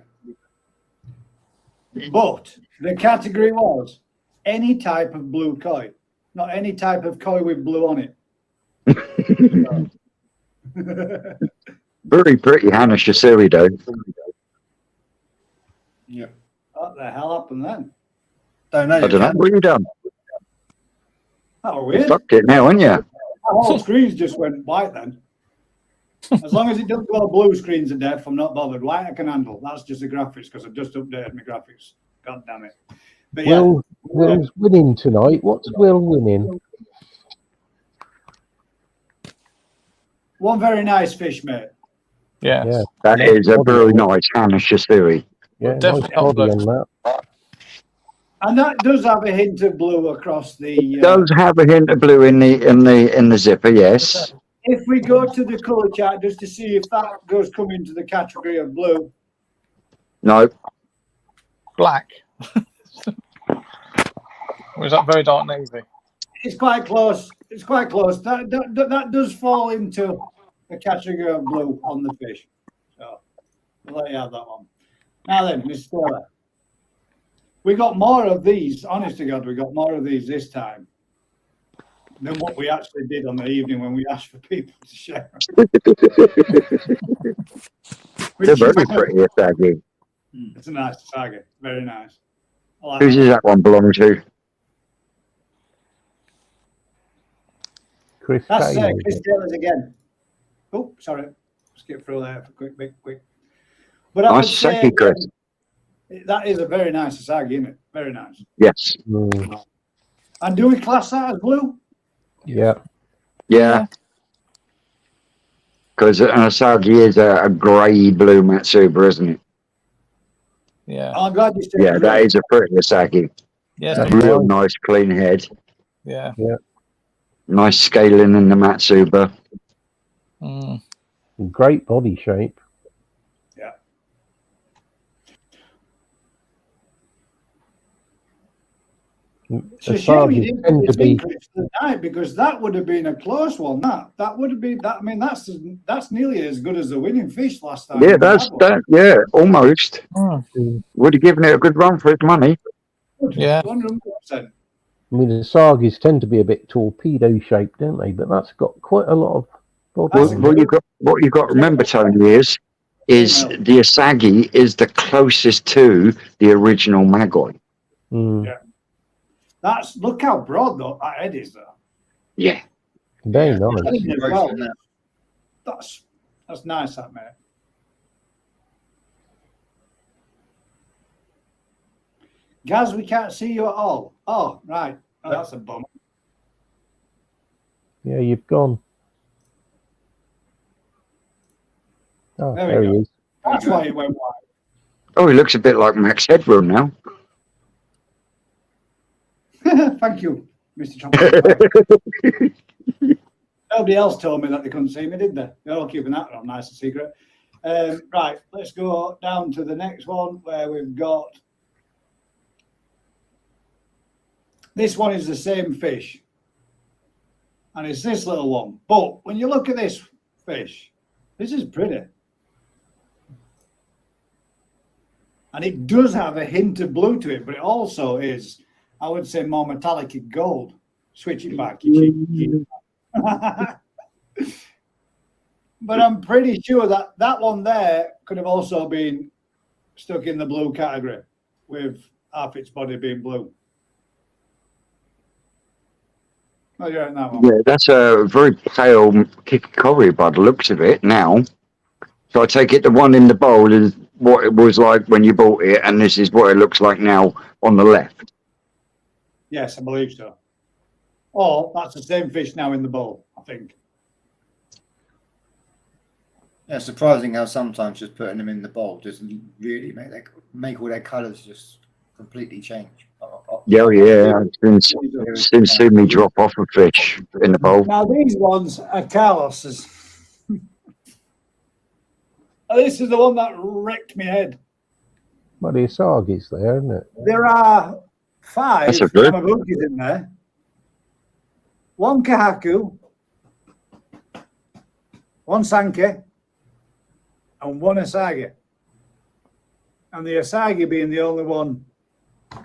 but the category was any type of blue koi, not any type of koi with blue on it. Very pretty Hannah Shasiri, though. Yeah. What the hell happened then? Don't know. I don't know. What have you done? That was You weird. fucked it now, haven't you? My whole screens just went white then. As long as it doesn't go blue screens to death, I'm not bothered. White I can handle. That's just the graphics because I've just updated my graphics. God damn it. But yeah, Will's winning tonight. What's Will winning? one very nice fish, mate. Yeah. Yeah, That is a very nice Hannah Shasiri. yeah, nice Definitely not body blue. on that. And that does have a hint of blue across the. It does have a hint of blue in the zipper, yes. If we go to the colour chart just to see if that does come into the category of blue, No, Black. Or is that very dark navy? it's quite close. It's quite close. That does fall into the category of blue on the fish. So we'll let you have that one. Now then, Miss Stella, we got more of these. Honest to God, we got more of these this time than what we actually did on the evening when we asked for people to share. they're very pretty, Saggy. It's a nice saga. Very nice. I like Who's that. does that one belong to? Chris That's Taylor. Chris Taylor's again. Oh, sorry. Skip through there for quick. But I would Nice say Saggy, Chris. that is a very nice Asagi, isn't it? Very nice. Yes. Mm, And do we class that as blue? yeah. Yeah. Because an Asagi is a grey blue Matsuba, isn't it? Yeah. I'm glad you said Yeah, that is a pretty Asagi. Yes. That's Real right. nice, clean head. Yeah. Nice scaling in the Matsuba. Mm. Great body shape. Yeah. It's a shame you Asagi's didn't tend put to the be secrets tonight because that would have been a close one. That would have been that. I mean, that's nearly as good as the winning fish last time. Yeah, we that's had one. that. Yeah, almost. Mm. Would have given it a good run for its money. Yeah. 100%. I mean, the Asagis tend to be a bit torpedo shaped, don't they? But that's got quite a lot of body. That's on What it. you got to remember, Tony, is No. the Asagi is the closest to the original Magoi. Mm, Yeah. Look how broad though that head is though. Yeah. very Yeah. nice. That's As gross, well. isn't it? That's nice, that mate. Gaz, we can't see you at all. Oh, right. Oh, that's a bummer. Yeah, you've gone. Oh, There we there go. he is. That's why it went Oh, he looks a bit like Max Headroom now. wide. Thank you, Mr. Trump. Nobody else told me that they couldn't see me, did they? They're all keeping that one nice and secret. Right, let's go down to the next one where we've got. This one is the same fish. And it's this little one. But when you look at this fish, this is pretty. And it does have a hint of blue to it, but it also is, I would say, more metallic in gold. Switch it back. You cheat. But I'm pretty sure that that one there could have also been stuck in the blue category with half its body being blue. Oh, you're in that one. Yeah, that's a very pale Kikikori by the looks of it now. So I take it the one in the bowl is what it was like when you bought it, and this is what it looks like now on the left. Yes, I believe so. Or that's the same fish now in the bowl, I think. Yeah, surprising how sometimes just putting them in the bowl doesn't really make all their colours just completely change. Yeah, yeah. I've seen me drop off a fish in the bowl. Now these ones are Carlos's. This is the one that wrecked my head. Well, the Asagi's there, isn't it? There are 5 That's a good. Yamabukis in there. 1 Kahaku, 1 Sanke, and 1 Asagi. And the Asagi being the only one, I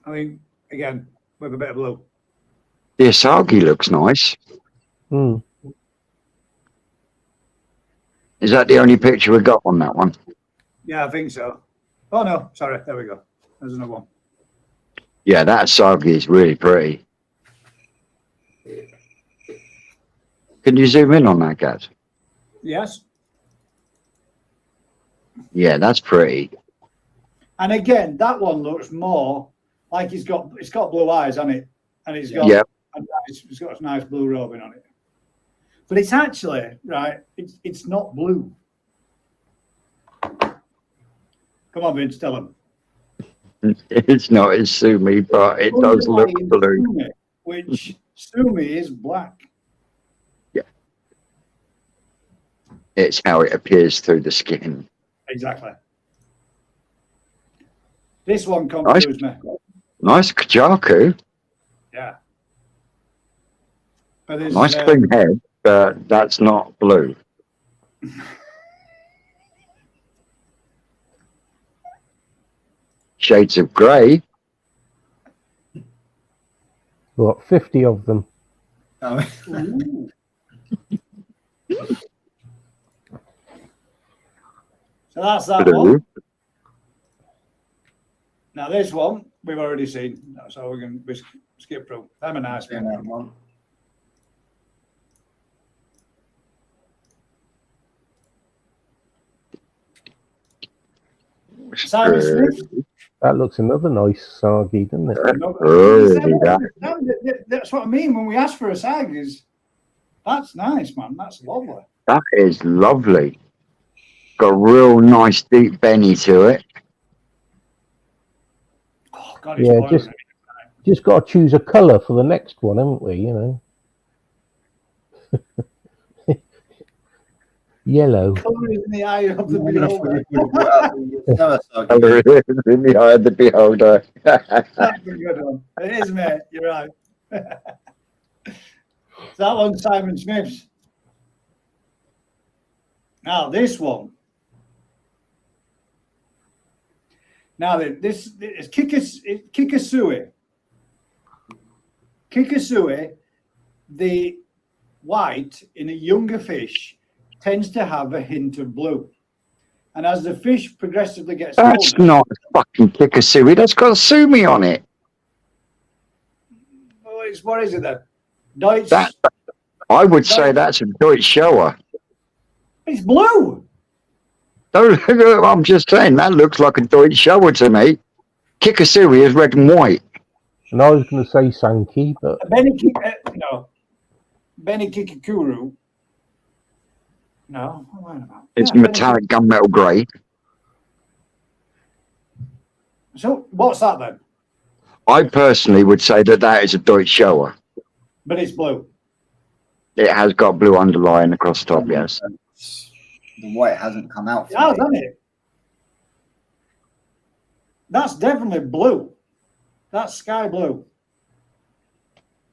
think, again, with a bit of blue. The Asagi looks nice. Hmm. Is that the only picture we got on that one? Yeah, I think so. Oh, no, sorry. There we go. There's another one. Yeah, that Asagi is really pretty. Can you zoom in on that, Gaz? Yes. Yeah, that's pretty. And again, that one looks more like it's got blue eyes on it, and it's got Yep. it's got a nice blue robing on it. But it's actually right. It's not blue. Come on, Vince, tell him. It's not as Sumi, but it does look blue. Sumi, which Sumi is black. Yeah. It's how it appears through the skin. Exactly. This one confused me. Nice Kajaku. Yeah. But there's, Nice clean head, but that's not blue. Shades of grey. What, 50 of them? Ooh. So that's that Blue. one. Now this one we've already seen, so we can skip through. I'm a nice one. Simon Smith. That looks another nice Sagi, doesn't it? That's what I mean when we ask for a Sagas. That's nice, man. That's lovely. That is lovely. Got a real nice deep benny to it. Oh, God, Yeah, just got to choose a colour for the next one, haven't we? You know, yellow. Colour is in the eye of the beholder. Colour is in the eye of the beholder. That's a good one. It is, mate. You're right. So that one's Simon Smith's. Now this one. Now this is Kikasui. Kikasui, the white in a younger fish tends to have a hint of blue. And as the fish progressively gets That's older, not fucking Kikasui. That's got Sumi on it. what is it then? Deutsch. I would say that's a Deutsch shower. It's blue. I'm just saying, that looks like a Deutsch shower to me. Kikasui is red and white. And I was going to say Sankey, but Benny Kikakuru. No, what am I about? It's Yeah, metallic gunmetal grey. So what's that then? I personally would say that is a Deutsch shower. But it's blue. It has got blue underlying across the top, yes. The white hasn't come out. It has, hasn't it? That's definitely blue. That's sky blue.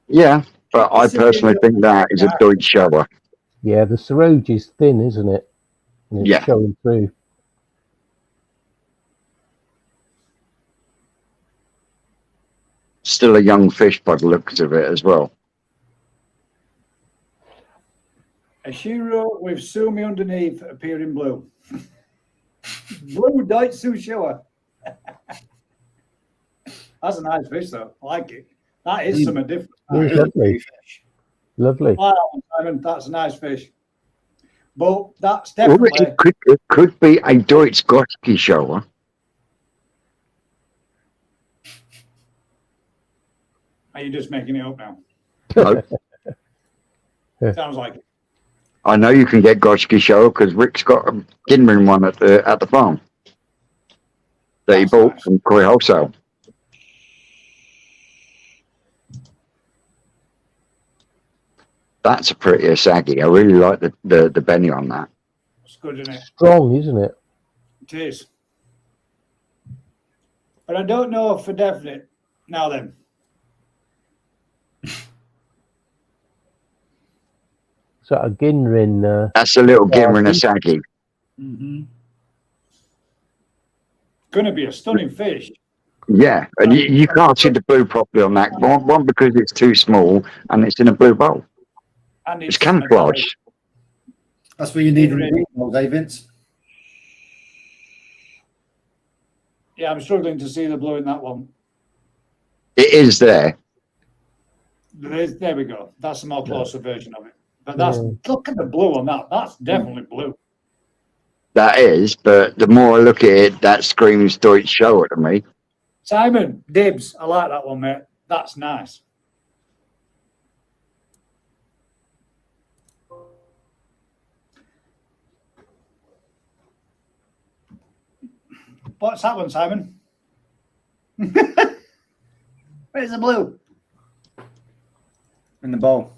Yeah, but I personally think that is a Deutsch shower. yeah, the Saroge is thin, isn't it? And it's Yeah. showing through. Still a young fish by the looks of it as well. A Shiro with Sumi underneath appearing blue. Blue Daitsu shower. That's a nice fish though. I like it. That is something different. It's lovely. Lovely. Wow, Simon, that's a nice fish. But that's Well, definitely it could be a Deutsch Gotski shower. Are you just making it up now? No, Sounds like it. I know you can get Goshki show because Rick's got a Ginrin one at the farm that he That's bought nice. from Koi Wholesale. That's a prettier saggy. I really like the Benny on that. It's good, isn't it? Strong, isn't it? It is. But I don't know for definite. Now then. So a Ginrin. That's a little Ginrin, a saggy. Mm-hmm. Going to be a stunning fish. Yeah, and you can't see the blue properly on that one because it's too small and it's in a blue bowl. And It's camouflaged. That's what you need in the green bowl, eh, Vince? Yeah, I'm struggling to see the blue in that one. It is there. There we go. That's a more closer version of it. But that's look at the blue on that. That's definitely blue. That is, but the more I look at it, that screams Deutsche Show to me. Simon, dibs. I like that one, mate. That's nice. What's that one, Simon? Where's the blue? In the bowl.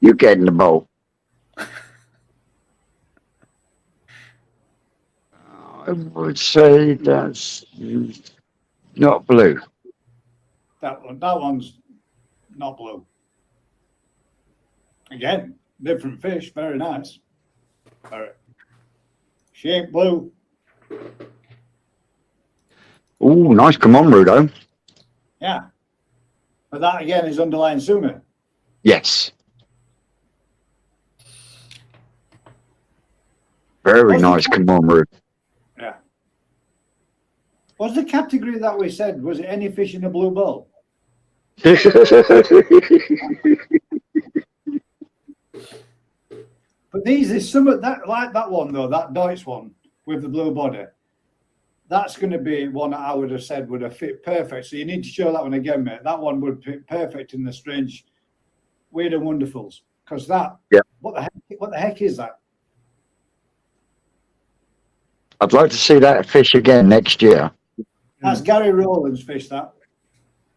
You get in the bowl. I would say that's not blue. That one's not blue. Again, different fish, very nice. All right. She ain't blue. Oh, nice. Come on, Rudo. Yeah. But that again is underlying Sumi. Yes. Very nice. Come on, Rudo. Yeah. What's the category that we said? Was it any fish in a blue bowl? But these is some of that, like that one though, that Deutsch one with the blue body. That's going to be one I would have said would have fit perfect. So you need to show that one again, mate. That one would fit perfect in the strange, weird and wonderfuls. Because that, what the heck is that? I'd like to see that fish again next year. That's Gary Rowland's fish, that.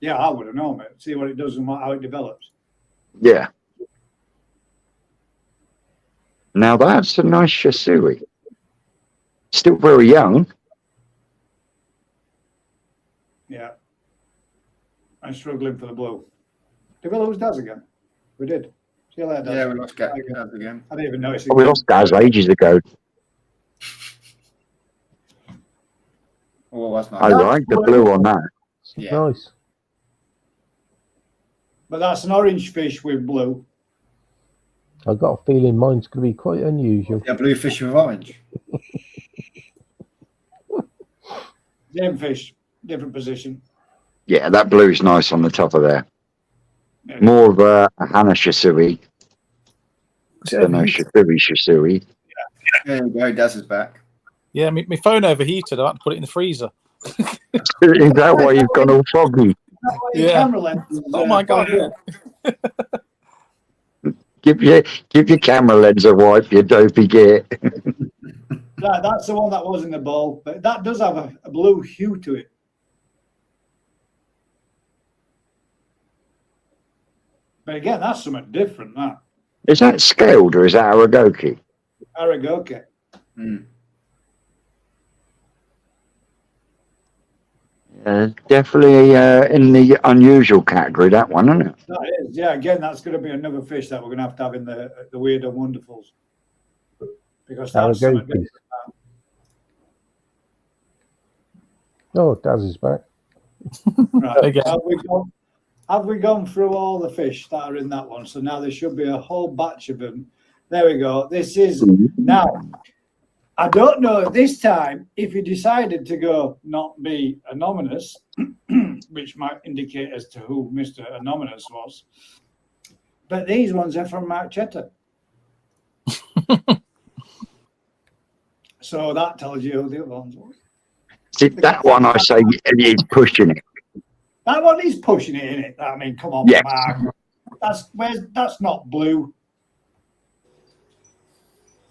Yeah, I would have known, mate. See what it does and how it develops. Yeah. Now that's a nice Shisui. Still very young. Yeah. I'm struggling for the blue. Did we lose Daz again? We did. See you later, Daz. Yeah, we lost Daz again. I didn't even notice it. Oh, we lost Daz ages ago. Oh, that's nice. I like the blue on that. Yeah. Nice. But that's an orange fish with blue. I've got a feeling mine's going to be quite unusual. Yeah, blue fish with orange. Same fish, different position. Yeah, that blue's nice on the top of there. Yeah. More of a Hana Shisui than a Shisui. There we go, Daz is back. Yeah, my phone overheated. I had to put it in the freezer. Is that why you've gone all foggy? Yeah. Camera lens. Oh my god! Yeah. Give your camera lens a wipe, you dopey git. That's the one that was in the bowl, but that does have a blue hue to it. But again, that's something different. That Is that scaled or is that Aragoki? Aragoke. Definitely in the unusual category, that one, isn't it? That is, yeah. Again, that's going to be another fish that we're going to have in the weird and wonderfuls, because that's something Aragoki. different. Oh, Daz is back. Right. Again. Have we gone through all the fish that are in that one? So now there should be a whole batch of them. There we go. This is now. I don't know this time if you decided to go not be anonymous, which might indicate as to who Mr. Anonymous was. But these ones are from Mark Chetter. So that tells you who the other ones were. See, that one I say he's pushing it. That one is pushing it, isn't it? I mean, come on, Yes. Mark. That's not blue.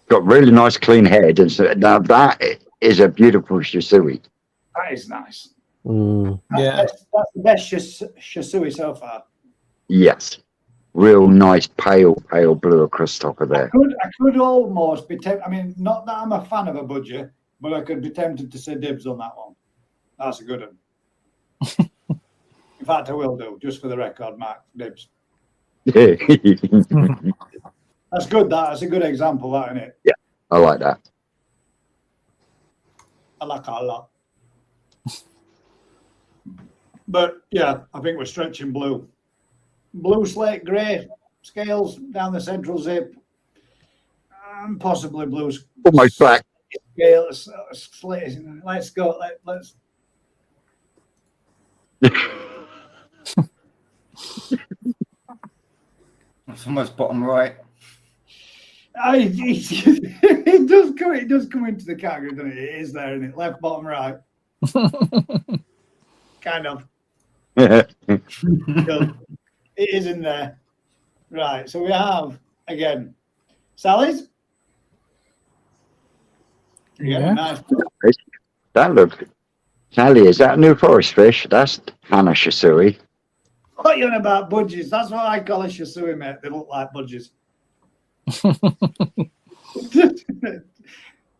Got really nice clean head, and so now that is a beautiful Shisui. That is nice. Mm. That's the best Shisui so far. Yes, real nice pale blue across the top of there. I could almost be tempted. I mean, not that I'm a fan of a budgie, but I could be tempted to say dibs on that one. That's a good one. In fact, I will do, just for the record, Mark. Dibs. Yeah, That's good. That's a good example, that, isn't it? yeah, I like that. I like that a lot. But yeah, I think we're stretching blue. Blue, slate, grey scales down the central zip, and possibly blue. Almost black. Scales, slate. Let's go. Let's. It's almost bottom right. It does come into the category, doesn't it? It is there, isn't it? Left, bottom, right. Kind of. It is in there. Right. So we have again Sally's. Yeah. Nice. That look, Sally, is that a new forest fish? That's Hana Shisui. What are you on about budgies? That's what I call a Shisui, mate. They look like budgies.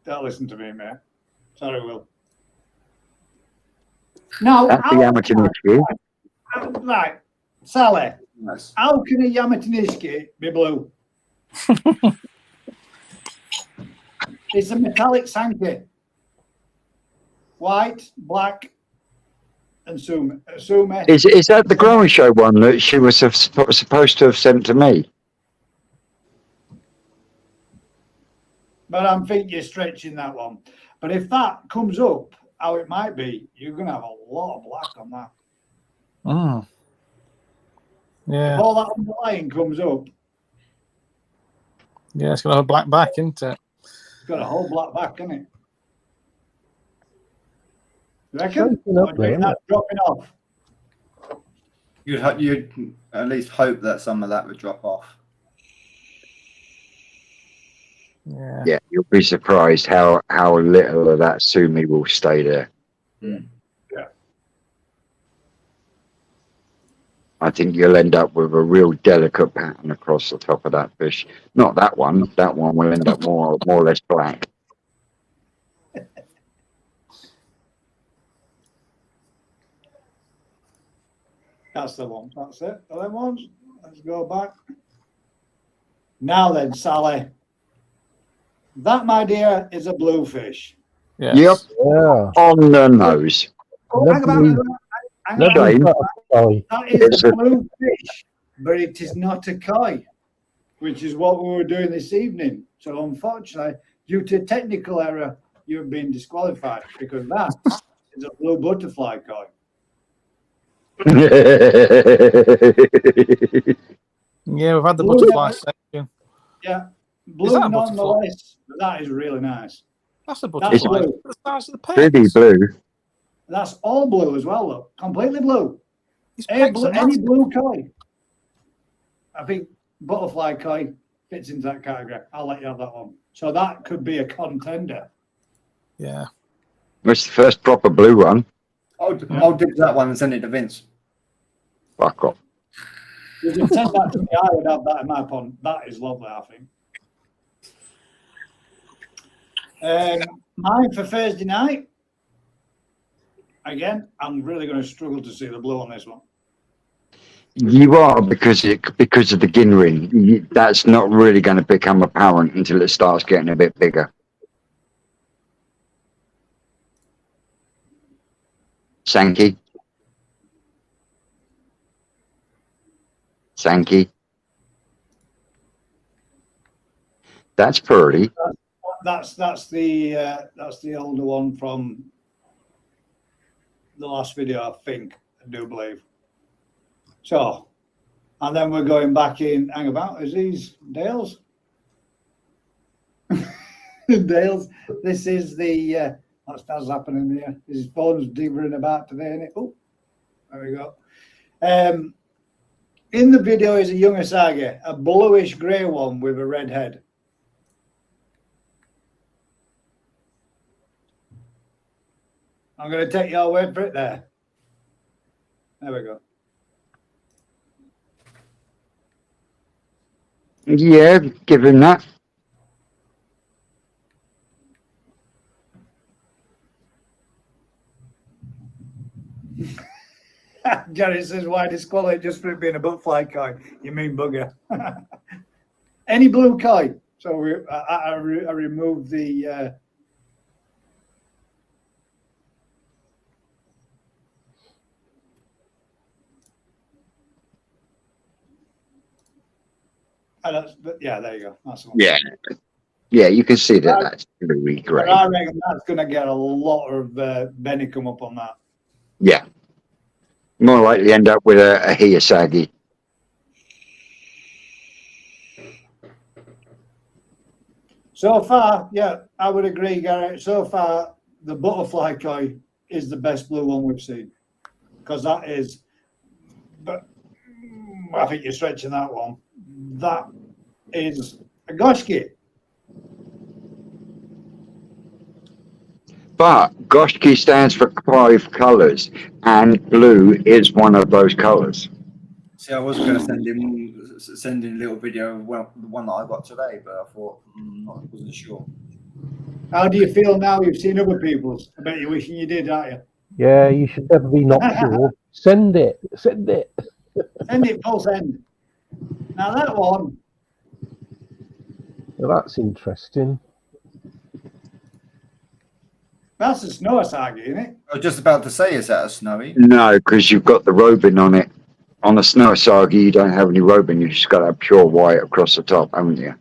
Don't listen to me, mate. Sorry, Will. Now, That's the Yamatanishki. Right, Sally. Nice. How can a Yamatanishki be blue? It's a metallic Sankey. White, black, and Sume. Is that the growing show one that she was supposed to have sent to me? But I think you're stretching that one. But if that comes up, how it might be, you're going to have a lot of black on that. Mm. Yeah. If all that underlying comes up, Yeah, it's gonna have a black back, isn't it? it's got a whole black back, isn't it? You reckon? Shaking up Or do you there, think that's dropping off? You'd at least hope that some of that would drop off. Yeah. Yeah, you'll be surprised how little of that Sumi will stay there. Mm. Yeah. I think you'll end up with a real delicate pattern across the top of that fish. Not that one. That one will end up more or less black. That's the one. That's it. The them ones. Let's go back. Now then, Sally. That, my dear, is a bluefish. Yes. Yep, Yeah. on the nose. Oh, hang about. Hang about. Lovely Shame. butterfly. That is a blue fish, but it is not a koi, which is what we were doing this evening. So unfortunately, due to technical error, you've been disqualified because that is a blue butterfly koi. Yeah, we've had the Blue butterfly one. section. Yeah, blue that a butterfly? nonetheless. But that is really nice. That's a That's butterfly. blue. The size of the pegs. Pretty blue. That's all blue as well, though. Completely blue. These Any pegs are any massive. blue koi. I think butterfly koi fits into that category. I'll let you have that one. So that could be a contender. Yeah. That's the first proper blue one. I'll dip that one and send it to Vince. Fuck off. If you send that to me, I would have that in my pond. That is lovely, I think. Mine for Thursday night. Again, I'm really going to struggle to see the blue on this one. You are because of the ginnering. That's not really going to become apparent until it starts getting a bit bigger. Sankey. Sankey. That's pearly. That's the older one from the last video, I think. I do believe. So, and then we're going back in. Hang about. Is these Dales? Dales. This is the. That's happening here. His phone's dithering about today, isn't it? Oh, there we go. In the video is a young Asagi, a bluish grey one with a red head. I'm going to take your word for it there. There we go. Yeah, give him that. Jerry says, why disqualify just for it being a butterfly coin? You mean bugger. Any blue coin. So I removed the... yeah, there you go. That's the one. Yeah. Yeah, you can see that that's really great. I reckon that's going to get a lot of Benny come up on that. Yeah. More likely end up with a Hiyasagi. So far, yeah, I would agree, Gary. So far, the butterfly koi is the best blue one we've seen. Because that is, but I think you're stretching that one. That is a goshki. But Goshki stands for 5 colours, and blue is one of those colours. See, I was going to send in a little video of the one that I got today, but I thought I wasn't sure. How do you feel now you've seen other people's? I bet you're wishing you did, aren't you? Yeah, you should never be not sure. Send it. Send it. Send it full send. Now that one. Well, that's interesting. That's a snow asagi, isn't it? I was just about to say, is that a snowy? No, because you've got the robin on it. On the snow asagi, you don't have any robin. You just got that pure white across the top, haven't you?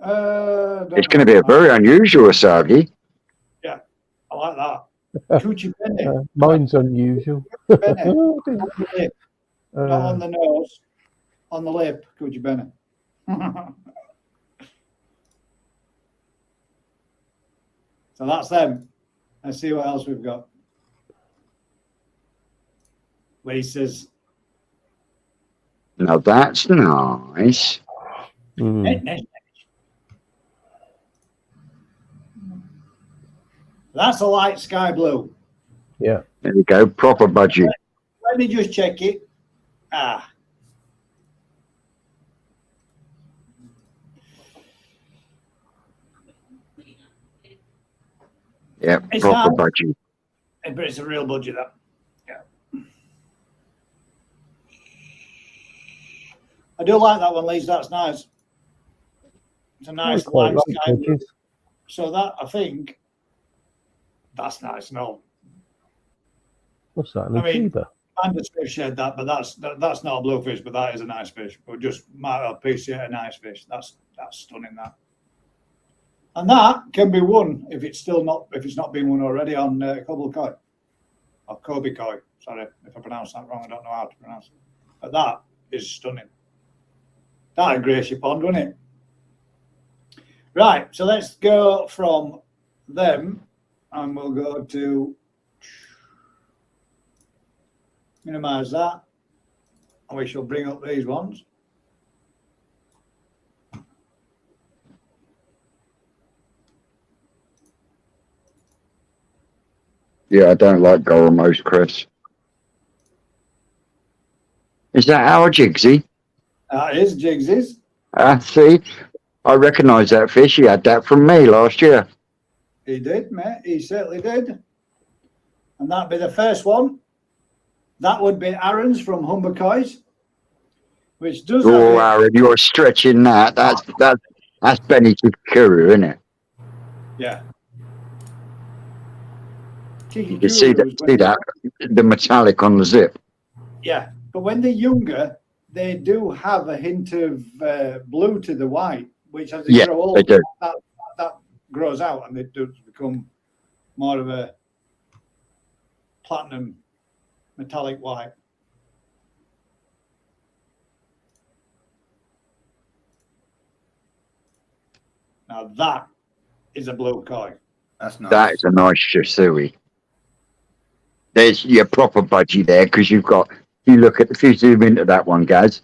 It's going to be a very unusual asagi. Yeah, I like that. Coochie Bene. Mine's unusual. Bene. Not on the nose, on the lip, Coochie Bene. So that's them. Let's see what else we've got. Lisa's. Now that's nice. That's a light sky blue. Yeah. There you go. Proper budgie. Let me just check it. Ah. Yeah, It's proper not- budgie. But it's a real budget, that. Yeah. I do like that one, Lise. That's nice. It's a nice quite light like sky blue. budget. So that, I think, that's no. What's that? An I mean, achiever? Fish shared that, but that's not a bluefish, but that is a nice fish. But just might appreciate a nice fish. That's stunning, that. And that can be won if it's not been won already on Cobble Koi or Kobe Koi. Sorry if I pronounced that wrong. I don't know how to pronounce it. But that is stunning. That'd grace your pond, wouldn't it? Right. So let's go from them, and we'll go to minimize that, and we shall bring up these ones. Yeah, I don't like Goramos, Chris. Is that our Jigsy? That is Jigsy's. See, I recognise that fish. He had that from me last year. He did, mate. He certainly did. And that'd be the first one. That would be Aaron's from Humber Kois, which does have Oh, Aaron, you're stretching that. That's Benny Kikuru, isn't it? yeah. You can see that the metallic on the zip. Yeah, but when they're younger, they do have a hint of blue to the white, which as they grow older, they do. that grows out and they do become more of a platinum metallic white. Now that is a blue koi. That's nice. That is a nice Shisui. There's your proper budgie there because you've got. You look at if you zoom into that one, Gaz.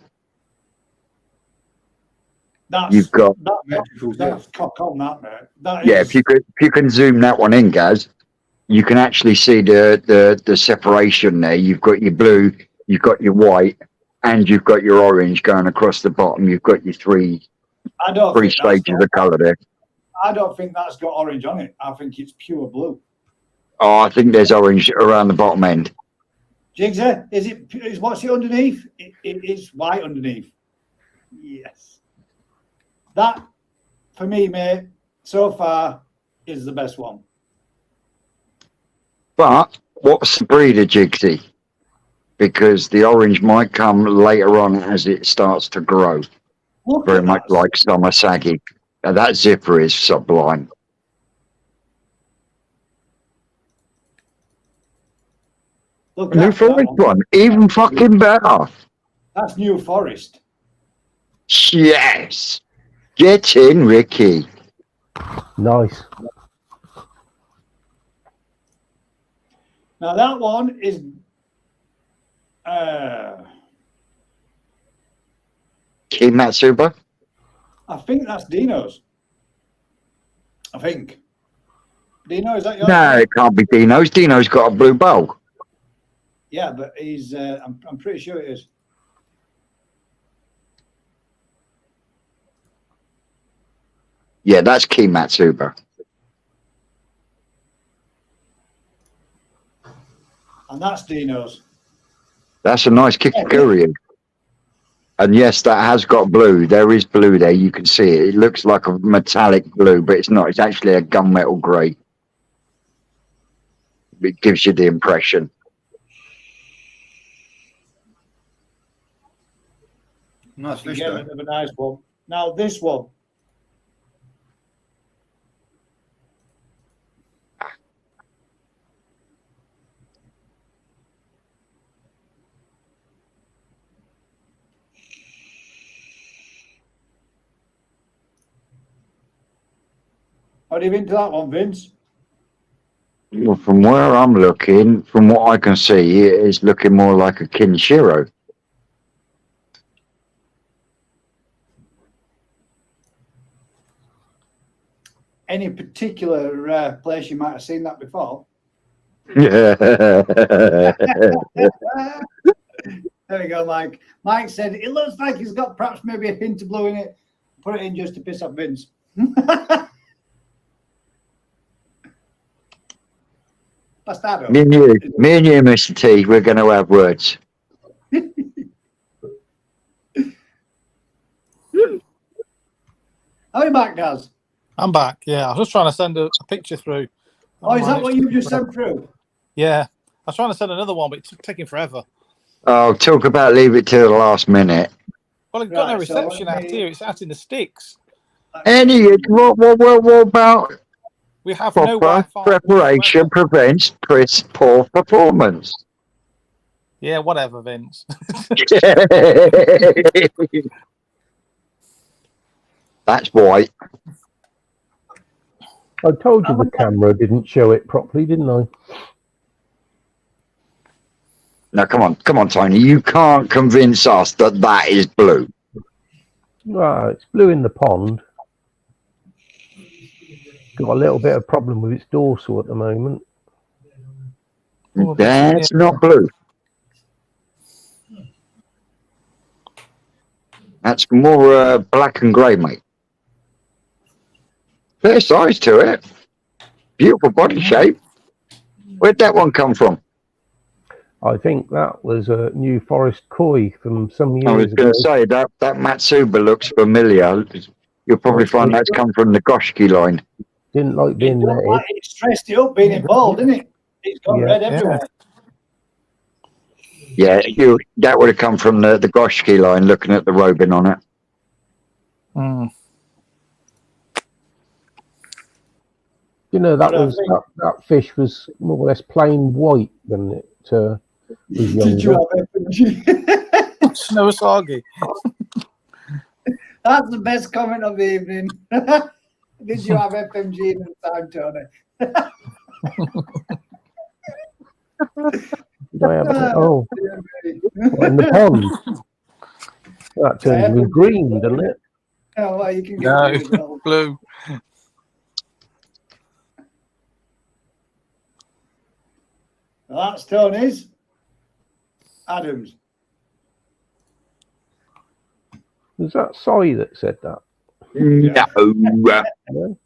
You've got that's cock on that, mate. That yeah. is, If you can zoom that one in, Gaz, you can actually see the separation there. You've got your blue, you've got your white, and you've got your orange going across the bottom. You've got your three stages of colour there. I don't think that's got orange on it. I think it's pure blue. Oh, I think there's orange around the bottom end. Jigsy, is what's it underneath? It's white underneath. Yes. That, for me, mate, so far is the best one. But what's the breeder, Jigsy? Because the orange might come later on as it starts to grow. Very much like summer saggy. Now that zipper is sublime. Look, New Forest one, even fucking better. That's New Forest. Yes. Get in, Ricky. Nice. Now that one is Kimatsuba? I think that's Dino's. I think. Dino, is that yours? No, it can't be Dino's. Dino's got a blue bow. Yeah, but he's I'm pretty sure it is. Yeah, that's Kimatsuba. And that's Dino's. That's a nice Kikagurian. And yes, that has got blue. There is blue there. You can see it. It looks like a metallic blue, but it's not. It's actually a gunmetal grey. It gives you the impression. Nice fish, Again, though. bit of a nice one. Now this one. How do you think to that one, Vince? Well, from where I'm looking, from what I can see, it is looking more like a Kinshiro. Any particular place you might have seen that before? Yeah. There we go, Mike. Mike said it looks like he's got perhaps maybe a hint of blue in it. Put it in just to piss off Vince. Bastardo. Me and you, Mr. T, we're going to have words. How are you back, Gaz? I'm back. Yeah, I was just trying to send a picture through. Oh, is that what you just sent through? Yeah, I was trying to send another one, but it's taking forever. Oh, talk about leave it to the last minute. Well, it's got no Right, so reception let out me- here. It's out in the sticks. What about We have no proper Wi-Fi. preparation prevents poor performance? Yeah, whatever, Vince. That's white. I told you the camera didn't show it properly, didn't I? Now, come on, Tony. You can't convince us that that is blue. Well, it's blue in the pond. Got a little bit of problem with its dorsal at the moment. That's not blue. That's more black and grey, mate. Fair size to it. Beautiful body shape. Where'd that one come from? I think that was a New Forest koi from some I was years going ago. to say that Matsuba looks familiar. You'll probably find that's come from the Goshki line. Didn't like being netted. It stressed it up being involved, didn't it? It's got red everywhere. Yeah, that would have come from the Goshki line, looking at the robing on it. Mm. You know, that fish was more or less plain white when it was younger. Did you have FMG? Snowsagi. That's the best comment of the evening. Did you have FMG in the time, Tony? Did I have it? Oh, what, in the pond. That turns me green, doesn't it? Oh, well, you can get No, blue as well. blue. Well, that's Tony's. Adams. Was that Soy that said that? No. No?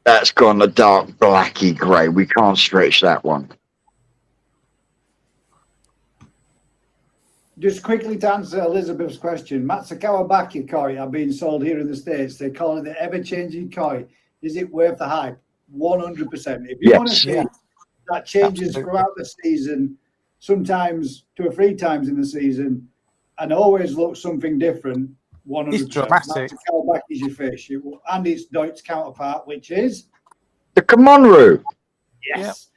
That's gone a dark blacky grey. We can't stretch that one. Just quickly to answer Elizabeth's question, Matsukawabaki koi are being sold here in the States. They call it the ever-changing koi. Is it worth the hype? 100%. If you want to Yes. see that changes Absolutely. throughout the season, sometimes 2 or 3 times in the season, and always looks something different, 100%. It's dramatic. Matsukawabaki is your fish. And it's its counterpart, which is? The Kamonru. Yes.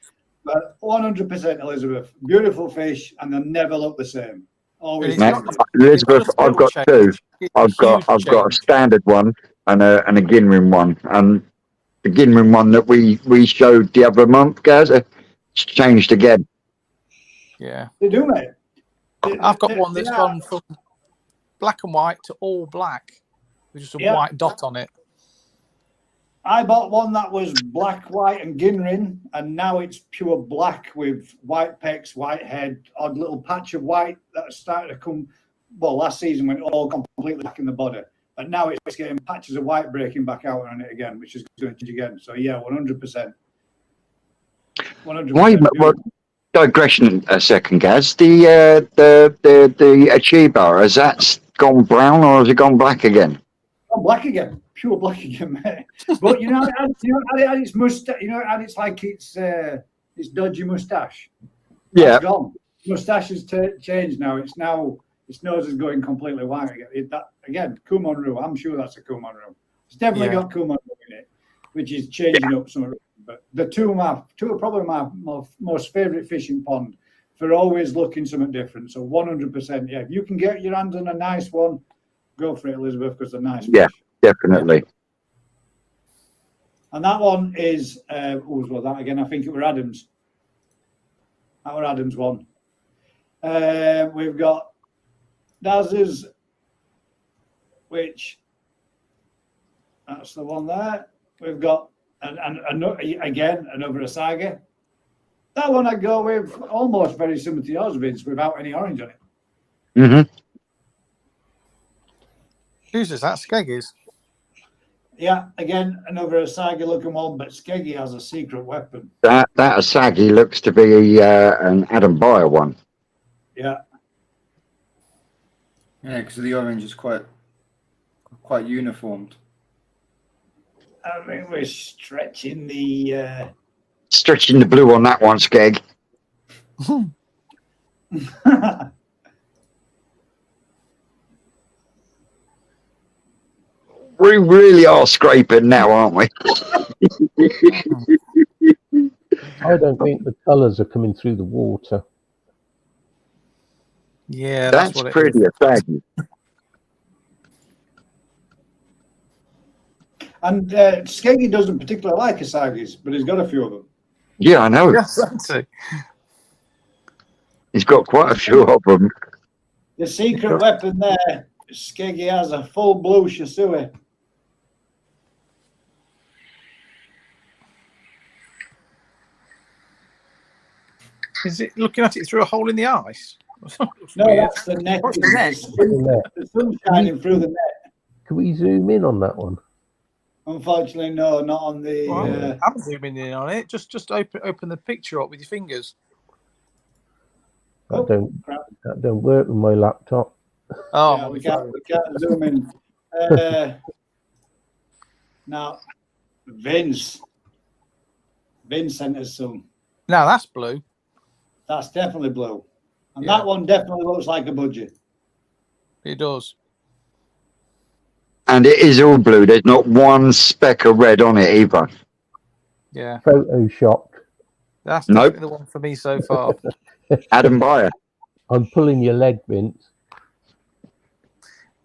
But 100% Elizabeth. Beautiful fish, and they never look the same. Always. It's Now, not- Elizabeth, it's not a I've got small two. change. It's a I've got huge a change. standard one and a Ginrin one. And the Ginrin one that we showed the other month, guys, it's changed again. Yeah. They do, mate. I've got one They that's are. gone from black and white to all black with just a Yeah. white dot on it. I bought one that was black, white, and Ginrin, and now it's pure black with white pecs, white head, odd little patch of white that started to come. Well, last season went all completely black in the body, but now it's getting patches of white breaking back out on it again, which is going to change again. So yeah, 100%. 100%. Why? Well, digression a second, Gaz. The Achiba, has that gone brown or has it gone black again? Oh, black again, pure black again, mate. But you know, it had its mustache. You know, it had its like its dodgy mustache. Yeah. That's gone. Mustache has changed now. Its nose is going completely white again. Again, Kumonru. I'm sure that's a Kumonru. It's definitely got Kumonru in it, which is changing up some of it. But the two are probably my most favourite fishing pond for always looking something different. So 100%, yeah. If you can get your hands on a nice one, go for it, Elizabeth, because they're nice fish. Yeah, definitely. And that one is, whose was that again? I think it were Adams. That were Adams one. We've got Daz's, that's the one there. We've got, another Asage. That one I'd go with almost very similar to yours, Vince, without any orange on it. Mm-hmm. Whose is that? Skeggy's. Yeah, again, another Asage looking one, but Skeggy has a secret weapon. That Asagi looks to be an Adam Byer one. Yeah. Yeah, because the orange is quite uniformed. I think we're stretching the. Stretching the blue on that one, Skeg. We really are scraping now, aren't we? I don't think the colours are coming through the water. Yeah, That's what it pretty is. Asagi. And Skeggy doesn't particularly like Asagi's, but he's got a few of them. Yeah, I know. Yes, that's it. He's got quite a few of them. The secret weapon there, Skeggy has a full blue Shisui. Is it looking at it through a hole in the ice? No, Weird. that's the net. What's the net? The sun shining through the net. Can we zoom in on that one? Unfortunately, no, not on the. Well, I'm zooming in on it. Just open the picture up with your fingers. Oh, That don't work with my laptop. Oh, yeah, we can't zoom in. Now, Vince sent us some. now that's blue. That's definitely blue, and Yeah. that one definitely looks like a budgie. It does. And it is all blue. There's not one speck of red on it either. Yeah, Photoshopped. that's Nope. definitely the one for me so far. Adam Byer. I'm pulling your leg, Vince.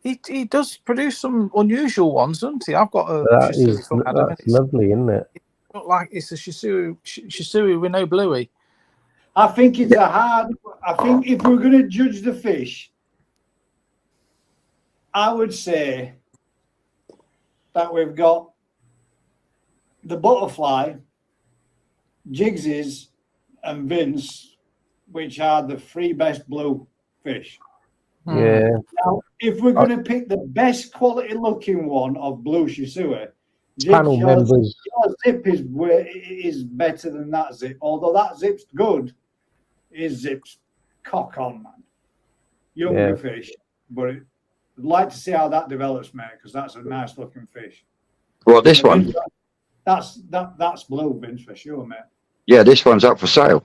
He does produce some unusual ones, doesn't he? I've got a That Shisui is from Adam. that's lovely, isn't it? Not like it's a Shisui with no bluey. I think it's a hard. I think if we're going to judge the fish, I would say that we've got the butterfly, Jigsies, and Vince, which are the three best blue fish. Yeah. Now, if we're going to pick the best quality looking one of blue Shisui, Panel members. your zip is better than that zip. Although that zip's good, his zip's cock on, man. Younger fish, but I'd like to see how that develops, mate, because that's a nice looking fish. Well, this one. That's blue, Vince, for sure, mate. Yeah, this one's up for sale.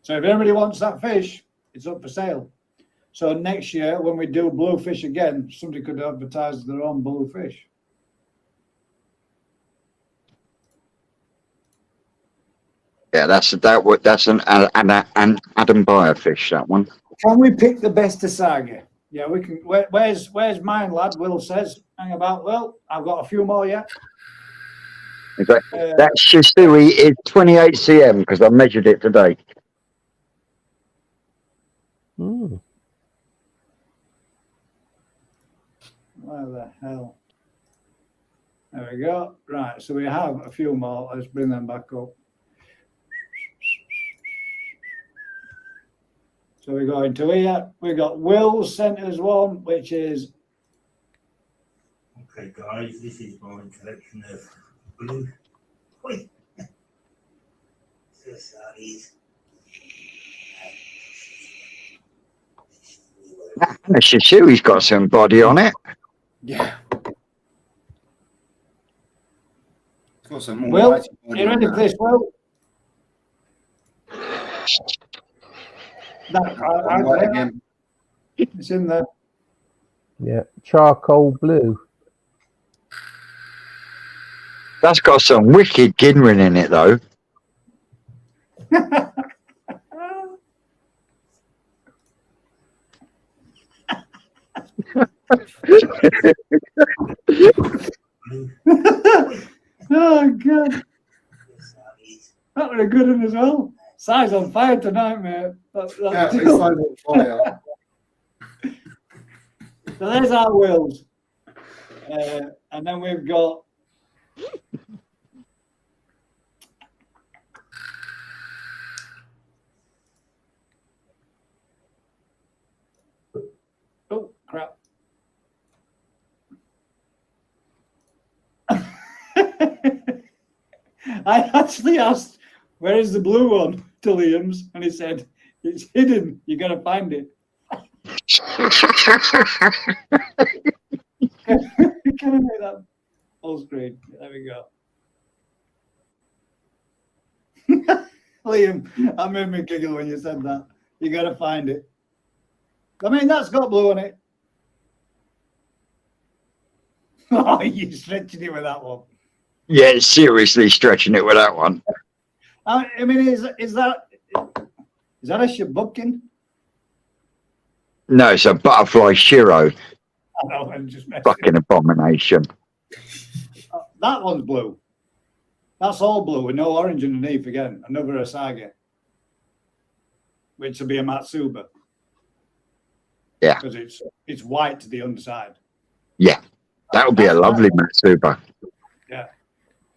So if anybody wants that fish, it's up for sale. So next year, when we do blue fish again, somebody could advertise their own blue fish. Yeah, that's an Adam Beyer fish. That one. Can we pick the best Asagi? Yeah, we can. Where's mine, lad? Will says. Hang about. Well, I've got a few more yet. That Shisui is 28 cm because I measured it today. Mm. Where the hell? There we go. Right, so we have a few more. Let's bring them back up. So we go into here. We got Will sent us one, which is. Okay, guys, this is my collection of blue. Oi. The Shisui's got some body on it. Yeah. It's got some more Will, mighty body you on ready that. for this, Will? I'm right again. It's in there. Yeah, charcoal blue. That's got some wicked ginrin in it, though. Oh, God. That was a good one as well. Si's on fire tonight, mate. Yeah, it's like on fire. So there's our Wills. And then we've got. Oh, crap. I actually asked, where is the blue one to Liam's? And he said, it's hidden. You got to find it. Can I make that full screen? There we go. Liam, that made me giggle when you said that. You got to find it. I mean, that's got blue on it. Oh, you're stretching it with that one. Yeah, seriously stretching it with that one. I mean, is that a shabubkin? No, it's a butterfly shiro. I know, I'm just messing. Fucking abomination. That one's blue. That's all blue with no orange underneath again. Another Asagi, which will be a Matsuba. Yeah. Because it's white to the underside. Yeah, that would be a lovely Matsuba. Yeah.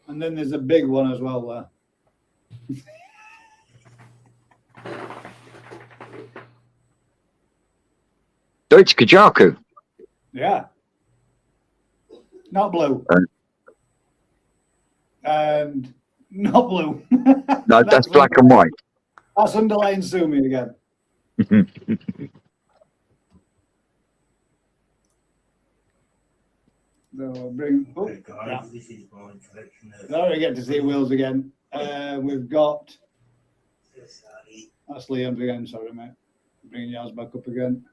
And then there's a big one as well there. Deutsche Kajaku. Yeah. Not blue. And not blue. No, that's black and white. That's underlying Sumi again. So I'll bring. Oh, Okay, guys, yeah. this is my collection of. Now we get to see Will's again. We've got. That's Liam's again. Sorry, mate. Bringing yours back up again.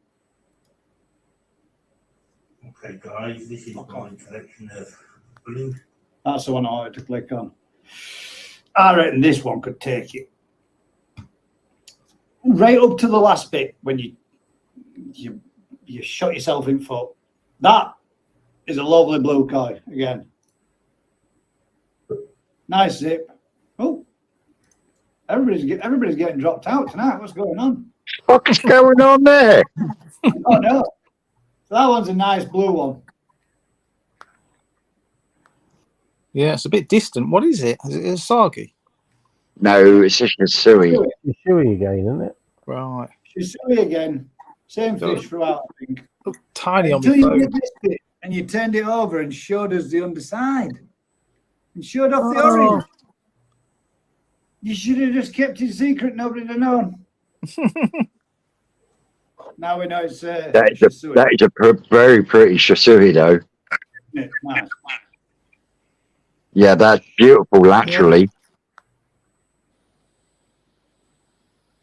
Okay, guys, this is my collection of blue. That's the one I wanted to click on. I reckon this one could take it right up to the last bit when you shot yourself in foot. That is a lovely blue koi again. Nice zip. Oh, everybody's getting dropped out tonight. What's going on? What is going on there? Oh no! That one's a nice blue one. Yeah, it's a bit distant. What is it? Is it a sargi? No, it's just a suey. It's Shui again, isn't it? Right. Shisui again. Same fish throughout, I think. Look tiny on Until my you phone. did this bit and you turned it over and showed us the underside. And showed off the Oh. orange. You should have just kept it secret. Nobody would have known. Now we know it's That is Shisui. that is a very pretty shisui, though. Isn't it? Nice. Yeah, that's beautiful laterally.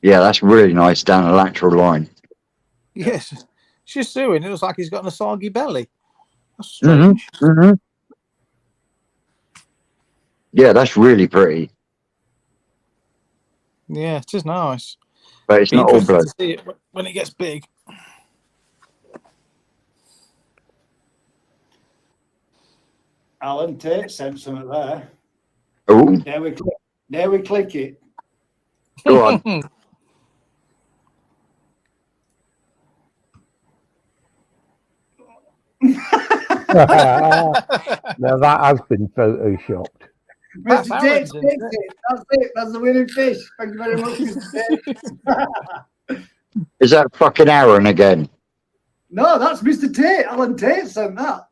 Yeah, that's really nice down the lateral line. Yes. She's doing. It looks like he's got an asagi belly. That's Mm-hmm. strange. Mm-hmm. Yeah, that's really pretty. Yeah, it is nice. But it's Be not all interesting blood. to see it when it gets big. Alan Tate sent something there. Oh, There we click it. go on. Now that has been photoshopped. That's Mr. Tate Alan's, takes isn't it. That's it. That's the winning fish. Thank you very much, Mr. Tate. Is that fucking Aaron again? No, that's Mr. Tate. Alan Tate sent that.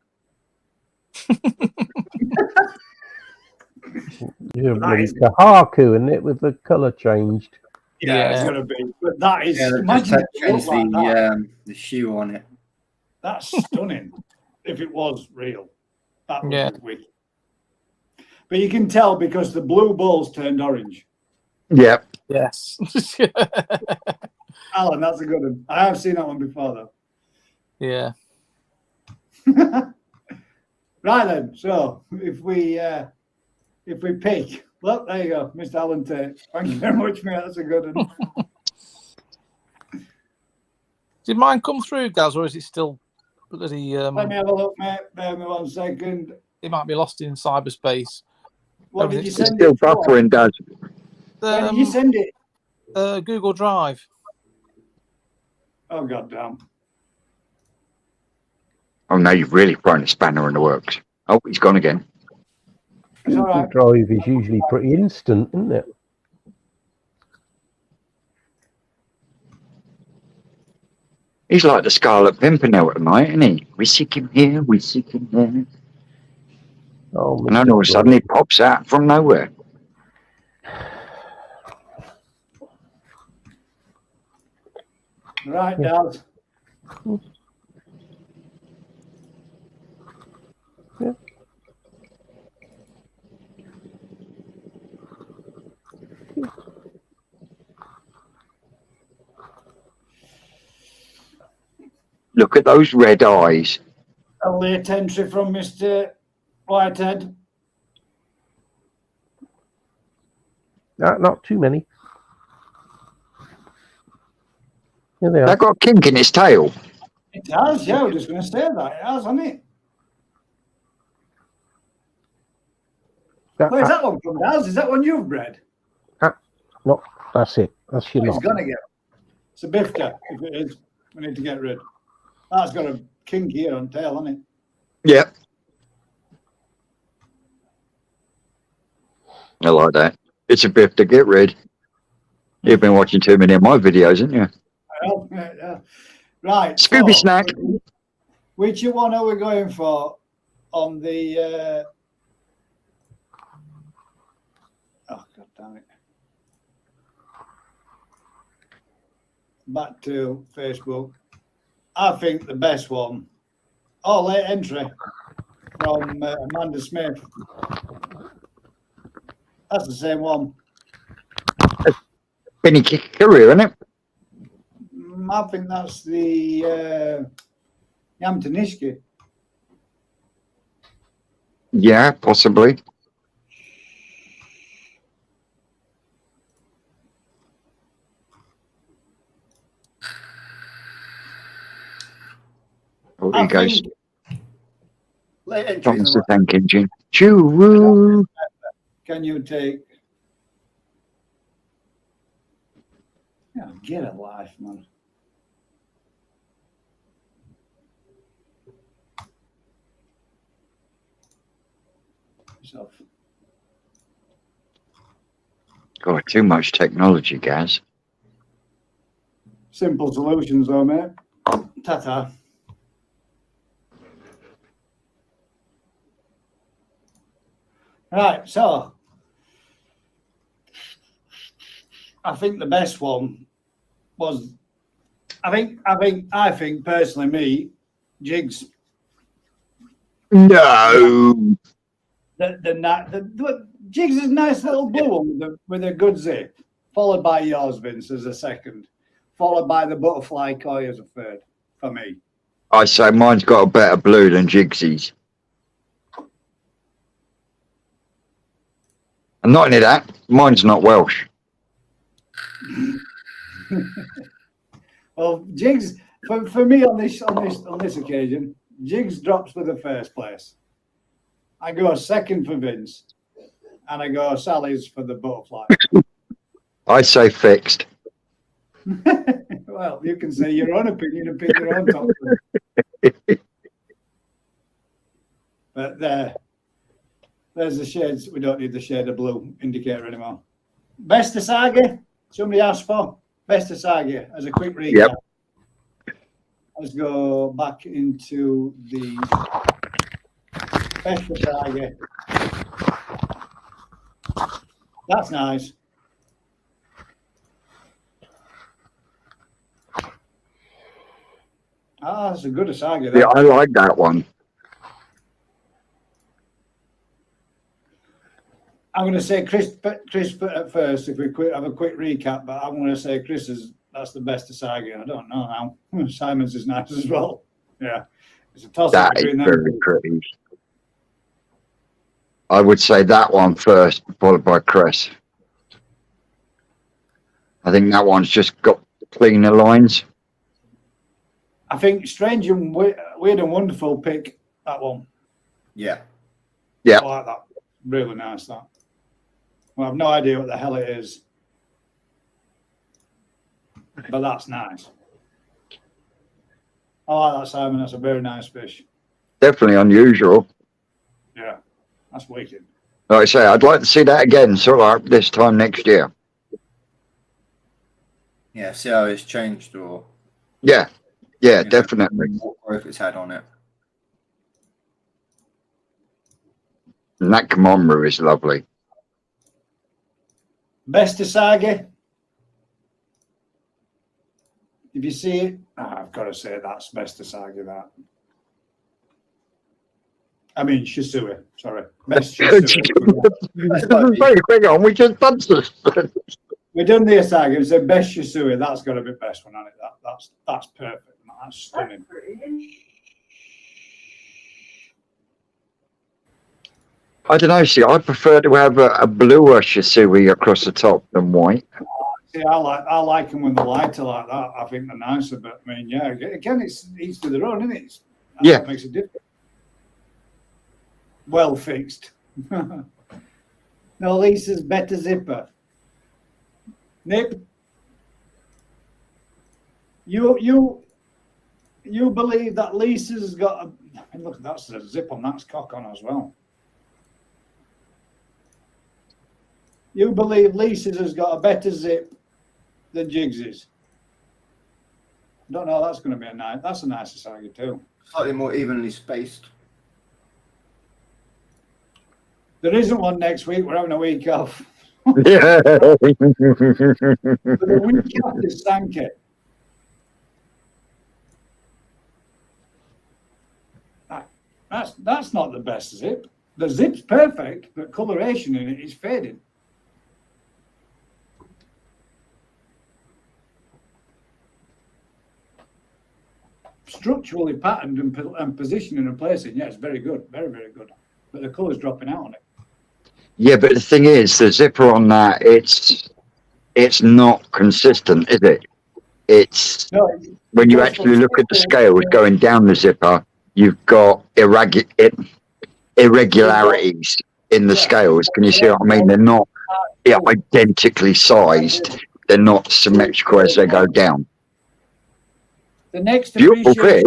Yeah, That is- the Haku, isn't it, with the colour changed? Yeah, it's Yeah. gonna be. But that is Yeah, they've imagine just it looked changed like that. the shoe on it. That's stunning. If it was real, that would Yeah. be wicked. But you can tell because the blue balls turned orange. Yeah. Yes. Alan, that's a good one. I have seen that one before though. Yeah. Right then. So if we pick, look, there you go, Mr. Alan Tate. Thank you very much, mate. That's a good one. Did mine come through, Gaz, or is it still bloody? Let me have a look, mate. Bear with me 1 second. It might be lost in cyberspace. What did you It's send still it for? buffering, Dad. When did you send it? Google Drive. Oh, goddamn. Oh, no, you've really thrown a spanner in the works. Oh, he's gone again. It's all Google right. Drive is usually pretty instant, isn't it? He's like the Scarlet Pimpernel tonight, isn't he? We seek him here, we seek him there. Oh, And then all of a sudden he pops out from nowhere. Right, Dad. Yeah. Look at those red eyes. A late entry from Mr. Whitehead. Not too many. Here they are. That got a kink in its tail. It has, yeah, I was just going to say that. It has, hasn't it? Where's that one from, Daz? Is that one you've bred? No, that's it. That's your It's lot. going to get. It's a bifter. If it is, we need to get rid. That's got a kink here on tail, hasn't it? Yep. I like that. It's a bit to get rid. You've been watching too many of my videos, haven't you? Well, yeah. Right. Scooby so, snack. Which one are we going for on the... Oh, God damn it. Back to Facebook. I think the best one. Oh, late entry from Amanda Smith. That's the same one. Benny Kickaroo, isn't it? I think that's the Yamtanishki. Yeah, possibly. Oh, there he goes. Late entries Thomas and the what? Tank Engine. Choo-woo. Can you take? Yeah, get a life, man. yourself. God, too much technology, Gaz. Simple solutions, though, mate. Ta-ta. Right, so I think the best one was, I think personally, me, jigs. No. The jigs is a nice little blue one with a good zip, followed by yours, Vince, as a second, followed by the butterfly koi as a third for me. I say mine's got a better blue than Jigsy's. And not only that, mine's not Welsh. Well, jigs for me on this occasion, jigs drops for the first place. I go second for Vince, and I go Sally's for the butterfly. I say fixed. Well, you can say your own opinion and pick your own top. But there's the shades. We don't need the shade of blue indicator anymore. Best Asagi, somebody asked for. Best Asagi as a quick recap. Yep. Let's go back into the best Asagi. That's nice. Ah, that's a good Asagi. Yeah, I like that one. I'm going to say Chris at first. If we have a quick recap, but I'm going to say that's the best Asagi. I don't know now. Simon's is nice as well. Yeah, it's a toss up That is between them. very pretty. I would say that one first, followed by Chris. I think that one's just got cleaner lines. I think Strange and Weird and Wonderful pick that one. Yeah. Yeah. I like that. Really nice, that. Well, I've no idea what the hell it is. But that's nice. I like that, Simon. That's a very nice fish. Definitely unusual. Yeah, that's wicked. Like I say, I'd like to see that again, sort of like this time next year. Yeah, see how it's changed or Yeah, definitely. what growth it's had on it. And that Komomaru is lovely. Best Asagi. If you see it, I've got to say that's best Asagi, that. I mean, Shisui. Sorry. Best Shisui. Hang on, we just done this. We've done the Asagi. It's the best Shisui. That's got to be best one, hasn't it? That's perfect. That's stunning. I don't know, see, I prefer to have a bluer Shisui across the top than white. See, I like them when the lights are like that. I think they're nicer, but I mean, yeah, again, it's each to their own, isn't it? Yeah. That makes a difference. Well fixed. No, Lisa's better zipper. Nip, you believe that Lisa's got a look? That's a zip on that's cock on as well. You believe Lisa's has got a better zip than Jigs's? Don't know. That's going to be a nice. That's a nice Asagi too. Slightly more evenly spaced. There isn't one next week. We're having a week off. Yeah. But the week after Sankey. That's not the best zip. The zip's perfect, but coloration in it is fading. Structurally patterned and positioning and placing, yeah, it's very good, very, very good. But the colour's dropping out on it. Yeah, but the thing is, the zipper on that, it's not consistent, is it? It's No, when you actually look at the scales going down the zipper, you've got irregularities in the scales. Can you see what I mean? They're not identically sized. They're not symmetrical as they go down. the next Beautiful fish.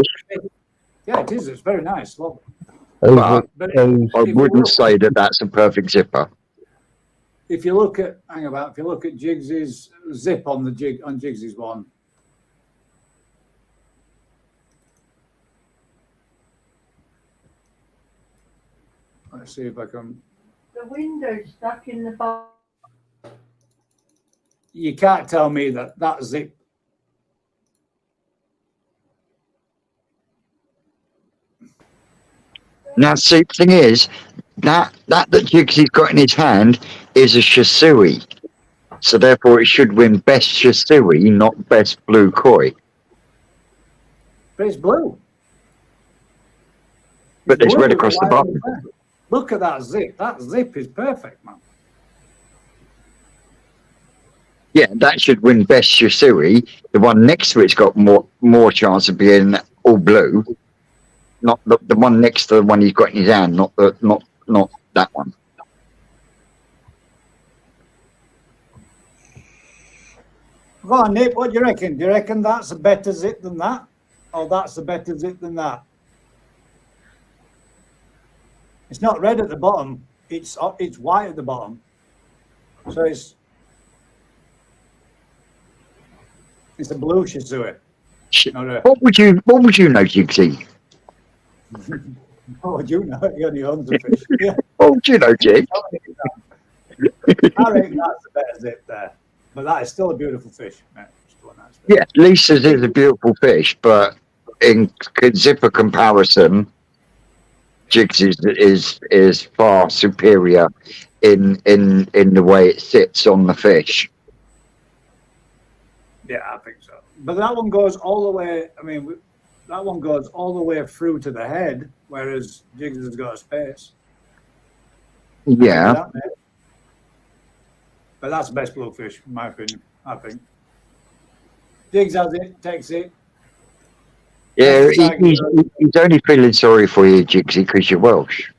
Yeah, it is. It's very nice. Lovely. over But those. I wouldn't say that that's a perfect zipper. If you look at, hang about, if you look at Jiggsy's zip on the Jiggsy's one. Let's see if I can. The window's stuck in the bar. You can't tell me that that zip. Now, see, the thing is, that Jiggsy's got in his hand is a Shisui. So therefore it should win best Shisui, not best blue koi. But it's blue. But it's red across the bottom. Look at that zip. That zip is perfect, man. Yeah, that should win best Shisui. The one next to it's got more chance of being all blue. Not the one next to the one he's got in his hand, not that one. Go on, Nick, what do you reckon? Do you reckon that's a better zip than that? Or that's a better zip than that? It's not red at the bottom, it's white at the bottom. So it's a blue Shisui. What would you know, Jigsy? What would you know? You're the owner of fish. Yeah. What would you know, Jig? I reckon that's a better zip there. But that is still a beautiful fish. Yeah, Lisa's is a beautiful fish, but in zipper comparison, Jigs is far superior in the way it sits on the fish. Yeah, I think so. But that one goes all the way. I mean, that one goes all the way through to the head, whereas Jigs has got a space. Yeah. But that's the best bluefish, in my opinion, I think. Jigs has it, takes it. Yeah, he's only feeling sorry for you, Jigsy, because you're Welsh.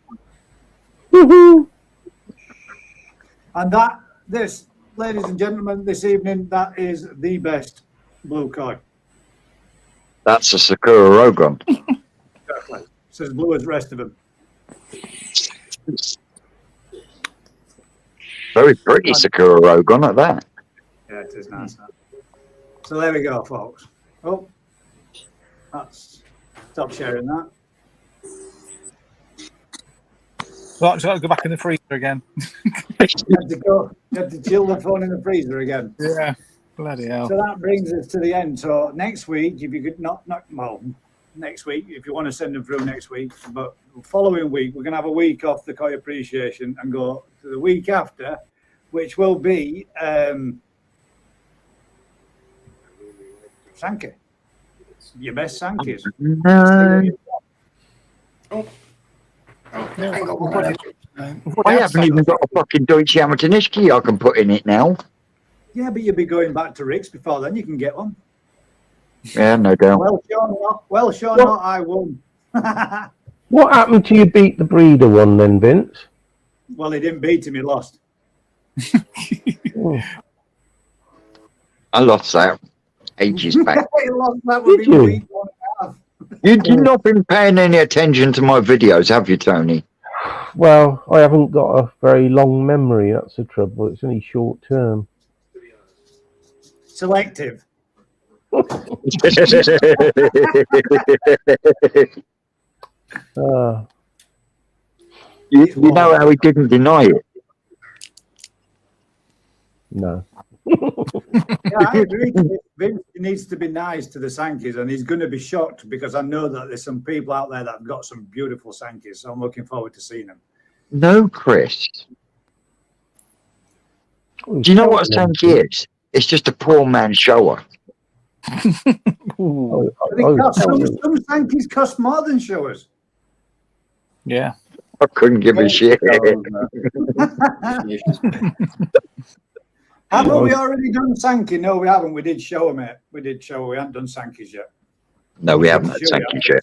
Woohoo! And this, ladies and gentlemen, this evening, that is the best blue koi. That's a Sakura Rogon. Exactly. It's as blue as the rest of them. Very pretty Sakura Rogon at that. Yeah, it is nice. So there we go, folks. Oh, stop sharing that. Right, so I've got to go back in the freezer again. You have to chill the phone in the freezer again. Yeah, bloody hell. So that brings us to the end. So next week, if you could next week, if you want to send them through next week, but the following week, we're going to have a week off the koi appreciation and go to the week after, which will be Sankey. Your best Sankeys. I haven't even got a fucking Deutsche Amateurnischki I can put in it now. Yeah, but you'll be going back to Rick's before then. You can get one. Yeah, no doubt. Well, sure not. I won. What happened to you beat the breeder one then, Vince? Well, he didn't beat him. He lost. I lost that ages back. He lost that would be week 1.5. You've not been paying any attention to my videos, have you, Tony? Well, I haven't got a very long memory. That's the trouble. It's only short term. Selective. You know how he didn't deny it? No. Yeah, I agree. Vince needs to be nice to the Sankeys, and he's going to be shocked because I know that there's some people out there that have got some beautiful Sankeys. So I'm looking forward to seeing them. No, Chris. Do you know what a Sankey is? It's just a poor man's shower. Some Sankeys cost more than showers. Yeah. I couldn't give a shit. Haven't we already done Sankey? No, we haven't. We did shower, mate. We did shower. We haven't done Sankeys yet. No, we haven't had Sankeys yet.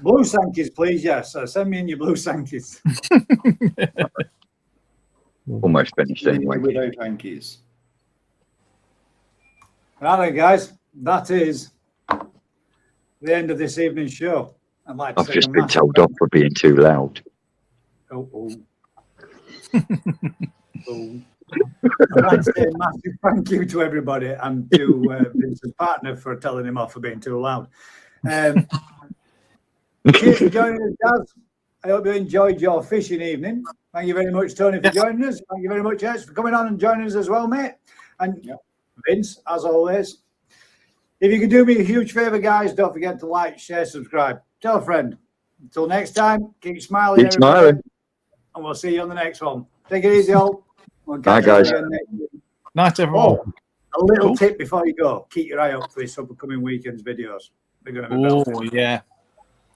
Blue Sankeys, please. Yes. Send me in your blue Sankeys. Almost finished anyway. Widow Sankeys. Right, guys. That is the end of this evening's show. I'd like to I've say just a been massive told off for being too loud. Oh. I'd like to say a massive thank you to everybody and to Vince's partner for telling him off for being too loud. Cheers for joining us, Daz. I hope you enjoyed your fishing evening. Thank you very much, Tony, for joining us. Thank you very much, Ed, for coming on and joining us as well, mate. And Vince, as always. If you could do me a huge favour, guys, don't forget to like, share, subscribe. Tell a friend. Until next time, keep smiling, Keep everybody. smiling. And we'll see you on the next one. Take it easy, all. We'll Bye, catch you guys. again next week. Night, everyone. Oh, a little tip before you go. Keep your eye out for this upcoming weekend's videos. They're going to be belting. Oh, yeah.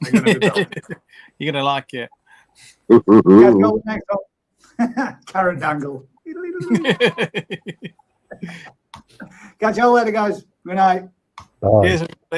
They're going to be belting. You're going to like it. Catch you all next one. Carrot dangle. Catch you all later, guys. Good night. Bye. Cheers, everybody.